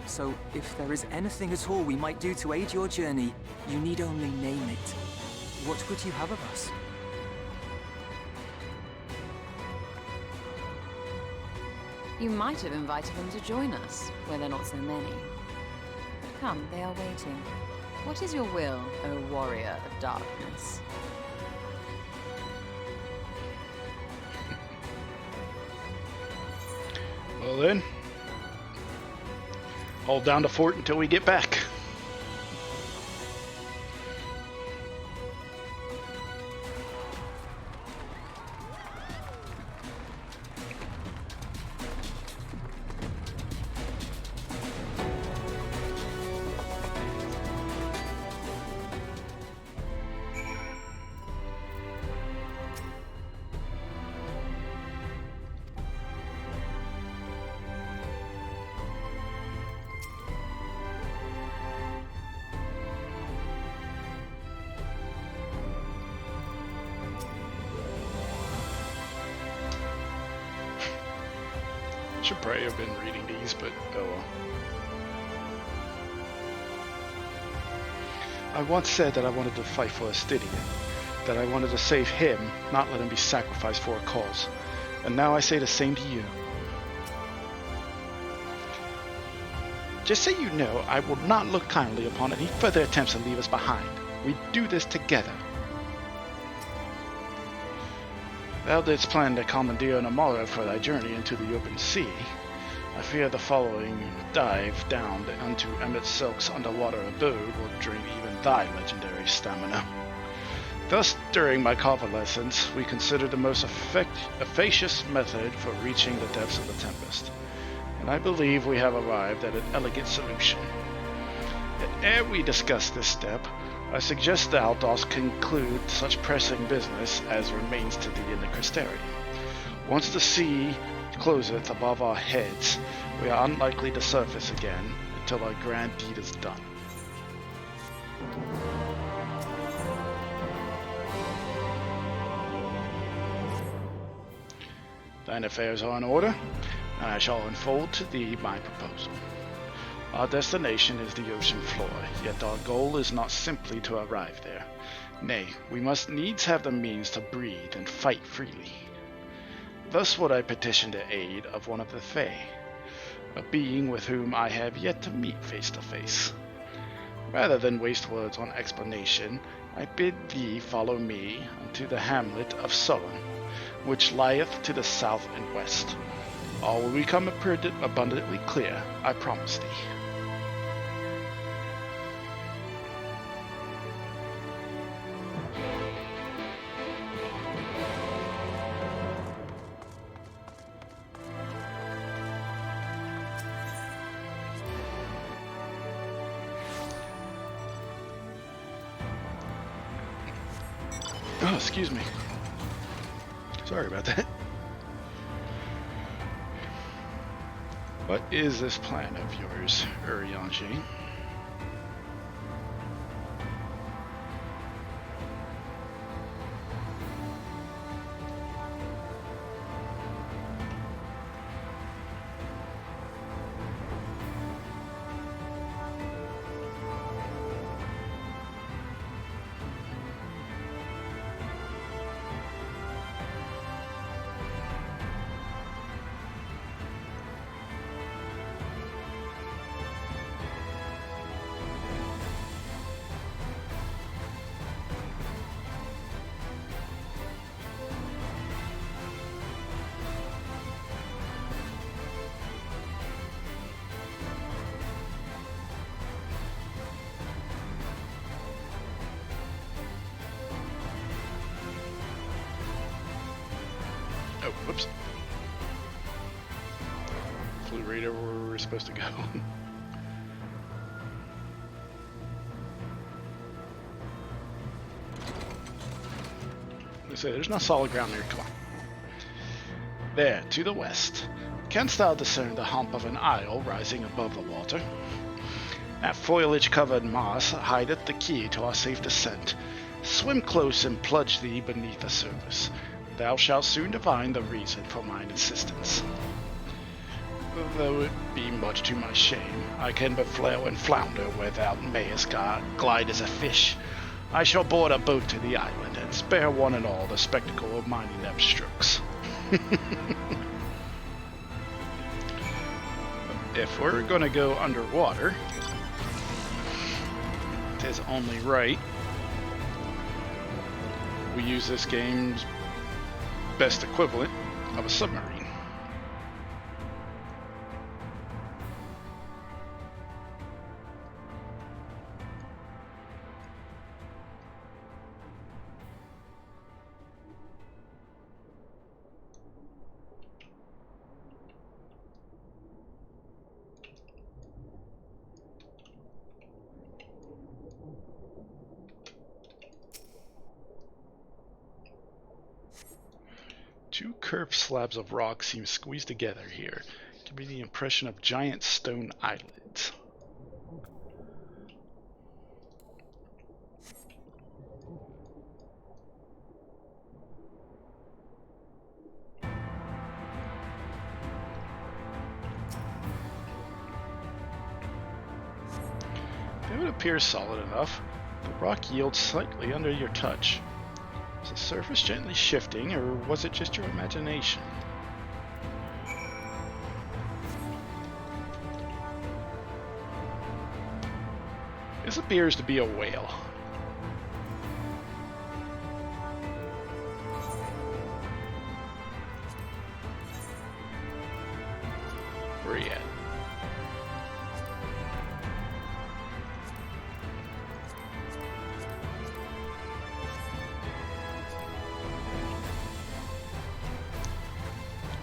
So, if there is anything at all we might do to aid your journey, you need only name it. What would you have of us? You might have invited them to join us, where there are not so many. But come, they are waiting. What is your will, O Warrior of Darkness? Well then, hold down the fort until we get back. Should probably have been reading these, but oh well. I once said that I wanted to fight for Astidian, that I wanted to save him, not let him be sacrificed for a cause. And now I say the same to you. Just so you know, I will not look kindly upon any further attempts to leave us behind. We do this together. Thou didst plan to commandeer an armada for thy journey into the open sea. I fear the following dive down unto Emmett Silk's underwater abode will drain even thy legendary stamina. Thus, during my convalescence, we considered the most efficacious method for reaching the depths of the Tempest, and I believe we have arrived at an elegant solution. Yet ere we discuss this step, I suggest thou dost conclude such pressing business as remains to thee in the Crystarium. Once the sea closeth above our heads, we are unlikely to surface again until our grand deed is done. Thine affairs are in order, and I shall unfold to thee my proposal. Our destination is the ocean floor, yet our goal is not simply to arrive there. Nay, we must needs have the means to breathe and fight freely. Thus would I petition the aid of one of the Fae, a being with whom I have yet to meet face to face. Rather than waste words on explanation, I bid thee follow me unto the hamlet of Sullen, which lieth to the south and west. All will become abundantly clear, I promise thee. Oh, excuse me. Sorry about that. What is this plan of yours, Urianger? Oh, whoops. Flew right over where we were supposed to go. I say, there's no solid ground there. Come on. There, to the west. Canst thou discern the hump of an isle rising above the water? That foliage-covered moss hideth the key to our safe descent. Swim close and plunge thee beneath the surface. Thou shalt soon divine the reason for mine insistence. Though it be much to my shame, I can but flail and flounder where thou mayest glide as a fish. I shall board a boat to the island and spare one and all the spectacle of mine inept strokes. If we're gonna go underwater, it is only right we use this game's best equivalent of a submarine. Two curved slabs of rock seem squeezed together here, giving the impression of giant stone eyelids. Though it appears solid enough, the rock yields slightly under your touch. Is the surface gently shifting, or was it just your imagination? This appears to be a whale. Where are you at?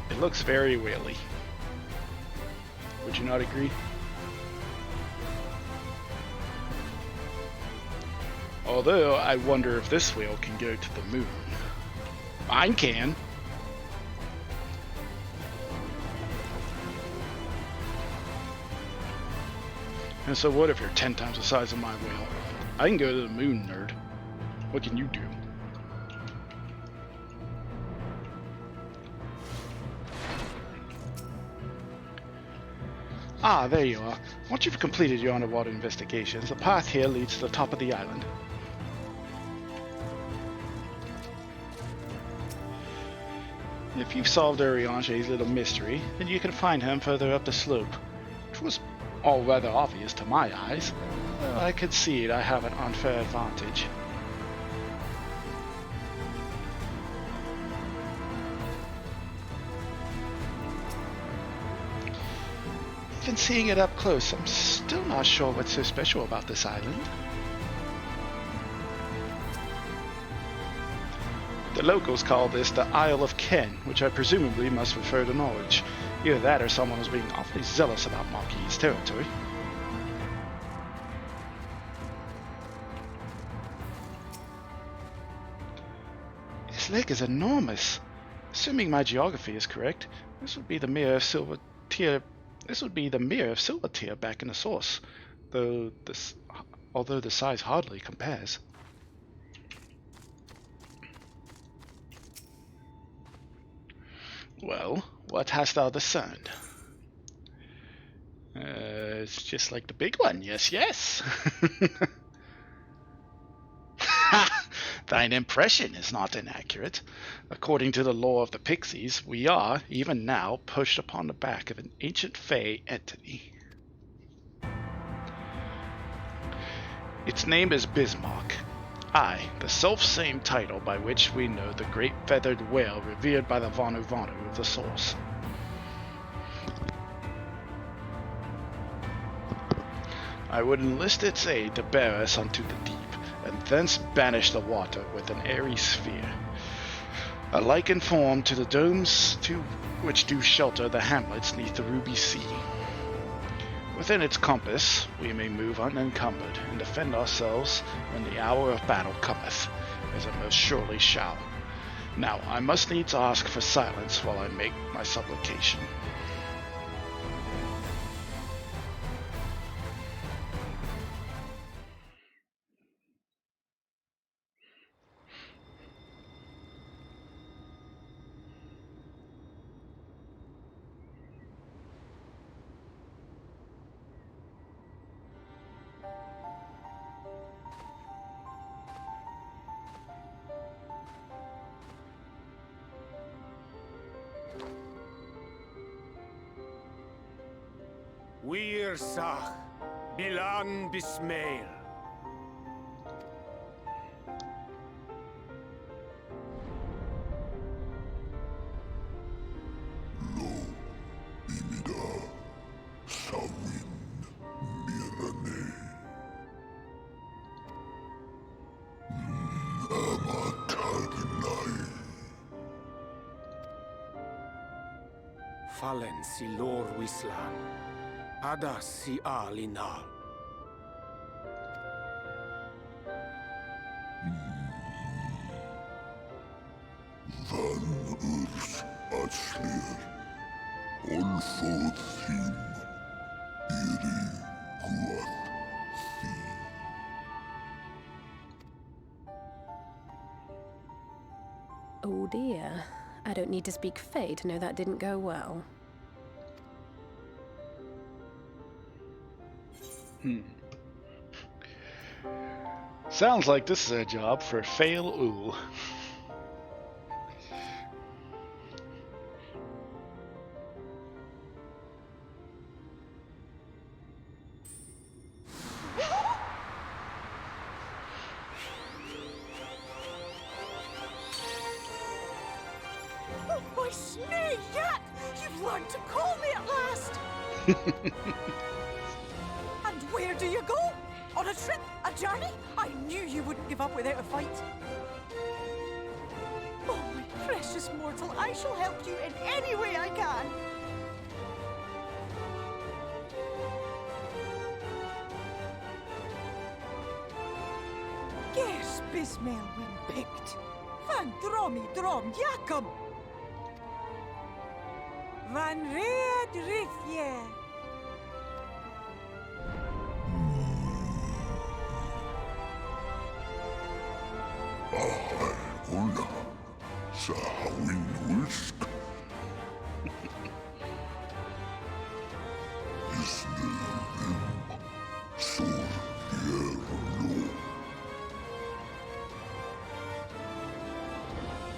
It looks very whaley. Would you not agree? Although, I wonder if this whale can go to the moon. Mine can. And so what if you're 10 times the size of my whale? I can go to the moon, nerd. What can you do? Ah, there you are. Once you've completed your underwater investigations, the path here leads to the top of the island. If you've solved Urianger's little mystery, then you can find him further up the slope, which was all rather obvious to my eyes. Well, I concede I have an unfair advantage. Even seeing it up close, I'm still not sure what's so special about this island. The locals call this the Isle of Ken, which I presumably must refer to knowledge. Either that or someone was being awfully zealous about Marquis' territory. This lake is enormous. Assuming my geography is correct, this would be the mere silver tier. This would be the mere silver tier back in the source, although the size hardly compares. Well, what hast thou discerned? It's just like the big one, yes, yes. Thine impression is not inaccurate. According to the law of the Pixies, we are, even now, pushed upon the back of an ancient Fey entity. Its name is Bismarck. Aye, the self-same title by which we know the great feathered whale revered by the Vanu Vanu of the Source. I would enlist its aid to bear us unto the deep, and thence banish the water with an airy sphere, alike in form to the domes which do shelter the hamlets neath the ruby sea. Within its compass we may move unencumbered, and defend ourselves when the hour of battle cometh, as it most surely shall. Now I must needs ask for silence while I make my supplication. Wir Sach, Bilan Bismail. Fallen si lor wislan, adas si alinal. Van urs atslir, olfod thim, iri guath thi. Oh dear. I don't need to speak Fey to know that didn't go well. Sounds like this is a job for Fail Ul. Oh, my snake yet! You've learned to call me at last! And where do you go? On a trip? A journey? I knew you wouldn't give up without a fight. Oh, my precious mortal, I shall help you in any way I can. Ges Bismael when picked. Van dromi drom Jacob. Van red rithje. Hola, Sahawin Wisk.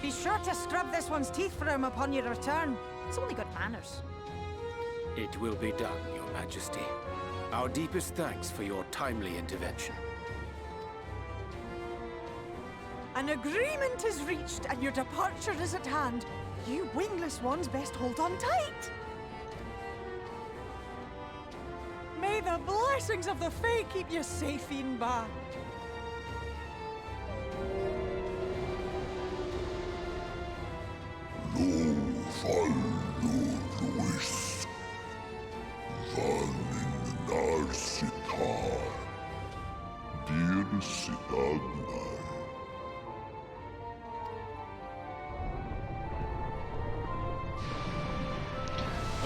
Be sure to scrub this one's teeth for him upon your return. It's only good manners. It will be done, Your Majesty. Our deepest thanks for your timely intervention. An agreement is reached and your departure is at hand. You wingless ones best hold on tight. May the blessings of the Fae keep you safe in Ba.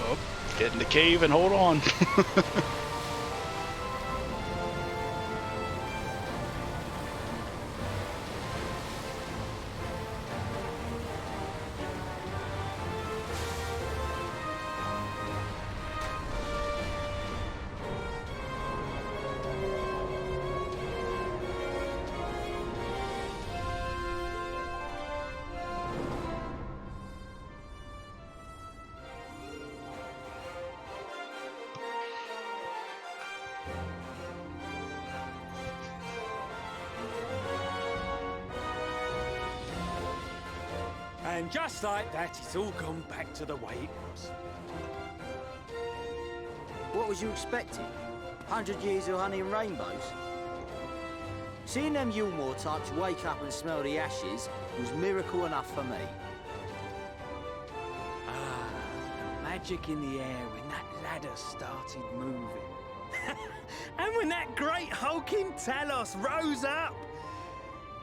Oh, get in the cave and hold on. And just like that, it's all gone back to the way it was. What was you expecting? 100 years of honey and rainbows? Seeing them Yulmore types wake up and smell the ashes was miracle enough for me. Ah, the magic in the air when that ladder started moving. And when that great hulking Talos rose up.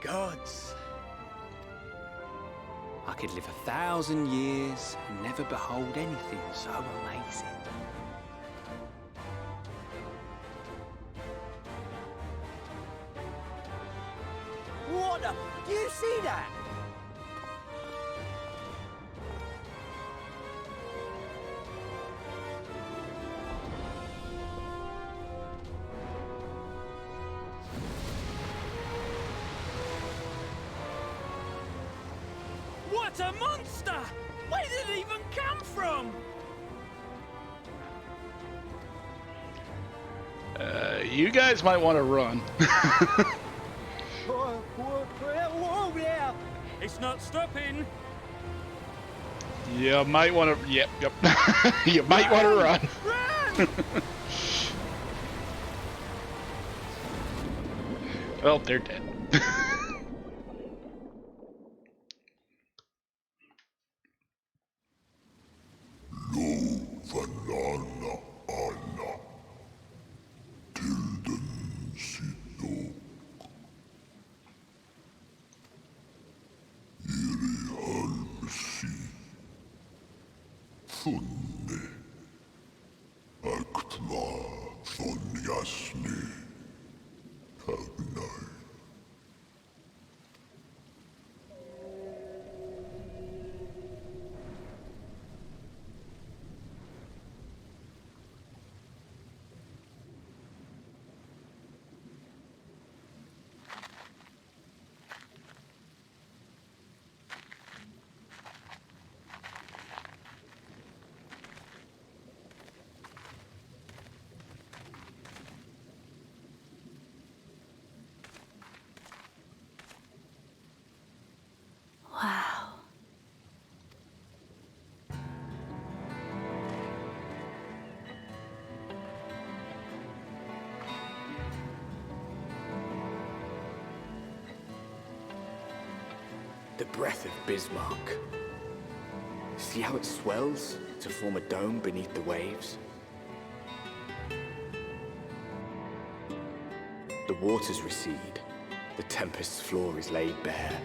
Gods. I could live 1,000 years and never behold anything so amazing. What the? Do you see that? What a monster! Where did it even come from? You guys might want to run. Whoa there! It's not stopping. You might want to. Yep. You might want to run. Run! Well, they're dead. the breath of Bismarck. See how it swells to form a dome beneath the waves? The waters recede. The tempest's floor is laid bare.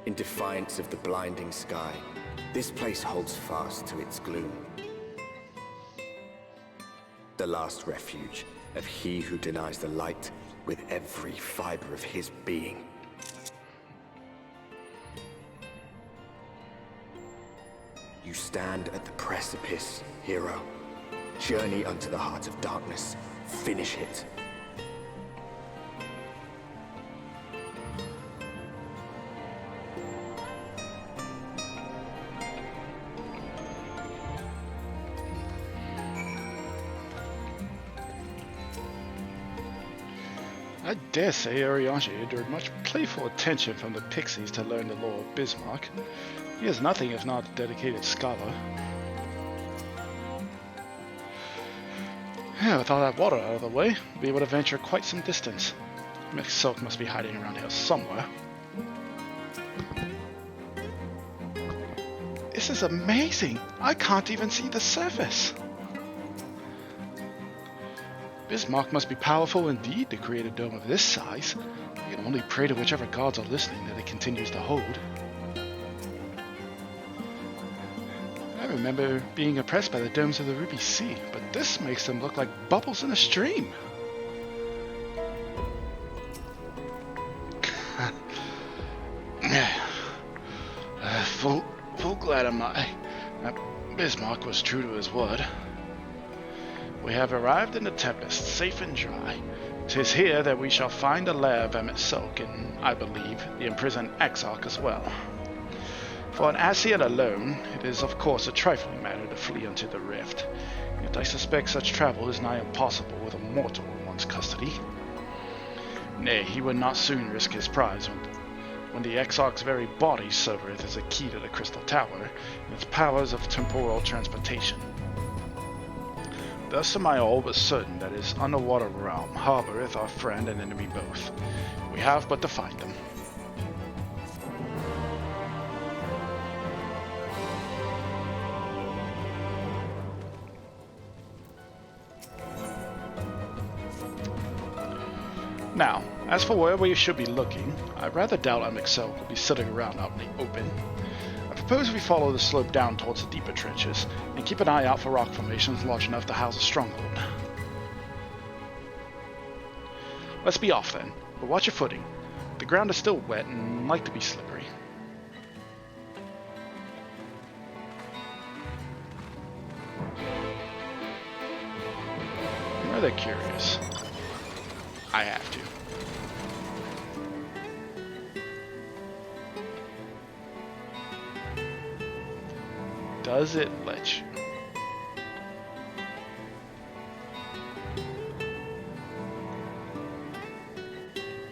In defiance of the blinding sky, this place holds fast to its gloom. The last refuge of he who denies the light with every fiber of his being. You stand at the precipice, hero. Journey unto the heart of darkness. Finish it. I dare say Arianshi endured much playful attention from the pixies to learn the lore of Bismarck. He is nothing if not a dedicated scholar. Yeah, with all that water out of the way, we'll be able to venture quite some distance. Miss Silk must be hiding around here somewhere. This is amazing! I can't even see the surface! Bismarck must be powerful indeed to create a dome of this size. I can only pray to whichever gods are listening that it continues to hold. I remember being impressed by the domes of the Ruby Sea, but this makes them look like bubbles in a stream. Full glad am I that Bismarck was true to his word. We have arrived in the Tempest, safe and dry. 'Tis here that we shall find the lair of Emmett Silk, and, I believe, the imprisoned Exarch as well. For an Ascian alone, it is of course a trifling matter to flee unto the rift, yet I suspect such travel is nigh impossible with a mortal in one's custody. Nay, he would not soon risk his prize when the Exarch's very body serveth as a key to the Crystal Tower, and its powers of temporal transportation. Thus am I all but certain that his underwater realm harboureth our friend and enemy both. We have but to find them. Now, as for where we should be looking, I rather doubt Amixel will be sitting around out in the open. I propose we follow the slope down towards the deeper trenches, and keep an eye out for rock formations large enough to house a stronghold. Let's be off then, but watch your footing. The ground is still wet and like to be slippery. I'm rather curious. I have to. Does it let you?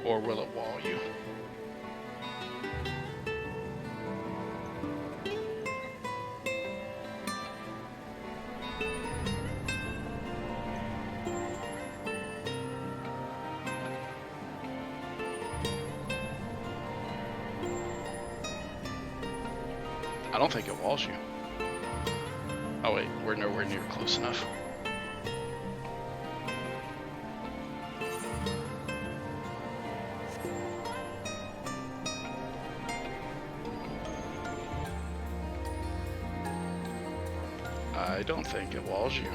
Or will it wall you? I don't think it walls you. Oh wait, we're nowhere near close enough. I don't think it walls you.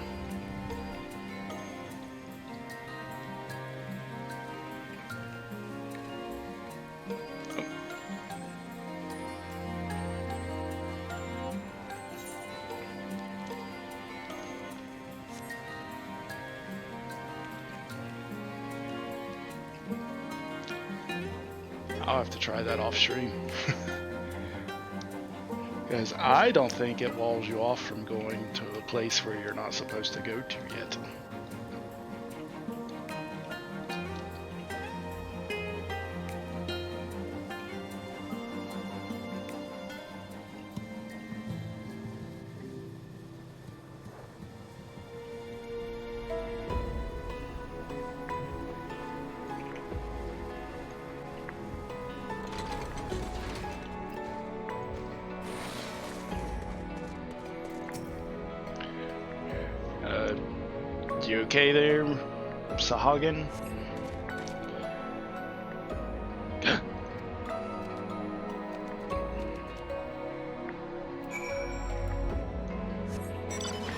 I'll have to try that off stream. Because I don't think it walls you off from going to a place where you're not supposed to go to yet. You okay there, Sahagin?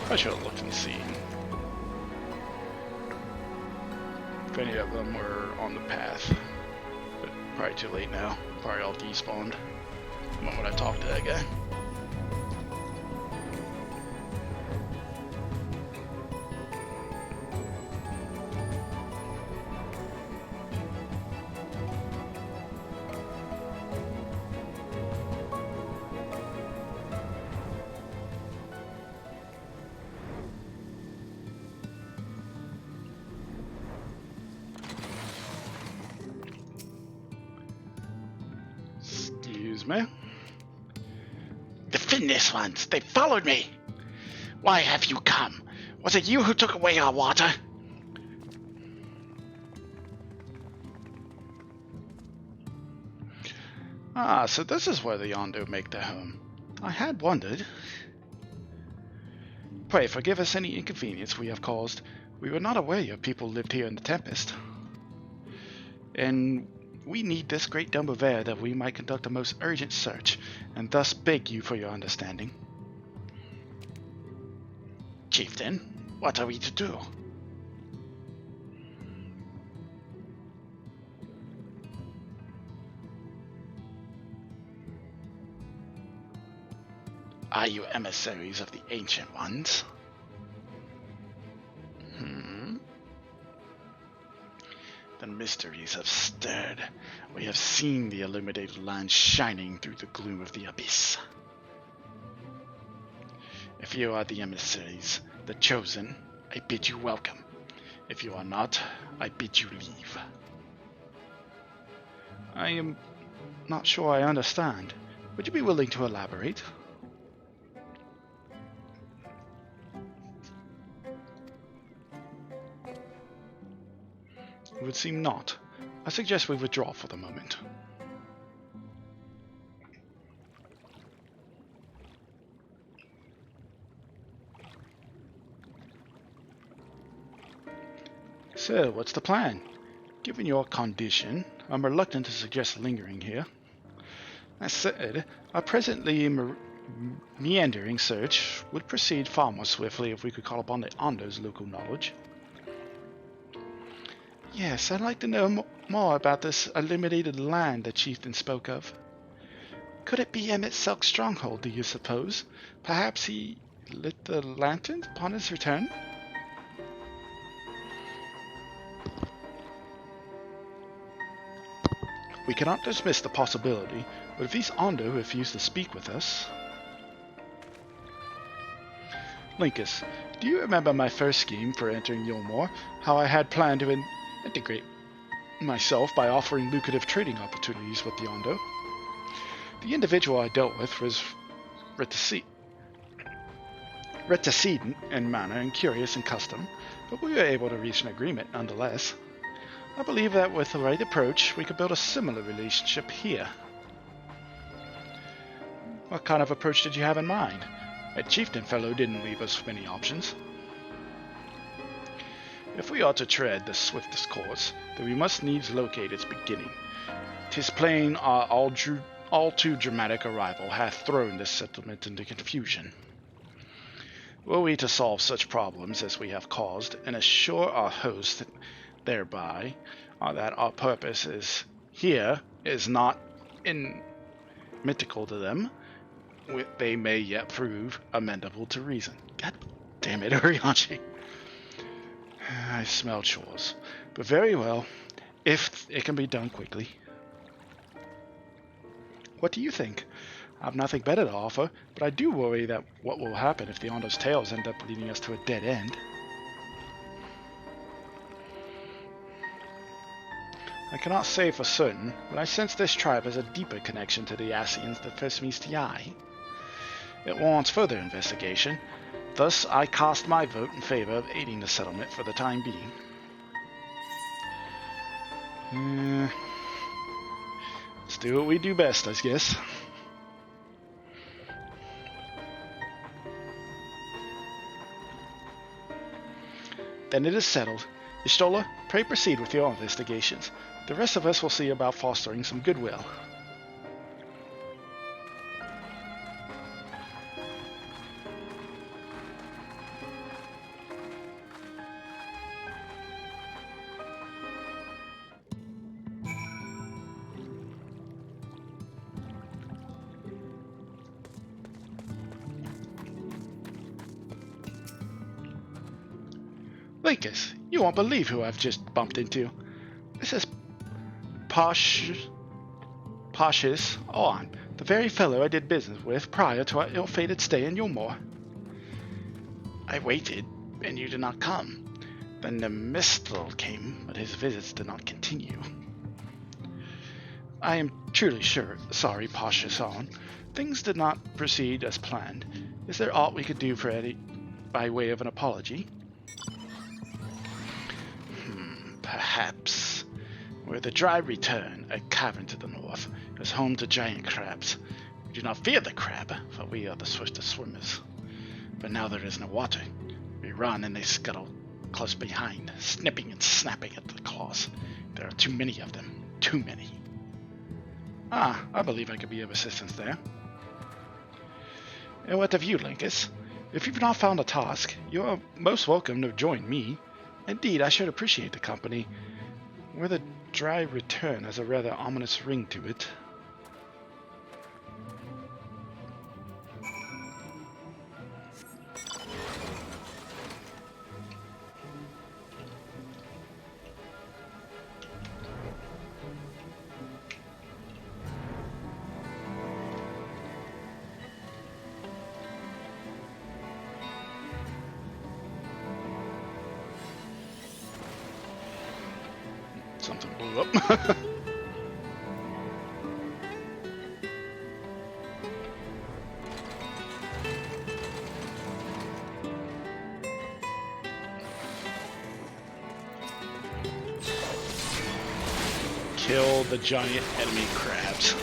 I should have looked and seen if any of them were on the path, but probably too late now. Probably all despawned the moment I talked to that guy. Excuse me. The Finnish ones, they followed me. Why have you come? Was it you who took away our water? Ah, so this is where the Ondo make their home. I had wondered. Pray forgive us any inconvenience we have caused. We were not aware your people lived here in the Tempest. And we need this great dome of air that we might conduct a most urgent search, and thus beg you for your understanding. Chieftain, what are we to do? Are you emissaries of the Ancient Ones? The mysteries have stirred. We have seen the illuminated land shining through the gloom of the abyss. If you are the emissaries, the chosen, I bid you welcome. If you are not, I bid you leave. I am not sure I understand. Would you be willing to elaborate? It would seem not. I suggest we withdraw for the moment. So, what's the plan? Given your condition, I'm reluctant to suggest lingering here. That said, our presently meandering search would proceed far more swiftly if we could call upon the Ondo's local knowledge. Yes, I'd like to know more about this illuminated land the chieftain spoke of. Could it be Emmett Selk's stronghold, do you suppose? Perhaps he lit the lantern upon his return? We cannot dismiss the possibility, but if these Ondo refuse to speak with us... Linkus, do you remember my first scheme for entering Yulmore? How I had planned to integrate myself by offering lucrative trading opportunities with the Ondo? The individual I dealt with was reticent in manner and curious in custom, but we were able to reach an agreement nonetheless. I believe that with the right approach, we could build a similar relationship here. What kind of approach did you have in mind? That chieftain fellow didn't leave us many options. If we are to tread the swiftest course, then we must needs locate its beginning. 'Tis plain our all too dramatic arrival hath thrown this settlement into confusion. Were we to solve such problems as we have caused, and assure our host thereby that our purpose is here is not inimical to them, they may yet prove amendable to reason. God damn it, Oriachi. I smell chores, but very well, if it can be done quickly. What do you think? I have nothing better to offer, but I do worry that what will happen if the Ondo's tales end up leading us to a dead end. I cannot say for certain, but I sense this tribe has a deeper connection to the Ascians than first meets the eye. It warrants further investigation. Thus, I cast my vote in favor of aiding the settlement for the time being. Let's do what we do best, I guess. Then it is settled. Ishtola, pray proceed with your investigations. The rest of us will see about fostering some goodwill. Lucas, you won't believe who I've just bumped into. This is Poshis on, the very fellow I did business with prior to our ill-fated stay in Yulmore. I waited, and you did not come. Then the Mistel came, but his visits did not continue. I am truly sorry, Poshis on. Things did not proceed as planned. Is there aught we could do for Eddie by way of an apology? Perhaps. Where the dry return, a cavern to the north, is home to giant crabs. We do not fear the crab, for we are the swiftest swimmers. But now there is no water. We run and they scuttle close behind, snipping and snapping at the claws. There are too many of them. Too many. Ah, I believe I could be of assistance there. And what of you, Linkus? If you've not found a task, you are most welcome to join me. Indeed, I should appreciate the company. Where the dry return has a rather ominous ring to it. Something blew up. Kill the giant enemy crabs.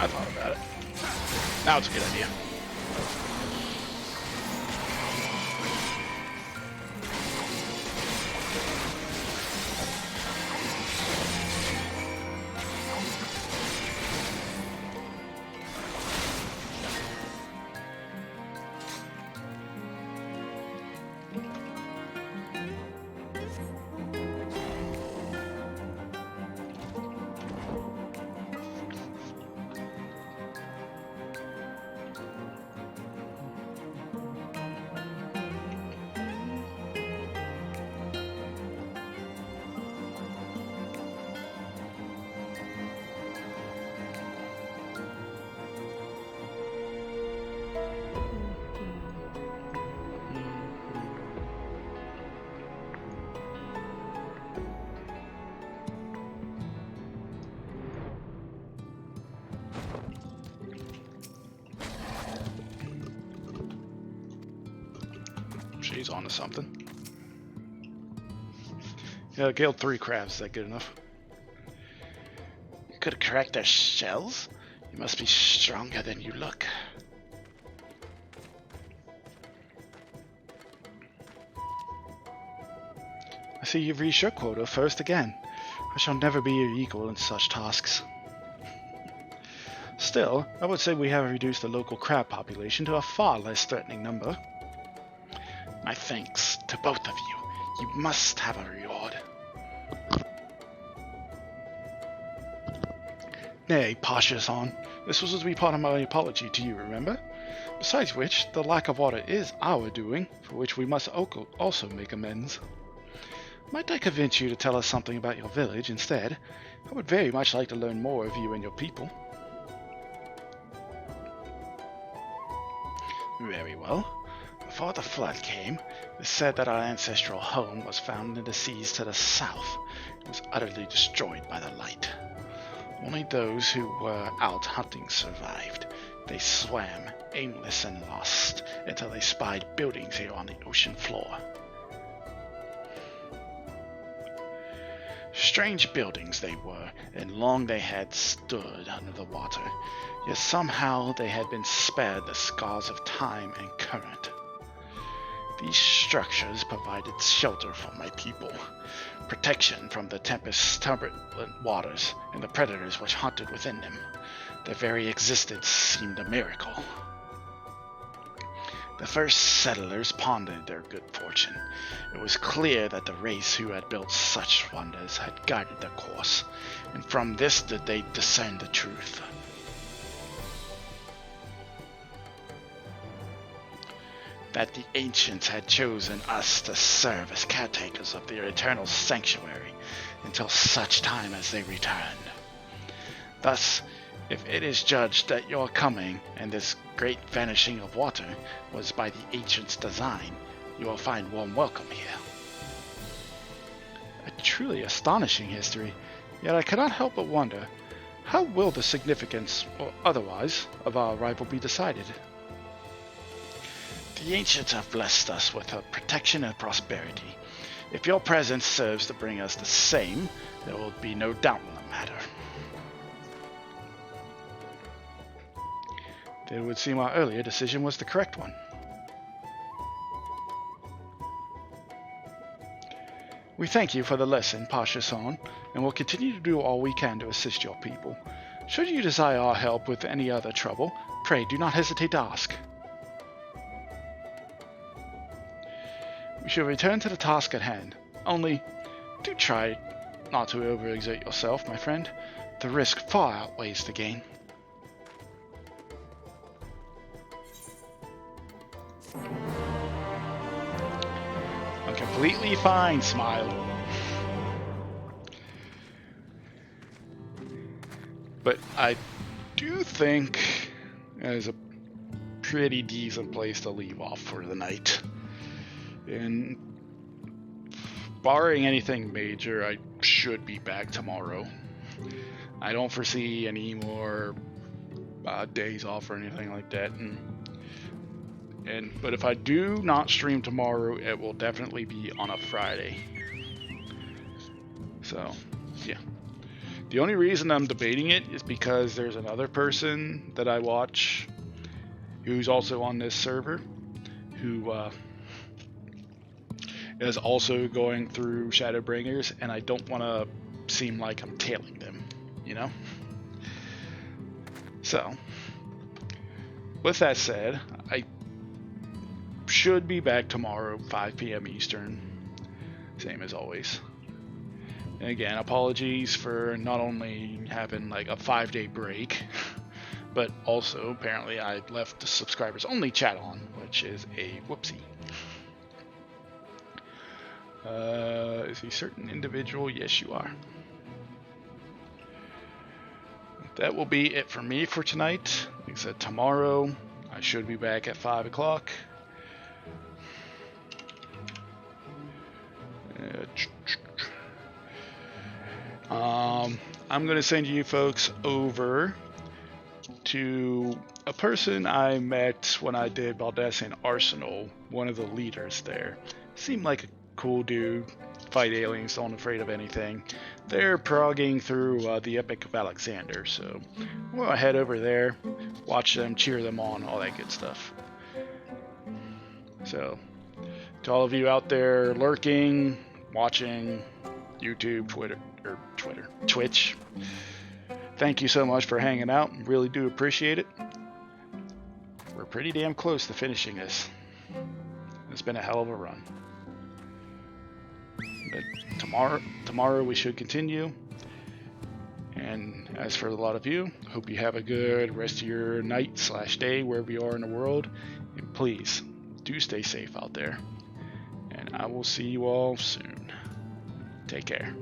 I thought about it. Now it's a good idea. She's onto something. Yeah, I killed 3 crabs. Is that good enough? You could have cracked their shells? You must be stronger than you look. I see you've reached your quota first again. I shall never be your equal in such tasks. Still, I would say we have reduced the local crab population to a far less threatening number. My thanks to both of you. You must have a reward. Nay, Pasha-san, this was to be part of my apology to you, remember? Besides which, the lack of water is our doing, for which we must also make amends. Might I convince you to tell us something about your village instead? I would very much like to learn more of you and your people. Very well. Before the flood came, it was said that our ancestral home was found in the seas to the south. It was utterly destroyed by the light. Only those who were out hunting survived. They swam, aimless and lost, until they spied buildings here on the ocean floor. Strange buildings they were, and long they had stood under the water, yet somehow they had been spared the scars of time and current. These structures provided shelter for my people, protection from the tempest's turbulent waters and the predators which haunted within them. Their very existence seemed a miracle. The first settlers pondered their good fortune. It was clear that the race who had built such wonders had guided their course, and from this did they discern the truth. That the ancients had chosen us to serve as caretakers of their eternal sanctuary until such time as they returned. Thus, if it is judged that your coming and this great vanishing of water was by the ancients' design, you will find warm welcome here. A truly astonishing history, yet I cannot help but wonder, how will the significance, or otherwise, of our arrival be decided? The ancients have blessed us with her protection and prosperity. If your presence serves to bring us the same, there will be no doubt in the matter. It would seem our earlier decision was the correct one. We thank you for the lesson, Pasha San, and will continue to do all we can to assist your people. Should you desire our help with any other trouble, pray do not hesitate to ask. We shall return to the task at hand. Only, do try not to overexert yourself, my friend. The risk far outweighs the gain. I'm completely fine, smile. But I do think that is a pretty decent place to leave off for the night. And barring anything major, I should be back tomorrow. I don't foresee any more days off or anything like that. But if I do not stream tomorrow, it will definitely be on a Friday. So, yeah. The only reason I'm debating it is because there's another person that I watch who's also on this server who is also going through Shadowbringers, and I don't want to seem like I'm tailing them, you know? So, with that said, I should be back tomorrow, 5 p.m. Eastern, same as always. And again, apologies for not only having like a 5-day break, but also apparently I left the subscribers only chat on, which is a whoopsie. Is he a certain individual? Yes, you are. That will be it for me for tonight. Like I said, tomorrow I should be back at 5 o'clock. I'm going to send you folks over to a person I met when I did Baldesion Arsenal, one of the leaders there. Seemed like a cool dude, fight aliens, don't afraid of anything. They're progging through the Epic of Alexander, so I'm going to head over there, watch them, cheer them on, all that good stuff. So, to all of you out there lurking, watching YouTube, Twitch, thank you so much for hanging out. Really do appreciate it. We're pretty damn close to finishing this. It's been a hell of a run. But tomorrow we should continue. And as for a lot of you, hope you have a good rest of your night/day wherever you are in the world. And please, do stay safe out there. And I will see you all soon. Take care.